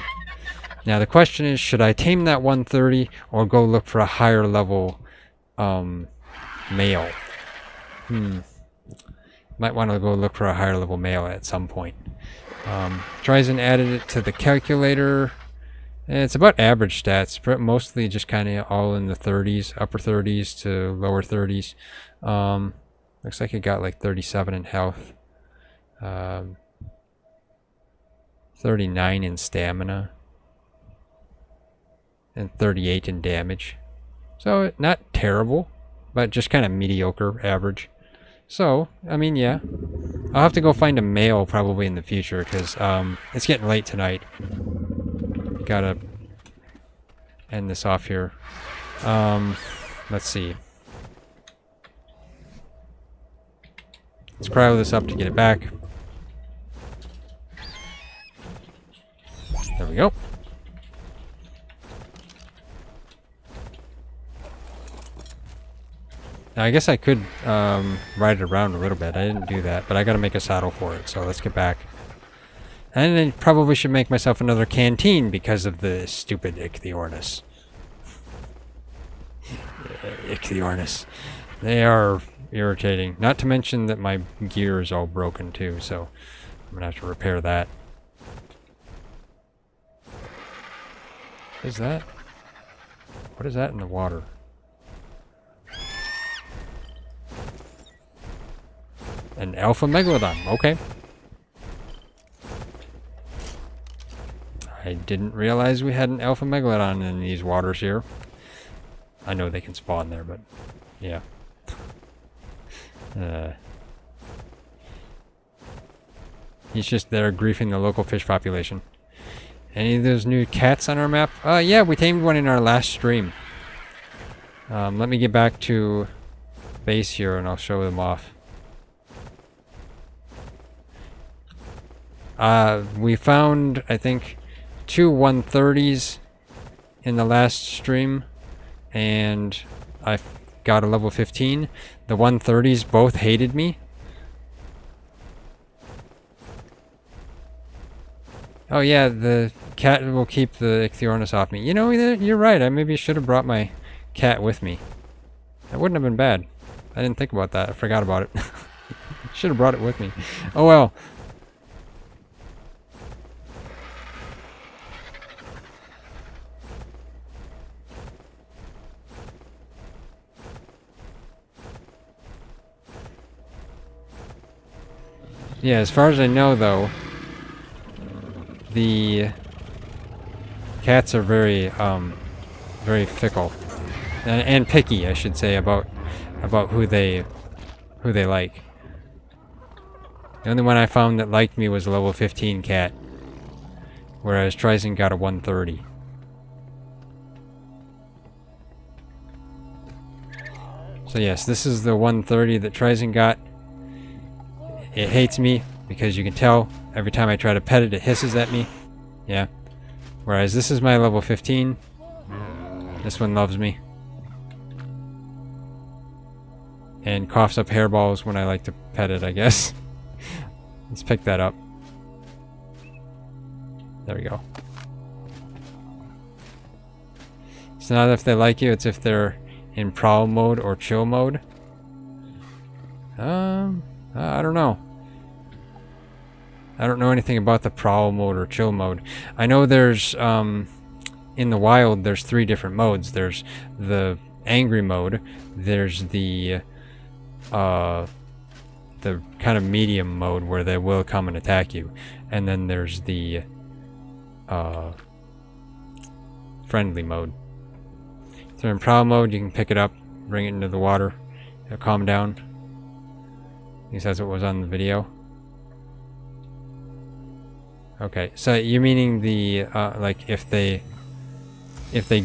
Speaker 1: Now the question is, should I tame that 130 or go look for a higher level male? Might want to go look for a higher level male at some point. TriZon added it to the calculator. It's about average stats, but mostly just kind of all in the 30s, upper 30s to lower 30s. Looks like it got like 37 in health. 39 in stamina. And 38 in damage. So, not terrible, but just kind of mediocre, average. So, I mean, yeah. I'll have to go find a male probably in the future, because it's getting late tonight. Gotta end this off here. Let's see. Let's cryo this up to get it back. There we go. Now, I guess I could ride it around a little bit. I didn't do that, but I gotta make a saddle for it, so let's get back. And I probably should make myself another canteen because of the stupid Ichthyornis. Ichthyornis. They are irritating. Not to mention that my gear is all broken too, so I'm gonna have to repair that. What is that? What is that in the water? An alpha megalodon. Okay. I didn't realize we had an alpha megalodon in these waters here. I know they can spawn there, but yeah. He's just there griefing the local fish population. Any of those new cats on our map? Yeah, we tamed one in our last stream. Let me get back to base here and I'll show them off. We found, I think, 2 130s in the last stream, and I got a level 15. The 130s both hated me. Oh yeah, the cat will keep the Ichthyornis off me. You know, you're right, I maybe should have brought my cat with me. That wouldn't have been bad. I didn't think about that, I forgot about it. Should have brought it with me. Oh well. Yeah, as far as I know, though, the Cats are very, very fickle. And picky, I should say, about who they like. The only one I found that liked me was a level 15 cat. Whereas TriZon got a 130. So yes, this is the 130 that TriZon got. It hates me because you can tell every time I try to pet it, it hisses at me. Yeah. Whereas this is my level 15. This one loves me. And coughs up hairballs when I like to pet it, I guess. Let's pick that up. There we go. It's not if they like you, it's if they're in prowl mode or chill mode. I don't know. I don't know anything about the prowl mode or chill mode. I know there's, in the wild, there's 3 different modes. There's the angry mode, there's the kind of medium mode where they will come and attack you, and then there's the friendly mode. If they're in prowl mode, you can pick it up, bring it into the water, it'll calm down. At least that's what was on the video. Okay, so you're meaning the like if they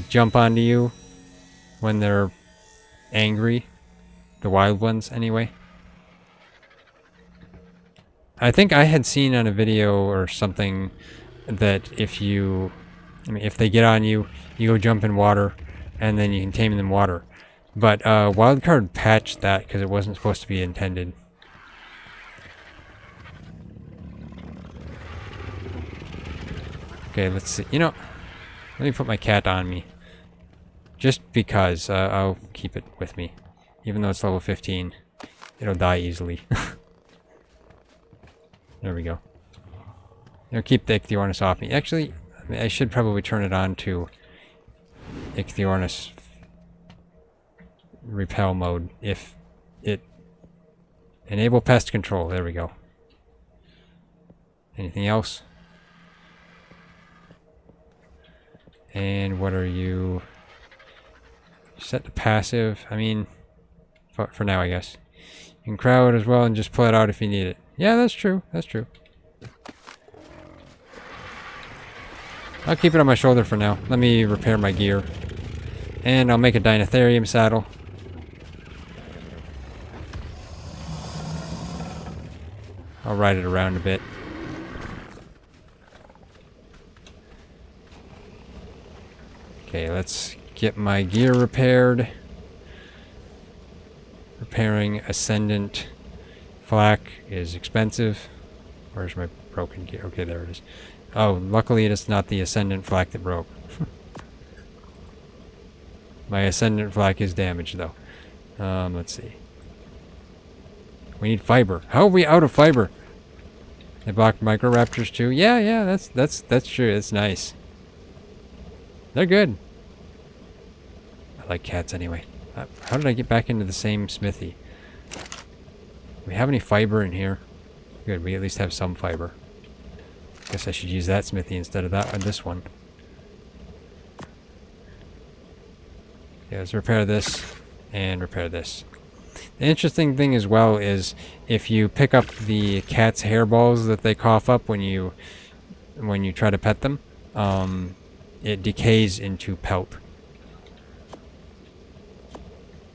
Speaker 1: jump onto you when they're angry, the wild ones anyway. I think I had seen on a video or something that if they get on you, you go jump in water, and then you can tame them in water. But Wildcard patched that because it wasn't supposed to be intended. Okay, let's see. You know, let me put my cat on me. Just because I'll keep it with me. Even though it's level 15, it'll die easily. There we go. It'll keep the Ichthyornis off me. Actually, I should probably turn it on to Ichthyornis repel mode if it enable pest control. There we go. Anything else? And what are you? Set to passive. I mean, for now, I guess. You can crowd as well and just pull it out if you need it. Yeah, that's true. That's true. I'll keep it on my shoulder for now. Let me repair my gear. And I'll make a deinotherium saddle. I'll ride it around a bit. Okay, let's get my gear repaired. Repairing Ascendant flak is expensive. Where's my broken gear? Okay, there it is. Oh, luckily it is not the Ascendant flak that broke. My Ascendant flak is damaged though. Let's see. We need fiber. How are we out of fiber? They blocked microraptors too. Yeah, that's true. It's nice. They're good. I like cats anyway. How did I get back into the same smithy? Do we have any fiber in here? Good, we at least have some fiber. Guess I should use that smithy instead of that or this one. Yeah, let's repair this and repair this. The interesting thing as well is if you pick up the cat's hairballs that they cough up when you try to pet them, it decays into pelt.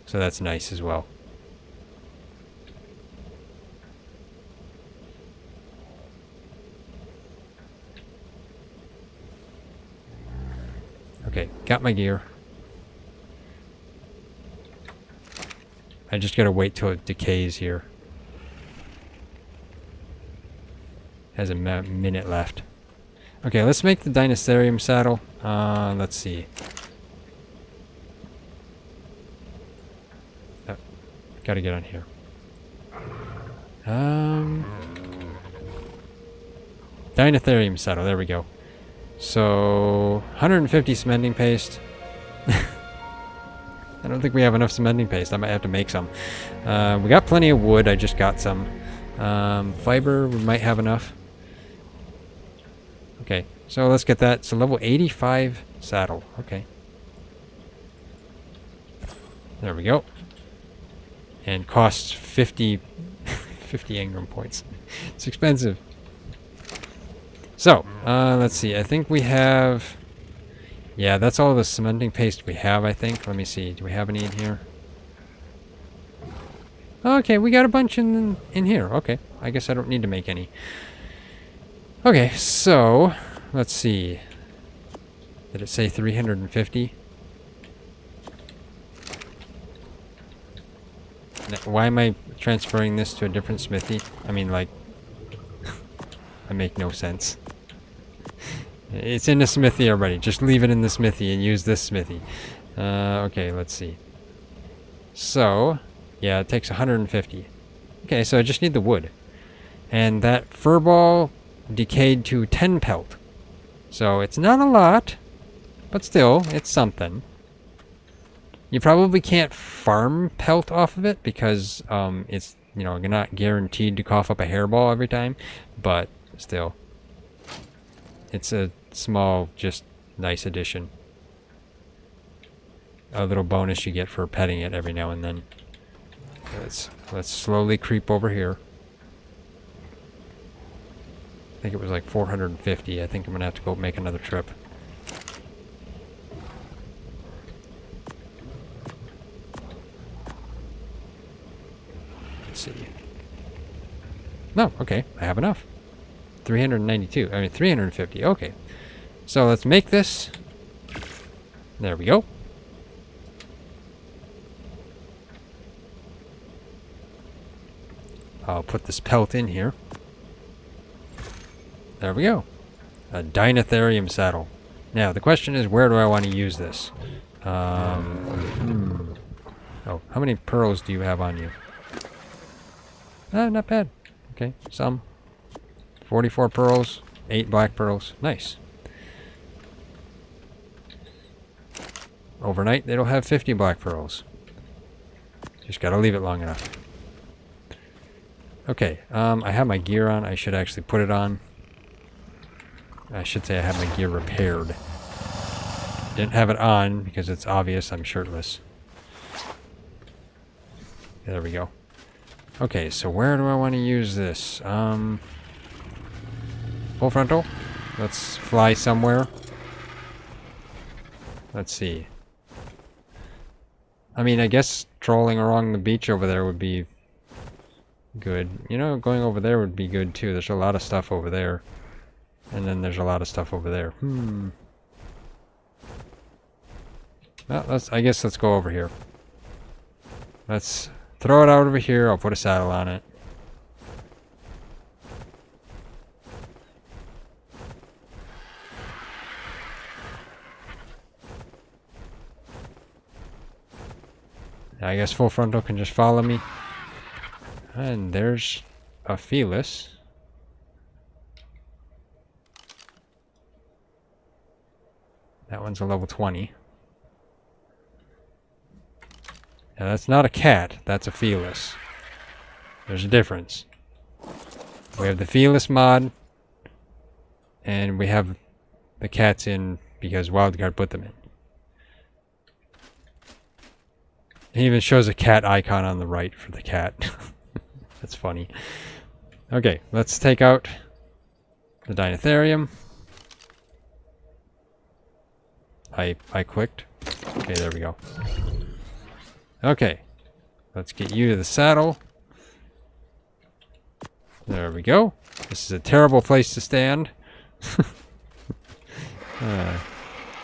Speaker 1: So that's nice as well. Okay, got my gear. I just gotta wait till it decays here. Has a minute left. Okay, let's make the deinotherium saddle. Let's see. Oh, gotta get on here. Deinotherium saddle, there we go. So, 150 cementing paste. I don't think we have enough cementing paste. I might have to make some. We got plenty of wood. I just got some. Fiber, we might have enough. Okay, So let's get that. It's a level 85 saddle. Okay. There we go. And costs 50 engram points. It's expensive. So, let's see. I think we have... Yeah, that's all the cementing paste we have, I think. Let me see. Do we have any in here? Okay, we got a bunch in here. Okay. I guess I don't need to make any. Okay, so... Let's see. Did it say 350? Why am I transferring this to a different smithy? I mean, like... I make no sense. It's in the smithy already. Just leave it in the smithy and use this smithy. Okay, let's see. So, yeah, it takes 150. Okay, so I just need the wood. And that fur ball decayed to 10 pelt. So it's not a lot, but still, it's something. You probably can't farm pelt off of it because it's, you know, you're not guaranteed to cough up a hairball every time, but still. It's a small, just nice addition. A little bonus you get for petting it every now and then. Let's slowly creep over here. I think it was like 450. I think I'm gonna have to go make another trip. Let's see. No, okay, I have enough. 392. I mean 350. Okay. So let's make this. There we go. I'll put this pelt in here. There we go. A deinotherium saddle. Now, the question is, where do I want to use this? Oh, how many pearls do you have on you? Not bad. Okay, some. 44 pearls, 8 black pearls. Nice. Overnight, it'll have 50 black pearls. Just gotta leave it long enough. Okay, I have my gear on. I should actually put it on. I should say I have my gear repaired. Didn't have it on because it's obvious I'm shirtless. There we go. Okay, so where do I want to use this? Full frontal? Let's fly somewhere. Let's see. I mean, I guess trolling along the beach over there would be good. You know, going over there would be good too. There's a lot of stuff over there. And then there's a lot of stuff over there. Well, I guess let's go over here. Let's throw it out over here. I'll put a saddle on it. I guess full frontal can just follow me. And there's a Felis. That one's a level 20. Now that's not a cat, that's a Felis. There's a difference. We have the Felis mod, and we have the cats in because Wildcard put them in. It even shows a cat icon on the right for the cat. That's funny. Okay, let's take out the deinotherium. I clicked. Okay, there we go. Okay, let's get you to the saddle. There we go. This is a terrible place to stand.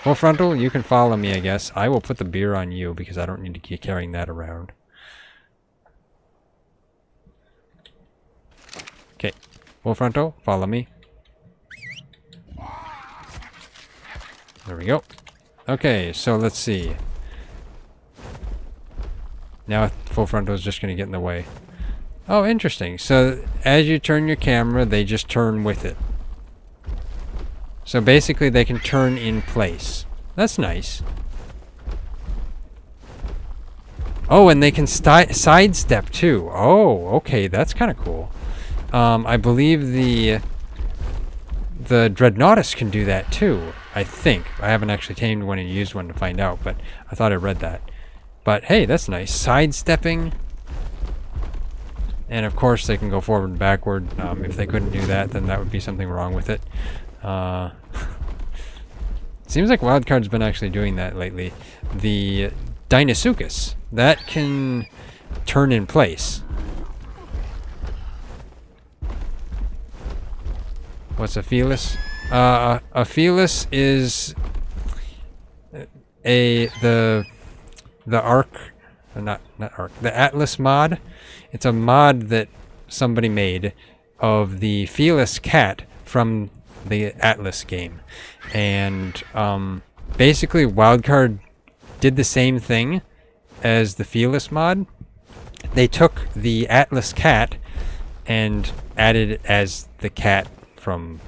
Speaker 1: Full frontal, you can follow me, I guess. I will put the beer on you because I don't need to keep carrying that around. Okay, full frontal, follow me. There we go. Okay, so let's see. Now full frontal is just going to get in the way. Oh, interesting. So as you turn your camera, they just turn with it. So basically they can turn in place. That's nice. Oh, and they can sidestep too. Oh, okay, that's kind of cool. I believe the Dreadnoughtus can do that too, I think. I haven't actually tamed one and used one to find out, but I thought I read that. But hey, that's nice. Sidestepping. And of course they can go forward and backward. If they couldn't do that, then that would be something wrong with it. Seems like Wildcard's been actually doing that lately. The Deinotherium, that can turn in place. What's a Felis? A Felis is the ARK, not ARK, the Atlas mod. It's a mod that somebody made of the Felis cat from the Atlas game. And basically Wildcard did the same thing as the Felis mod. They took the Atlas cat and added it as the cat from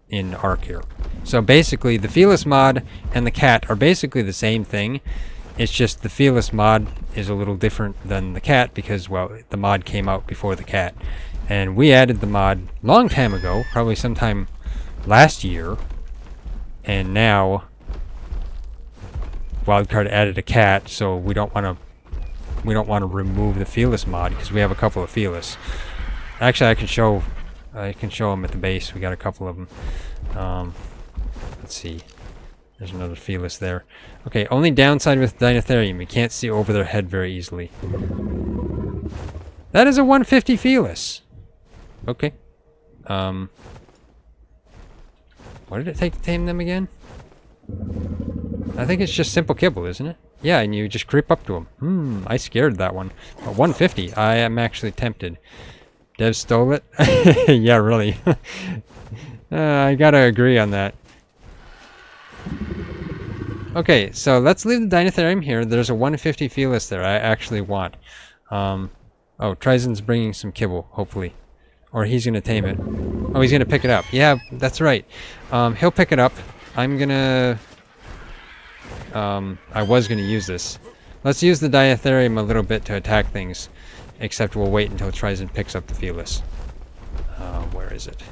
Speaker 1: in ARK here. So basically the Felis mod and the cat are basically the same thing. It's just the Felis mod is a little different than the cat because, well, the mod came out before the cat. And we added the mod long time ago, probably sometime last year. And now Wildcard added a cat, so we don't want to remove the Felis mod because we have a couple of Felis. Actually, I can show them at the base. We got a couple of them. Let's see. There's another Felis there. Okay, only downside with Deinotherium, you can't see over their head very easily. That is a 150 Felis. Okay. What did it take to tame them again? I think it's just simple kibble, isn't it? Yeah, and you just creep up to them. I scared that one. But 150, I am actually tempted. Dev stole it? Yeah, really. I gotta agree on that. Okay, so let's leave the Deinotherium here. There's a 150 Felis there I actually want. Oh, TriZon's bringing some kibble, hopefully. Or he's gonna tame it. Oh, he's gonna pick it up. Yeah, that's right. He'll pick it up. I'm gonna... I was gonna use this. Let's use the Deinotherium a little bit to attack things. Except we'll wait until TriZon picks up the Felis. Where is it?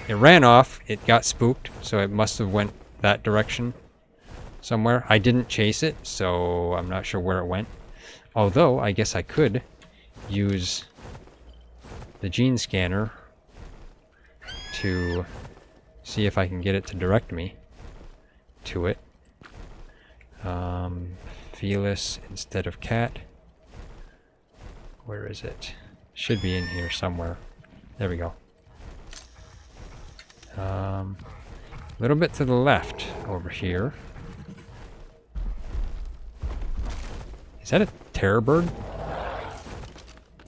Speaker 1: It ran off. It got spooked, so it must have went that direction somewhere. I didn't chase it, so I'm not sure where it went. Although, I guess I could use the gene scanner to see if I can get it to direct me to it. Felis instead of cat. Where is it? Should be in here somewhere. There we go. A little bit to the left over here. Is that a terror bird?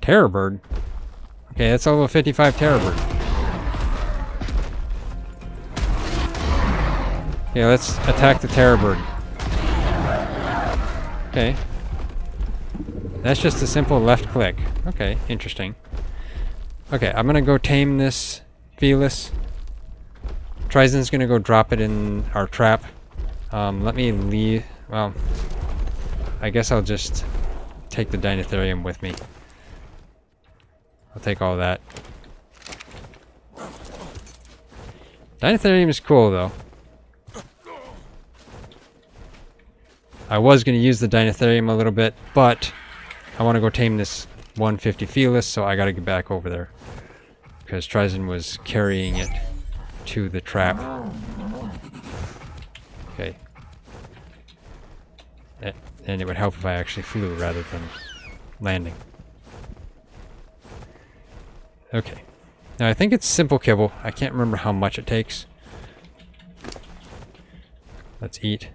Speaker 1: Terror bird? Okay, that's a level 55 terror bird. Okay, let's attack the terror bird. Okay. That's just a simple left click. Okay, interesting. Okay, I'm gonna go tame this Felis. TriZon's gonna go drop it in our trap. Let me leave. Well, I guess I'll just take the Deinotherium with me. I'll take all that. Deinotherium is cool, though. I was going to use the Deinotherium a little bit, but I want to go tame this 150 Felis, so I got to get back over there. Because TriZon was carrying it to the trap. Okay. And it would help if I actually flew rather than landing. Okay. Now I think it's simple kibble. I can't remember how much it takes. Let's eat.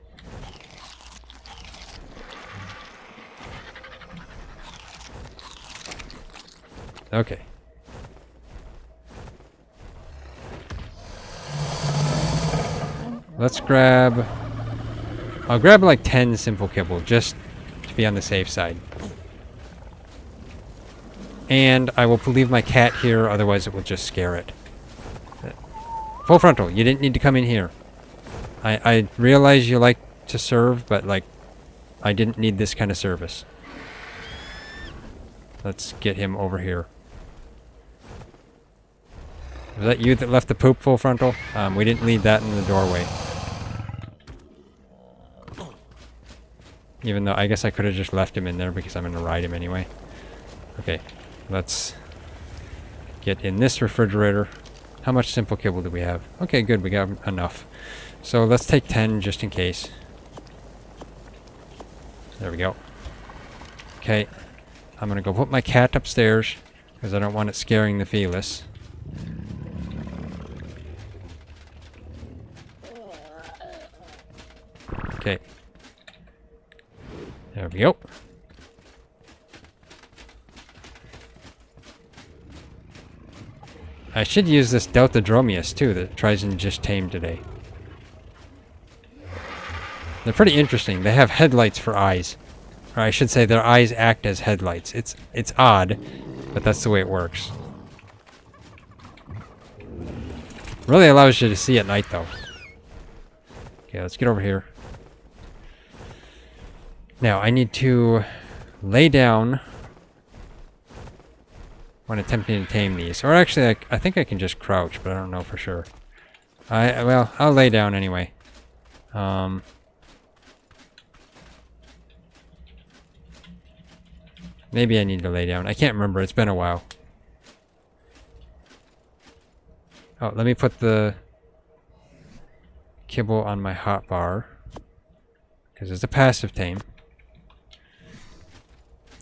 Speaker 1: Okay. Let's grab... I'll grab like 10 simple kibble just to be on the safe side. And I will leave my cat here, otherwise it will just scare it. Full frontal, you didn't need to come in here. I realize you like to serve, but like, I didn't need this kind of service. Let's get him over here. Was that you that left the poop full frontal? We didn't leave that in the doorway. Even though I guess I could have just left him in there because I'm going to ride him anyway. Okay, let's get in this refrigerator. How much simple kibble do we have? Okay, good, we got enough. So let's take 10 just in case. There we go. Okay, I'm going to go put my cat upstairs because I don't want it scaring the Felis. Okay. There we go. I should use this Deltadromius too that TriZon just tamed today. They're pretty interesting. They have headlights for eyes. Or I should say their eyes act as headlights. It's odd, but that's the way it works. Really allows you to see at night though. Okay, let's get over here. Now, I need to lay down when attempting to tame these. Or actually, I think I can just crouch, but I don't know for sure. Well, I'll lay down anyway. Maybe I need to lay down. I can't remember. It's been a while. Oh, let me put the kibble on my hotbar. Because it's a passive tame.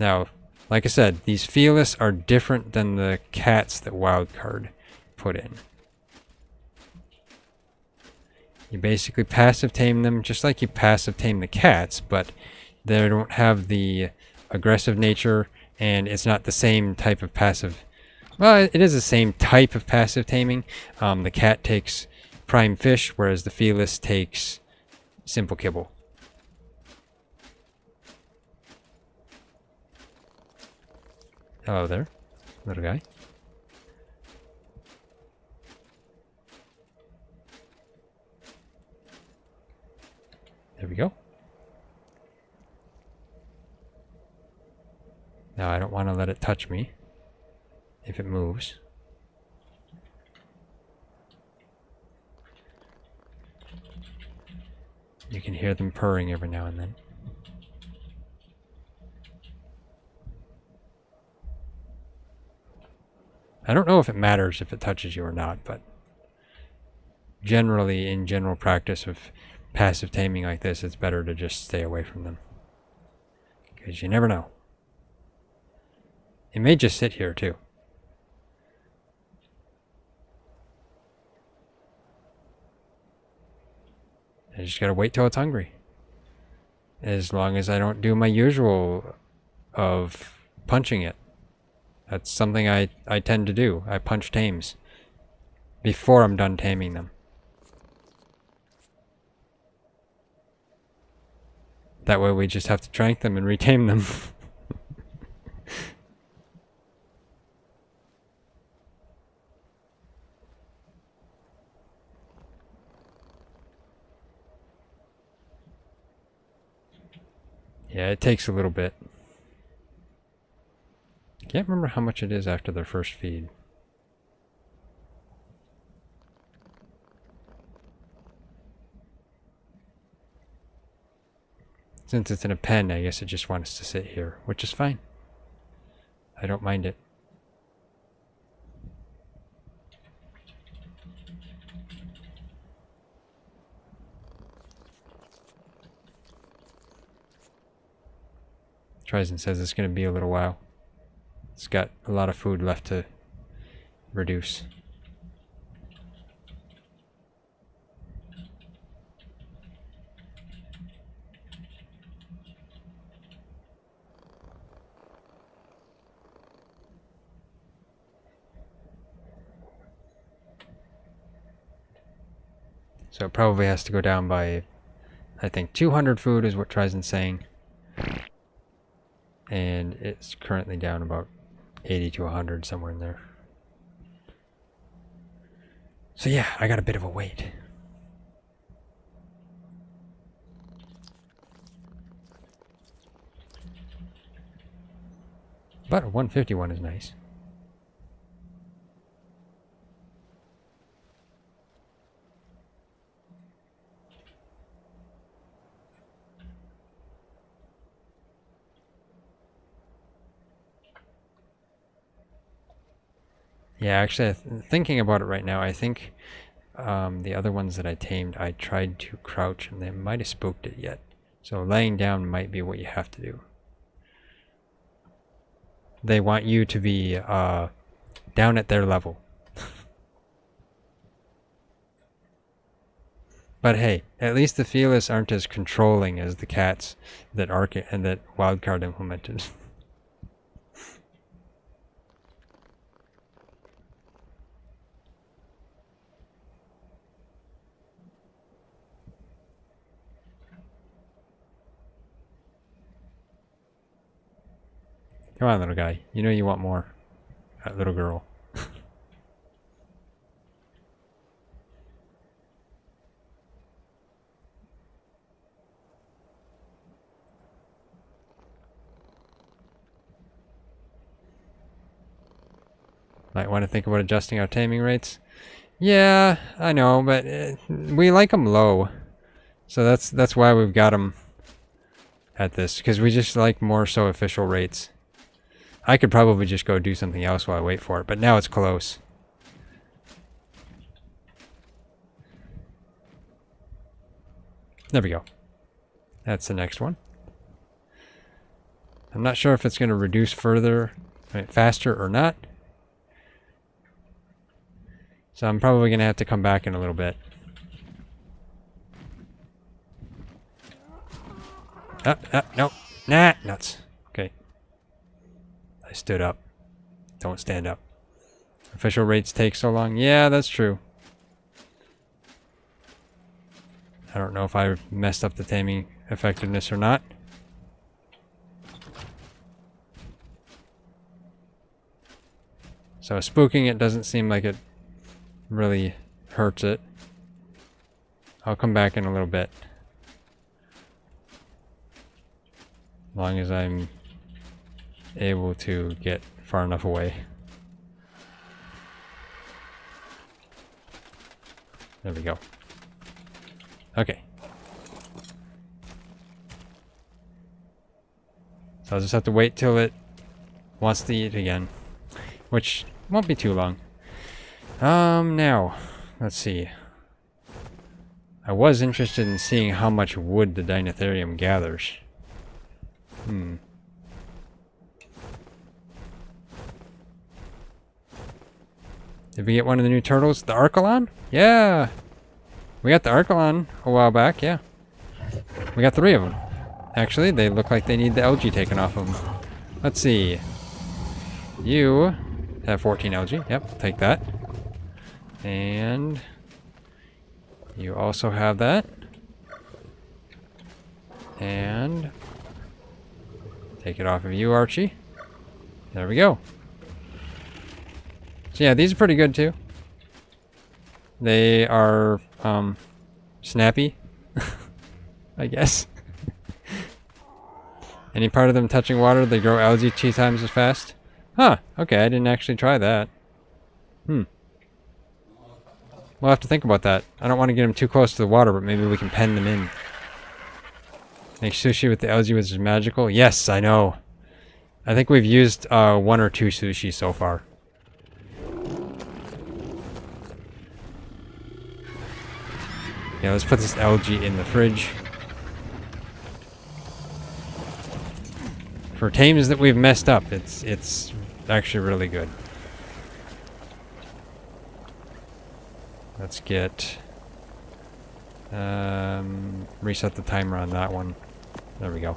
Speaker 1: Now, like I said, these Felis are different than the cats that Wildcard put in. You basically passive tame them just like you passive tame the cats, but they don't have the aggressive nature, and it's not the same type of passive. Well, it is the same type of passive taming. The cat takes prime fish, whereas the Felis takes simple kibble. Hello there, little guy. There we go. Now I don't want to let it touch me if it moves. You can hear them purring every now and then. I don't know if it matters if it touches you or not, but generally, in general practice of passive taming like this, it's better to just stay away from them. Because you never know. It may just sit here, too. I just gotta wait till it's hungry. As long as I don't do my usual of punching it. That's something I tend to do. I punch tames before I'm done taming them. That way we just have to trank them and retame them. Yeah, it takes a little bit. Can't remember how much it is after their first feed. Since it's in a pen, I guess it just wants to sit here, which is fine. I don't mind it. TriZon says it's going to be a little while. It's got a lot of food left to reduce. So it probably has to go down by, I think 200 food is what TriZon's saying. And it's currently down about 80 to 100, somewhere in there. So yeah, I got a bit of a wait. But a 151 is nice. Yeah, actually, thinking about it right now, I think the other ones that I tamed, I tried to crouch and they might have spooked it yet. So laying down might be what you have to do. They want you to be down at their level. But hey, at least the Felis aren't as controlling as the cats that ARK and that Wildcard implemented. Come on, little guy. You know you want more. That little girl. Might want to think about adjusting our taming rates. Yeah, I know, but we like them low. So that's why we've got them at this, because we just like more so official rates. I could probably just go do something else while I wait for it, but now it's close. There we go. That's the next one. I'm not sure if it's going to reduce further, faster or not. So I'm probably going to have to come back in a little bit. No. Nah, nuts. Okay. I stood up. Don't stand up. Official rates take so long. Yeah, that's true. I don't know if I messed up the taming effectiveness or not. So spooking it doesn't seem like it really hurts it. I'll come back in a little bit. As long as I'm able to get far enough away. There we go. Okay. So I'll just have to wait till it wants to eat again. Which won't be too long. Now, let's see. I was interested in seeing how much wood the deinotherium gathers. Did we get one of the new turtles? The Arkalon? Yeah! We got the Arkalon a while back, yeah. We got 3 of them. Actually, they look like they need the algae taken off of them. Let's see. You have 14 algae. Yep, take that. And you also have that. And take it off of you, Archie. There we go. So yeah, these are pretty good too. They are snappy, I guess. Any part of them touching water, they grow algae 2 times as fast. Huh, okay, I didn't actually try that. We'll have to think about that. I don't want to get them too close to the water, but maybe we can pen them in. Make sushi with the algae, which is magical. Yes, I know. I think we've used 1 or 2 sushi so far. Yeah, let's put this algae in the fridge. For tames that we've messed up, it's actually really good. Let's get reset the timer on that one. There we go.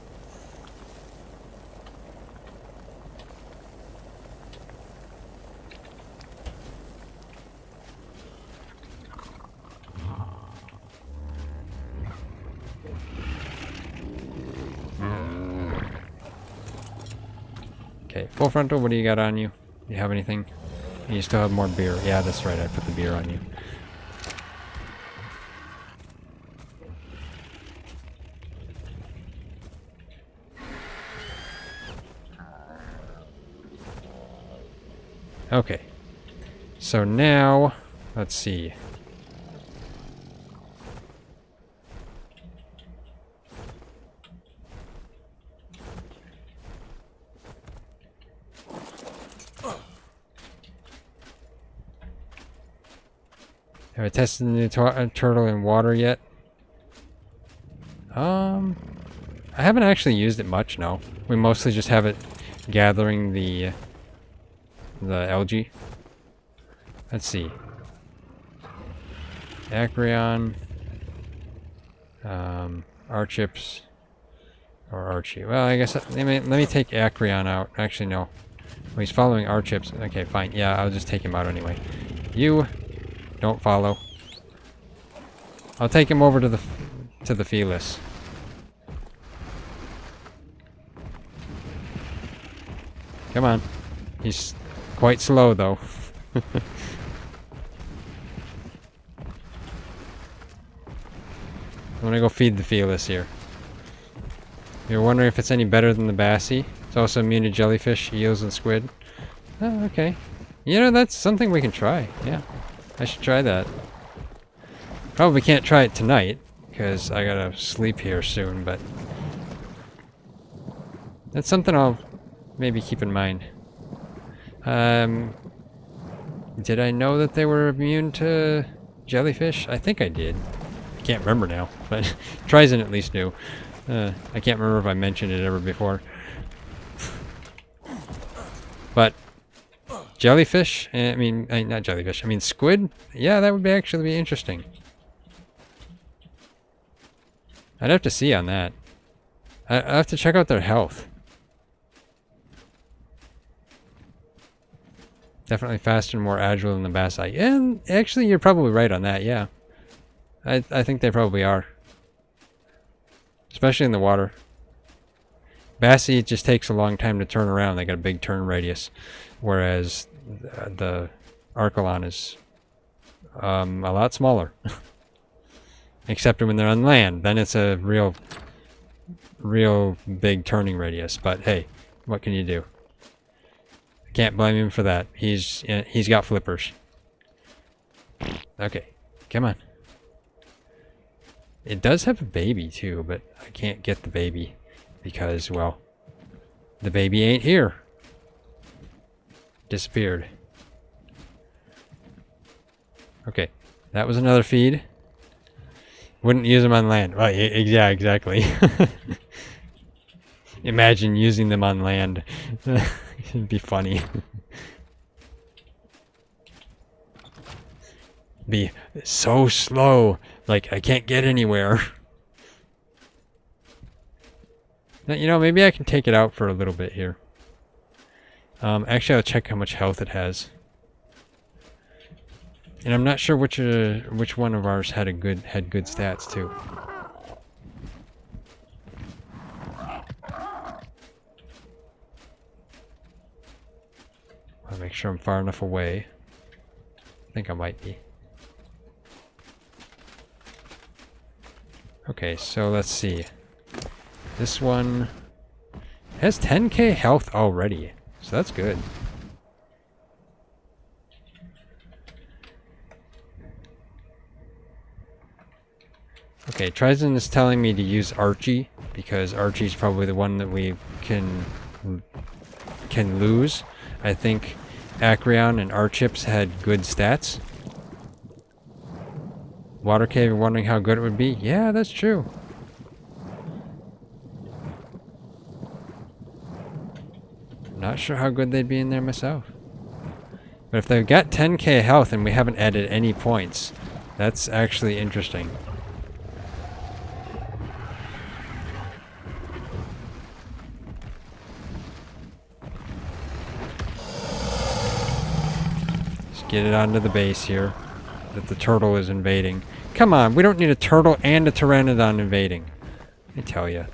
Speaker 1: Okay, full frontal, what do you got on you? Do you have anything? You still have more beer. Yeah, that's right, I put the beer on you. Okay. So now, let's see. tested the new turtle in water yet. I haven't actually used it much, no. We mostly just have it gathering the algae. Let's see. Aquarion. Archips. Or Archie. Well, I guess let me take Aquarion out. Actually, no. Oh, he's following Archips. Okay, fine. Yeah, I'll just take him out anyway. You don't follow. I'll take him over to the Felis. Come on. He's quite slow though. I'm gonna go feed the Felis here. You're wondering if it's any better than the Bassy? It's also immune to jellyfish, eels, and squid. Oh, okay. You know, that's something we can try. Yeah. I should try that. Probably can't try it tonight, because I gotta sleep here soon, but... that's something I'll maybe keep in mind. Did I know that they were immune to jellyfish? I think I did. I can't remember now, but TriZon at least knew. I can't remember if I mentioned it ever before. But jellyfish, not jellyfish, I mean squid? Yeah, that would actually be interesting. I'd have to see on that. I'd have to check out their health. Definitely faster and more agile than the bass eye. And actually, you're probably right on that, yeah. I think they probably are. Especially in the water. Bassy just takes a long time to turn around. They got a big turn radius. Whereas the Arkelon is a lot smaller. Except when they're on land. Then it's a real big turning radius. But hey, what can you do? Can't blame him for that. He's got flippers. Okay, come on. It does have a baby too, but I can't get the baby because, well, the baby ain't here. Disappeared. Okay, that was another feed. Wouldn't use them on land. Well, yeah, exactly. Imagine using them on land. It'd be funny. Be so slow, like I can't get anywhere. Now, you know, maybe I can take it out for a little bit here. Actually, I'll check how much health it has. And I'm not sure which one of ours had good stats too. I'll make sure I'm far enough away. I think I might be. Okay, so let's see. This one has 10k health already, so that's good. Okay, TriZon is telling me to use Archie because Archie's probably the one that we can lose. I think Aquarion and Archips had good stats. Water Cave, wondering how good it would be? Yeah, that's true. Not sure how good they'd be in there myself. But if they've got 10k health and we haven't added any points, that's actually interesting. Get it onto the base here that the turtle is invading. Come on, we don't need a turtle and a pteranodon invading. Let me tell you.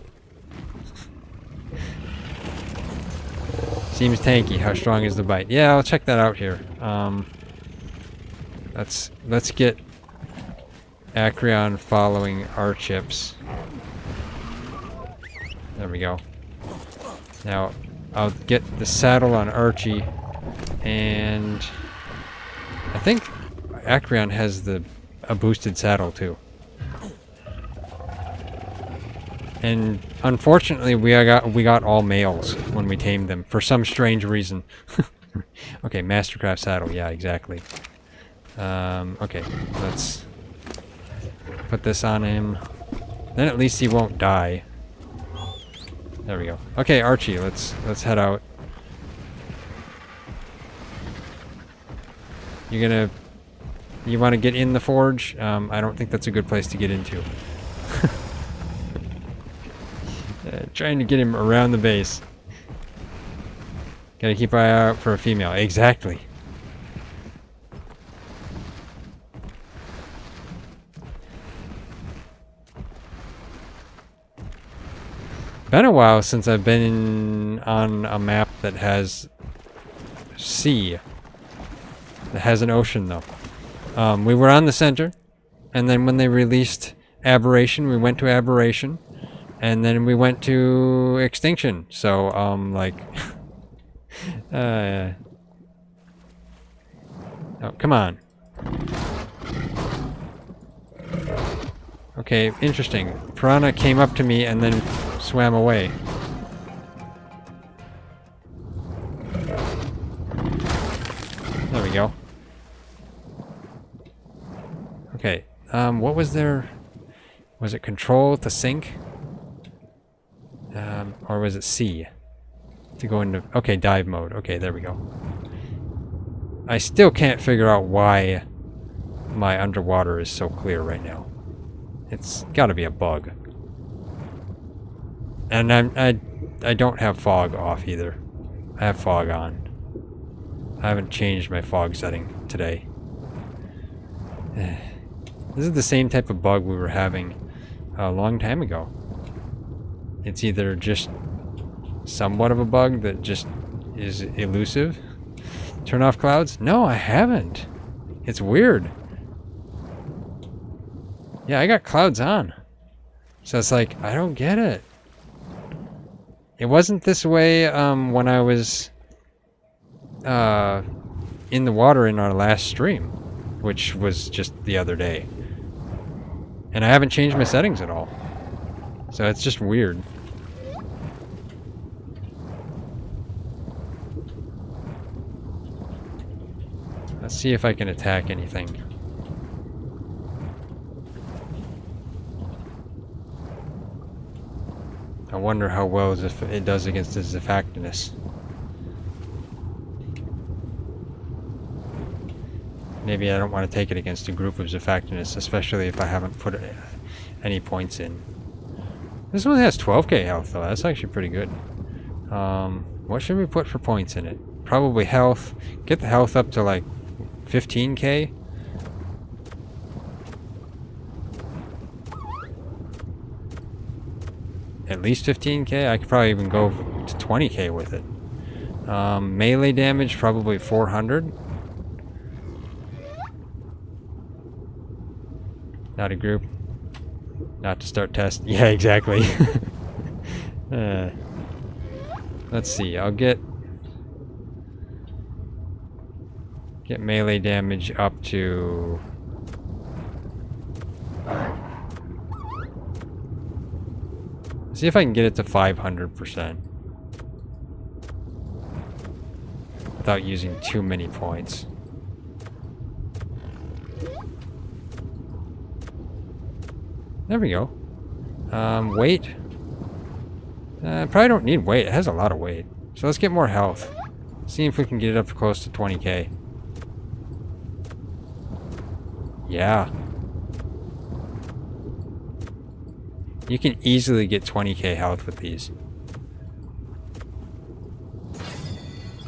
Speaker 1: Seems tanky. How strong is the bite? Yeah, I'll check that out here. Let's get Aquarion following Archips. There we go. Now I'll get the saddle on Archie, and I think Aquarion has a boosted saddle too. And unfortunately we got all males when we tamed them for some strange reason. Okay, Mastercraft saddle, yeah, exactly. Okay, let's put this on him. Then at least he won't die. There we go. Okay, Archie, let's head out. You want to get in the forge? I don't think that's a good place to get into. Trying to get him around the base. Gotta keep an eye out for a female. Exactly. Been a while since I've been on a map that has sea. That has an ocean, though. We were on the center, and then when they released Aberration, we went to Aberration, and then we went to Extinction. So, like... oh, come on. Okay, interesting. Piranha came up to me and then swam away. There we go. Okay, what was there? Was it control to sink? Or was it C? To go into... Okay, dive mode. Okay, there we go. I still can't figure out why my underwater is so clear right now. It's gotta be a bug. And I don't have fog off either. I have fog on. I haven't changed my fog setting today. This is the same type of bug we were having a long time ago. It's either just somewhat of a bug that just is elusive. Turn off clouds? No, I haven't. It's weird. Yeah, I got clouds on. So it's like, I don't get it. It wasn't this way when I was in the water in our last stream, which was just the other day. And I haven't changed my settings at all. So it's just weird. Let's see if I can attack anything. I wonder how well it does against the Zafactinus. Maybe I don't want to take it against a group of Zafactinus, especially if I haven't put any points in. This one has 12k health, though. That's actually pretty good. What should we put for points in it? Probably health. Get the health up to like 15k. At least 15k. I could probably even go to 20k with it. Melee damage probably 400. Not a group. Not to start test. Yeah, exactly. Let's see. I'll get melee damage up to... See if I can get it to 500% without using too many points. There we go. Weight. Probably don't need weight. It has a lot of weight. So let's get more health. See if we can get it up close to 20k. Yeah. You can easily get 20k health with these.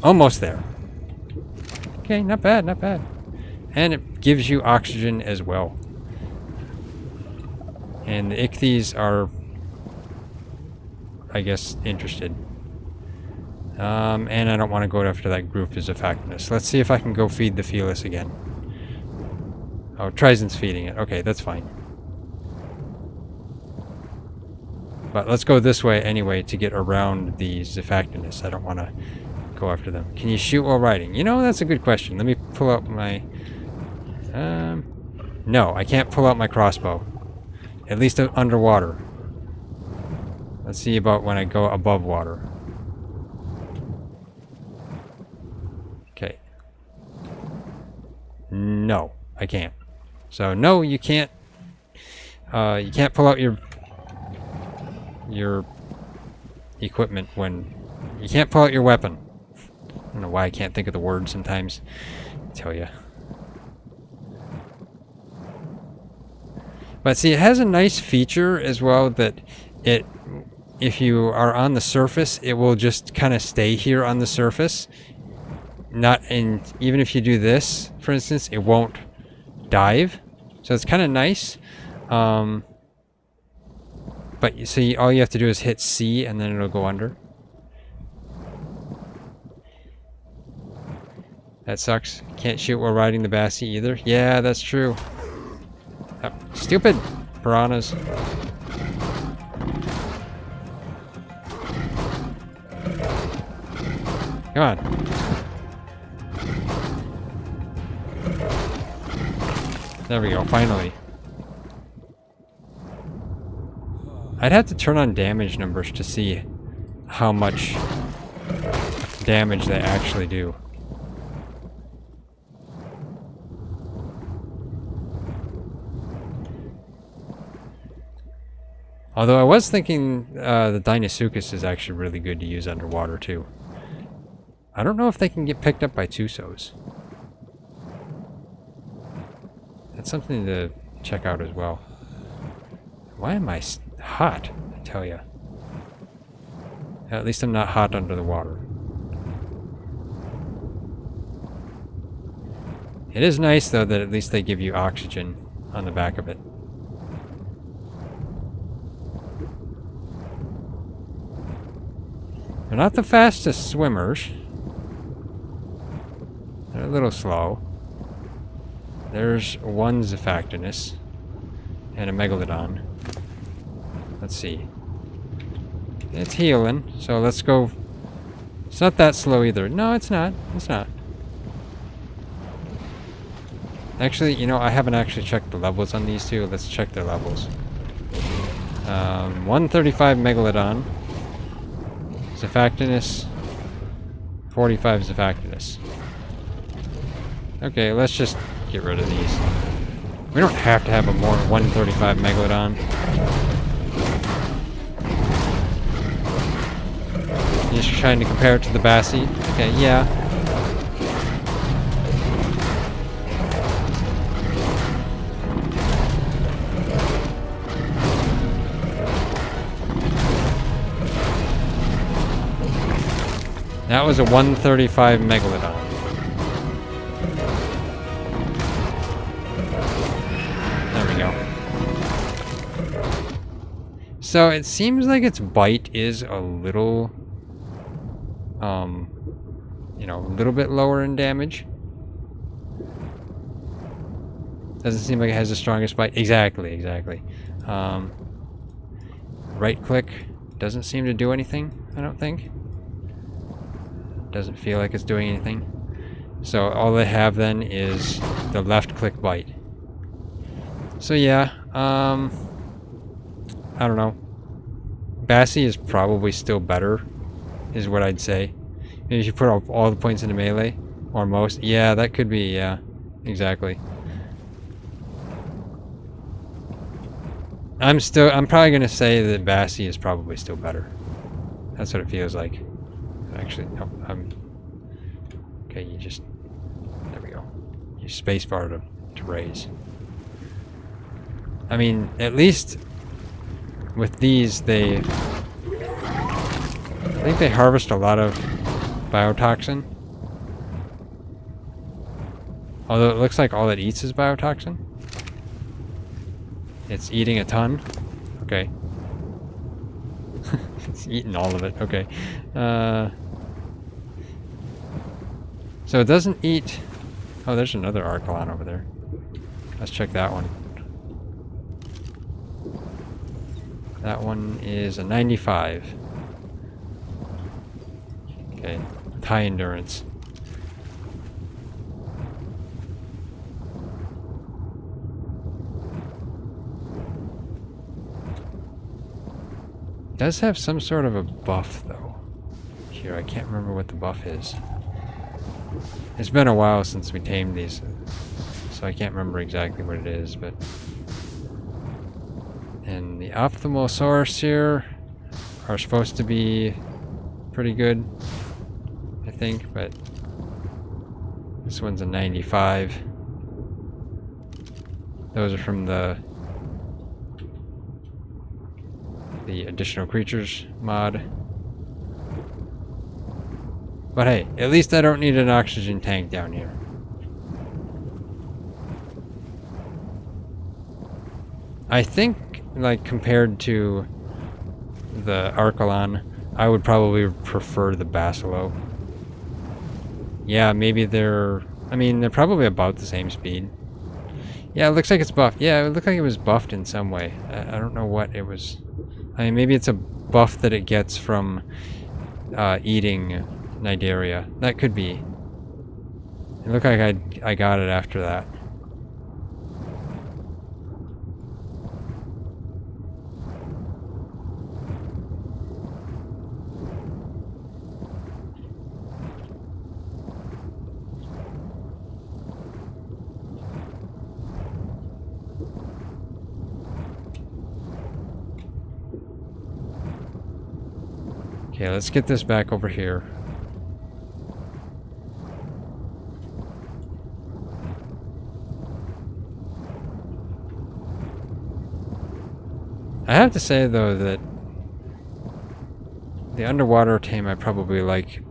Speaker 1: Almost there. Okay, not bad, not bad. And it gives you oxygen as well. And the ichthyes are, I guess, interested. And I don't want to go after that group as effectiveness. Let's see if I can go feed the Felis again. Oh, TriZon's feeding it. Okay, that's fine. But let's go this way anyway to get around the Zafactinus. I don't want to go after them. Can you shoot while riding? You know, that's a good question. Let me pull out my... no, I can't pull out my crossbow. At least underwater. Let's see about when I go above water. Okay. No. I can't. So no, you can't pull out your equipment when you can't pull out your weapon. I don't know why I can't think of the word sometimes. I tell you. But see, it has a nice feature as well that if you are on the surface, it will just kind of stay here on the surface. Even if you do this, for instance, it won't dive. So it's kind of nice. But you see, all you have to do is hit C and then it'll go under. That sucks. Can't shoot while riding the Bassie either. Yeah, that's true. Oh, stupid piranhas. Come on. There we go, finally. I'd have to turn on damage numbers to see how much damage they actually do. Although I was thinking the Deinotherium is actually really good to use underwater too. I don't know if they can get picked up by Tusos. That's something to check out as well. Why am I hot? I tell you. At least I'm not hot under the water. It is nice though that at least they give you oxygen on the back of it. They're not the fastest swimmers. They're a little slow. There's one Zafactinus and a Megalodon. Let's see. It's healing, so let's go. It's not that slow either. No, it's not. It's not. Actually, you know, I haven't actually checked the levels on these two. Let's check their levels. 135 Megalodon. Zafactinus. 45 Zafactinus. Okay, let's just get rid of these. We don't have to have a more 135 Megalodon. You're just trying to compare it to the Bassie. Okay, yeah. That was a 135 Megalodon. There we go. So it seems like its bite is a little, you know, a little bit lower in damage. Doesn't seem like it has the strongest bite. Exactly, exactly. Right click doesn't seem to do anything, I don't think. Doesn't feel like it's doing anything. So all they have then is the left click bite. So yeah, I don't know. Bassie is probably still better, is what I'd say. Maybe if you put all the points into melee, or most. Yeah, that could be, yeah, exactly. I'm probably gonna say that Bassie is probably still better. That's what it feels like. Actually, no, okay, you just, there we go. Use spacebar to raise. I mean, at least with these, I think they harvest a lot of biotoxin. Although it looks like all it eats is biotoxin. It's eating a ton. Okay. It's eating all of it. Okay. So it doesn't eat... Oh, there's another Archelon over there. Let's check that one. That one is a 95. Okay, with high endurance. It does have some sort of a buff, though. Here, I can't remember what the buff is. It's been a while since we tamed these, so I can't remember exactly what it is, but... And the optimal source here are supposed to be pretty good, I think, but this one's a 95. Those are from the additional creatures mod. But hey, at least I don't need an oxygen tank down here. I think, like, compared to the Archelon, I would probably prefer the Basilo. Yeah, maybe they're... I mean, they're probably about the same speed. Yeah, it looks like it's buffed. Yeah, it looked like it was buffed in some way. I don't know what it was. I mean, maybe it's a buff that it gets from eating Nidaria. That could be. It looked like I got it after that. Okay, let's get this back over here. I have to say, though, that the underwater tame I probably like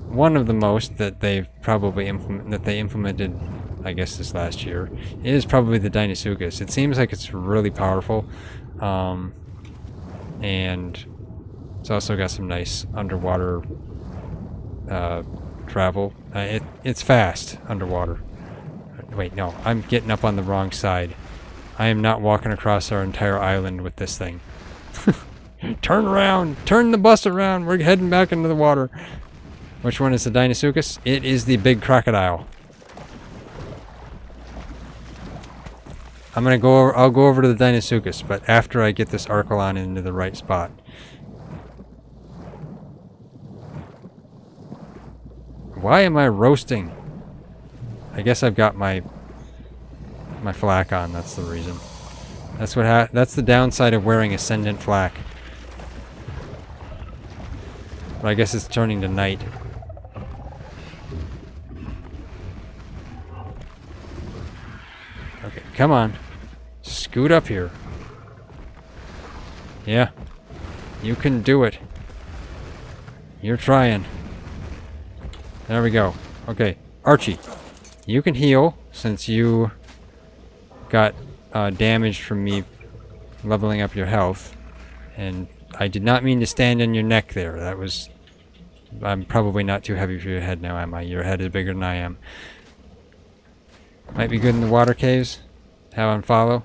Speaker 1: one of the most that they've probably implemented, I guess, this last year, is probably the Deinotherium. It seems like it's really powerful, and it's also got some nice underwater travel. It's fast underwater. Wait, no, I'm getting up on the wrong side. I am not walking across our entire island with this thing. Turn around! Turn the bus around! We're heading back into the water. Which one is the Deinotherium? It is the big crocodile. I'll go over to the Deinotherium, but after I get this Archelon into the right spot. Why am I roasting? I guess I've got my flak on, that's the reason. That's the downside of wearing Ascendant flak. But I guess it's turning to night. Okay, come on. Scoot up here. Yeah. You can do it. You're trying. There we go. Okay, Archie. You can heal since you got damaged from me leveling up your health. And I did not mean to stand on your neck there. That was... I'm probably not too heavy for your head now, am I? Your head is bigger than I am. Might be good in the water caves. Have on follow.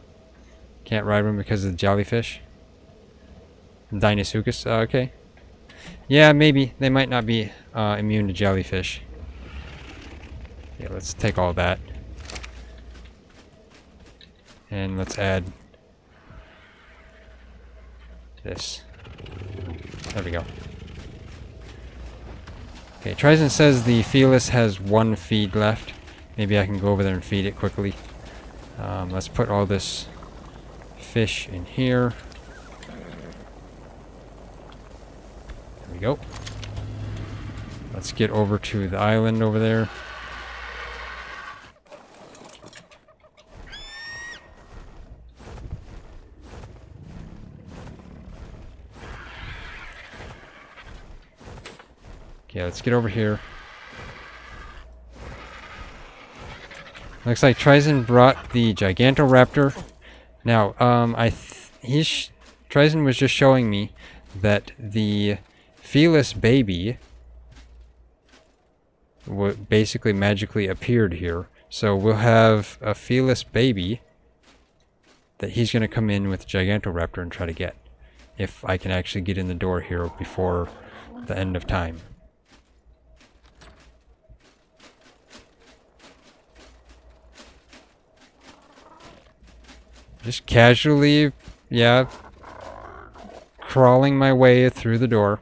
Speaker 1: Can't ride one because of the jellyfish. Deinotherium. Okay. Yeah, maybe. They might not be immune to jellyfish. Yeah, let's take all that. And let's add this. There we go. Okay, TriZon says the Felis has one feed left. Maybe I can go over there and feed it quickly. Let's put all this fish in here. There we go. Let's get over to the island over there. Okay, let's get over here. Looks like TriZon brought the Gigantoraptor. Now, TriZon was just showing me that the Felis baby basically magically appeared here. So we'll have a Felis baby that he's going to come in with the Gigantoraptor and try to get. If I can actually get in the door here before the end of time. Just casually, yeah, crawling my way through the door.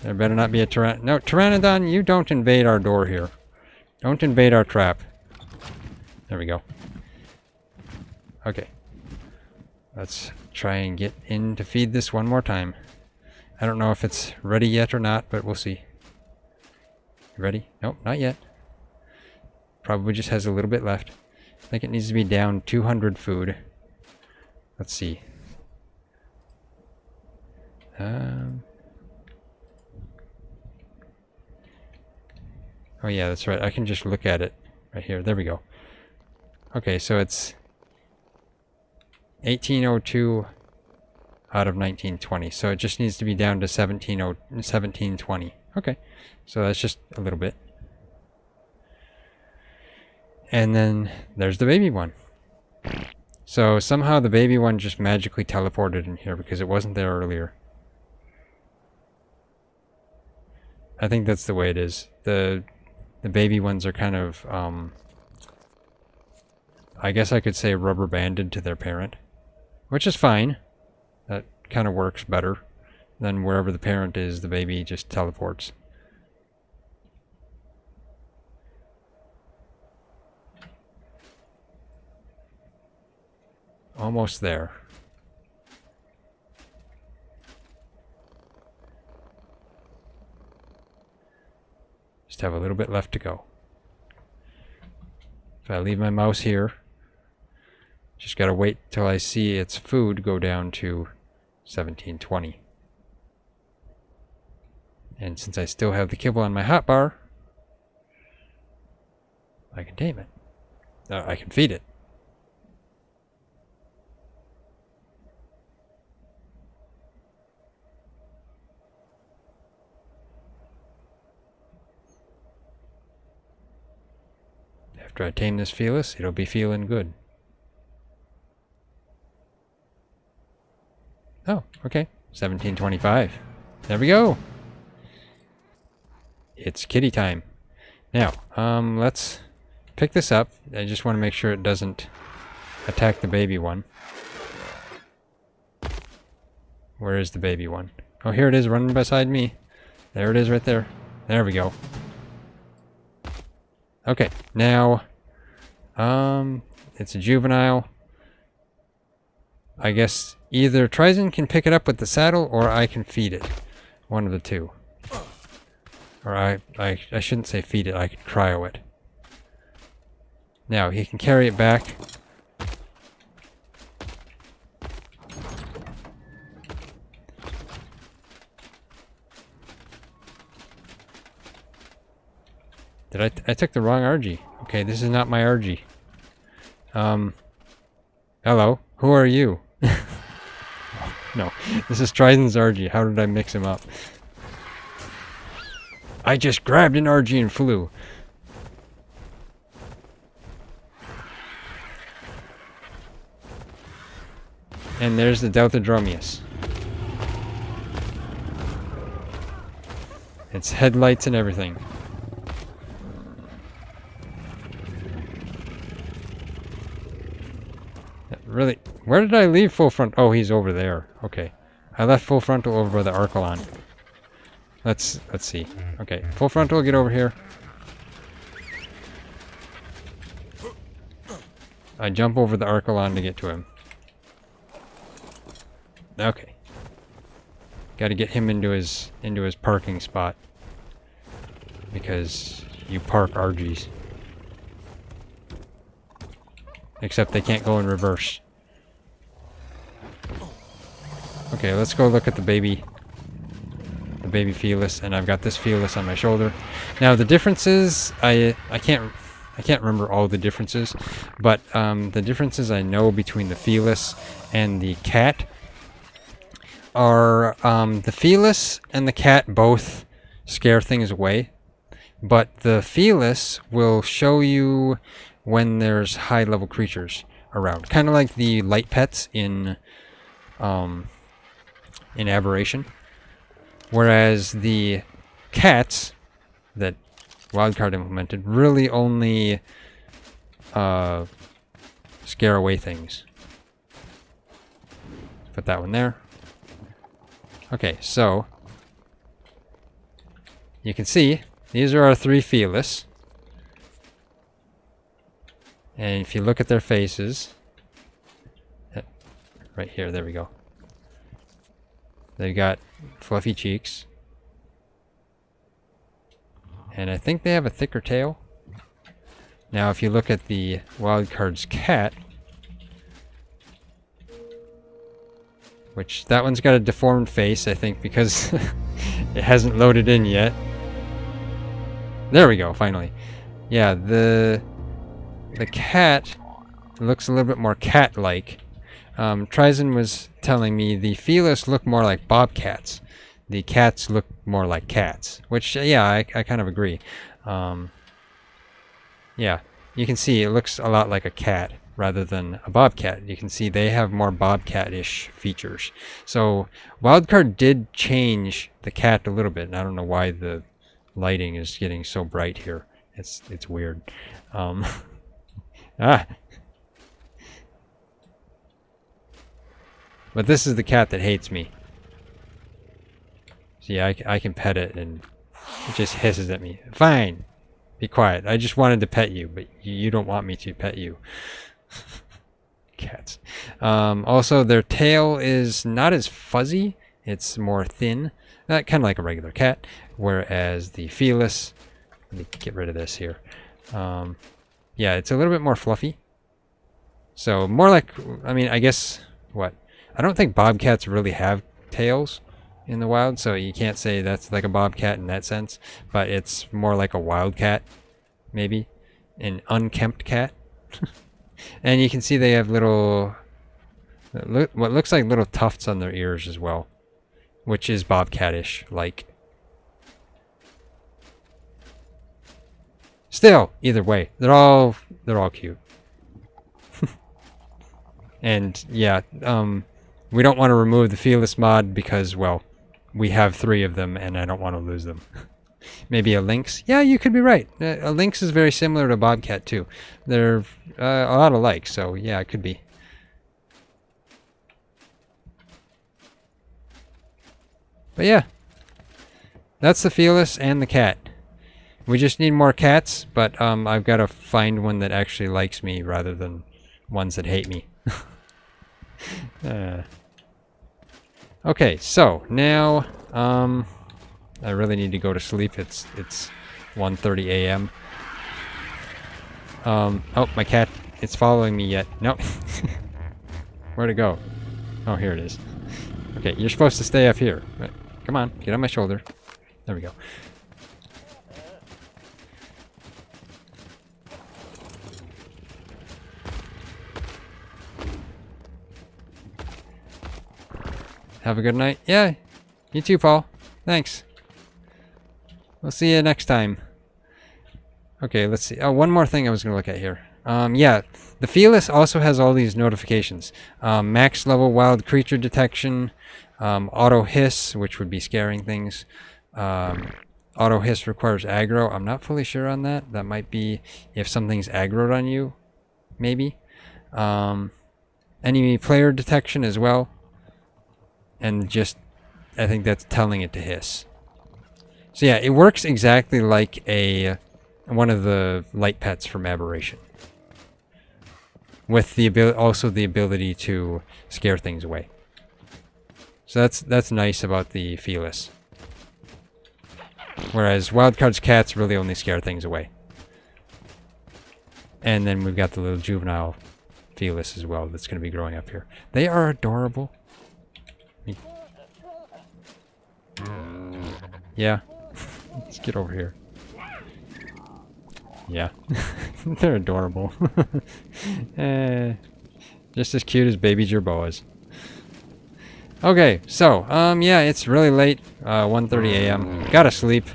Speaker 1: There There better not be a Tyrann... No, Pteranodon, you don't invade our door here. Don't invade our trap. There we go. Okay. Let's try and get in to feed this one more time. I don't know if it's ready yet or not, but we'll see. Ready? Nope, not yet. Probably just has a little bit left. I think it needs to be down 200 food. Let's see. Oh yeah, that's right. I can just look at it right here. There we go. Okay, so it's 1802 out of 1920. So it just needs to be down to 1720. Okay, so that's just a little bit. And then there's the baby one. So somehow the baby one just magically teleported in here because it wasn't there earlier. I think that's the way it is. The baby ones are kind of, I guess I could say rubber banded to their parent, which is fine. That kind of works better than wherever the parent is, the baby just teleports. Almost there. Just have a little bit left to go. If I leave my mouse here, just gotta wait till I see its food go down to 1720. And since I still have the kibble on my hotbar, I can tame it. I can feed it. After I tame this Felis, it'll be feeling good. Oh, okay. 1725. There we go. It's kitty time. Now, let's pick this up. I just want to make sure it doesn't attack the baby one. Where is the baby one? Oh, here it is running beside me. There it is right there. There we go. Okay, now, it's a juvenile. I guess either TriZon can pick it up with the saddle, or I can feed it. One of the two. Or I shouldn't say feed it, I could cryo it. Now, he can carry it back. I took the wrong RG. Okay, this is not my RG. Hello, who are you? No, this is TriZon's RG. How did I mix him up? I just grabbed an RG and flew. And there's the Deinotherium. It's headlights and everything. Really? Where did I leave full front? Oh, he's over there. Okay. I left full frontal over by the Arkalon. Let's see. Okay, full frontal, get over here. I jump over the Arkalon to get to him. Okay. Got to get him into his parking spot. Because you park RGs. Except they can't go in reverse. Okay, let's go look at the baby Felis, and I've got this Felis on my shoulder. Now the differences, I can't remember all the differences, but the differences I know between the Felis and the cat are the Felis and the cat both scare things away, but the Felis will show you when there's high-level creatures around, kind of like the light pets in Aberration. Whereas the cats that Wildcard implemented really only scare away things. Put that one there. Okay, so you can see these are our 3 Felis. And if you look at their faces, right here, there we go. They've got fluffy cheeks. And I think they have a thicker tail. Now, if you look at the wildcard's cat, which that one's got a deformed face, I think, because it hasn't loaded in yet. There we go, finally. Yeah, the cat looks a little bit more cat-like. TriZon was telling me the Felis look more like bobcats. The cats look more like cats, which, yeah, I kind of agree. Yeah, you can see it looks a lot like a cat rather than a bobcat. You can see they have more bobcat-ish features. So wildcard did change the cat a little bit, and I don't know why the lighting is getting so bright here. It's weird. But this is the cat that hates me. See, I can pet it and it just hisses at me. Fine, be quiet. I just wanted to pet you, but you don't want me to pet you. Cats. Also, their tail is not as fuzzy. It's more thin, kind of like a regular cat. Whereas the Felis, let me get rid of this here. Yeah, it's a little bit more fluffy. So more like, I mean, I guess what? I don't think bobcats really have tails in the wild, so you can't say that's like a bobcat in that sense. But it's more like a wildcat, maybe, an unkempt cat. And you can see they have little, what looks like little tufts on their ears as well, which is bobcatish like. Still, either way, they're all cute. And yeah, we don't want to remove the Felis mod because, well, we have 3 of them and I don't want to lose them. Maybe a lynx? Yeah, you could be right. A lynx is very similar to a bobcat too. They're a lot alike, so yeah, it could be. But yeah, that's the Felis and the cat. We just need more cats, but I've got to find one that actually likes me rather than ones that hate me. Okay, so now I really need to go to sleep. It's 1:30 a.m. Oh, my cat, it's following me yet. No. Where'd it go? Oh, here it is. Okay, you're supposed to stay up here. Come on, get on my shoulder. There we go. Have a good night. Yeah, you too, Paul. Thanks. We'll see you next time. Okay, let's see. Oh, one more thing I was going to look at here. Yeah, the Felis also has all these notifications. Max level wild creature detection, auto hiss, which would be scaring things. Auto hiss requires aggro. I'm not fully sure on that. That might be if something's aggroed on you, maybe. Enemy player detection as well. And just, I think that's telling it to hiss. So yeah, it works exactly like one of the light pets from Aberration, with the also the ability to scare things away. So that's nice about the Felis. Whereas Wildcard's cats really only scare things away. And then we've got the little juvenile Felis as well that's going to be growing up here. They are adorable. Yeah. Let's get over here. Yeah. They're adorable. Just as cute as baby jerboas. Okay, so, yeah, it's really late. 1:30 a.m. Gotta sleep.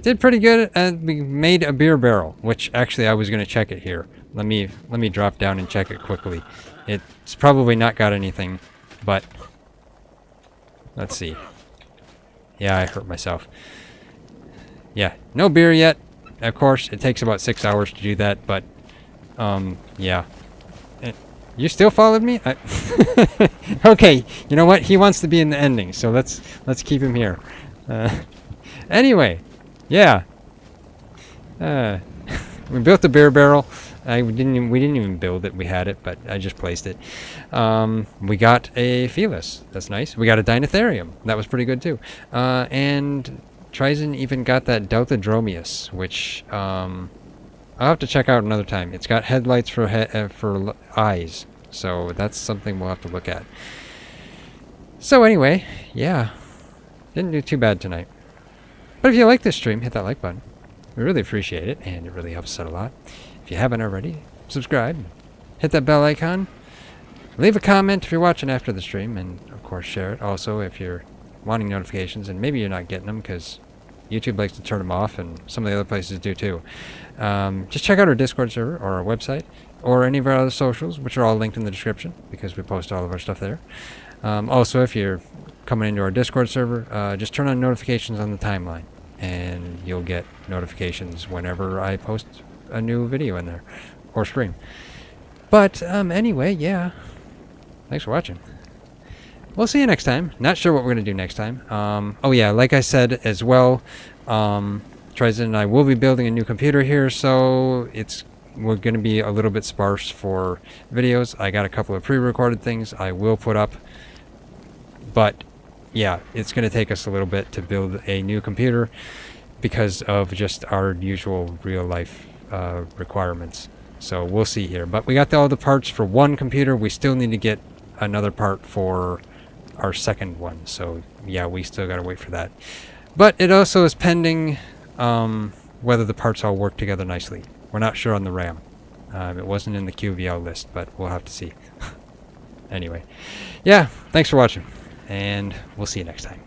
Speaker 1: Did pretty good. We made a beer barrel, which actually I was gonna check it here. Let me drop down and check it quickly. It's probably not got anything, but let's see. Yeah, I hurt myself. Yeah, no beer yet. Of course, it takes about 6 hours to do that, but yeah. You still followed me? Okay, you know what? He wants to be in the ending, so let's keep him here. Anyway, yeah. We built the beer barrel. We didn't even build it. We had it, but I just placed it. We got a Felis. That's nice. We got a deinotherium. That was pretty good too. And TriZon even got that Deltadromius, which I'll have to check out another time. It's got headlights for eyes, so that's something we'll have to look at. So anyway, yeah, didn't do too bad tonight. But if you like this stream, hit that like button. We really appreciate it, and it really helps us out a lot. If you haven't already, subscribe, hit that bell icon, leave a comment if you're watching after the stream, and of course share it. Also, if you're wanting notifications, and maybe you're not getting them because YouTube likes to turn them off, and some of the other places do too. Just check out our Discord server or our website, or any of our other socials, which are all linked in the description because we post all of our stuff there. Also, if you're coming into our Discord server, just turn on notifications on the timeline, and you'll get notifications whenever I post a new video in there or stream. But anyway, yeah, thanks for watching. We'll see you next time. Not sure what we're gonna do next time. Oh yeah, like I said as well, TriZon and I will be building a new computer here, so we're gonna be a little bit sparse for videos. I got a couple of pre-recorded things I will put up, but yeah, it's gonna take us a little bit to build a new computer because of just our usual real life requirements. So we'll see here. But we got all the parts for one computer. We still need to get another part for our second one. So yeah, we still gotta wait for that. But it also is pending whether the parts all work together nicely. We're not sure on the RAM. It wasn't in the QVL list, but we'll have to see. Anyway, yeah, thanks for watching, and we'll see you next time.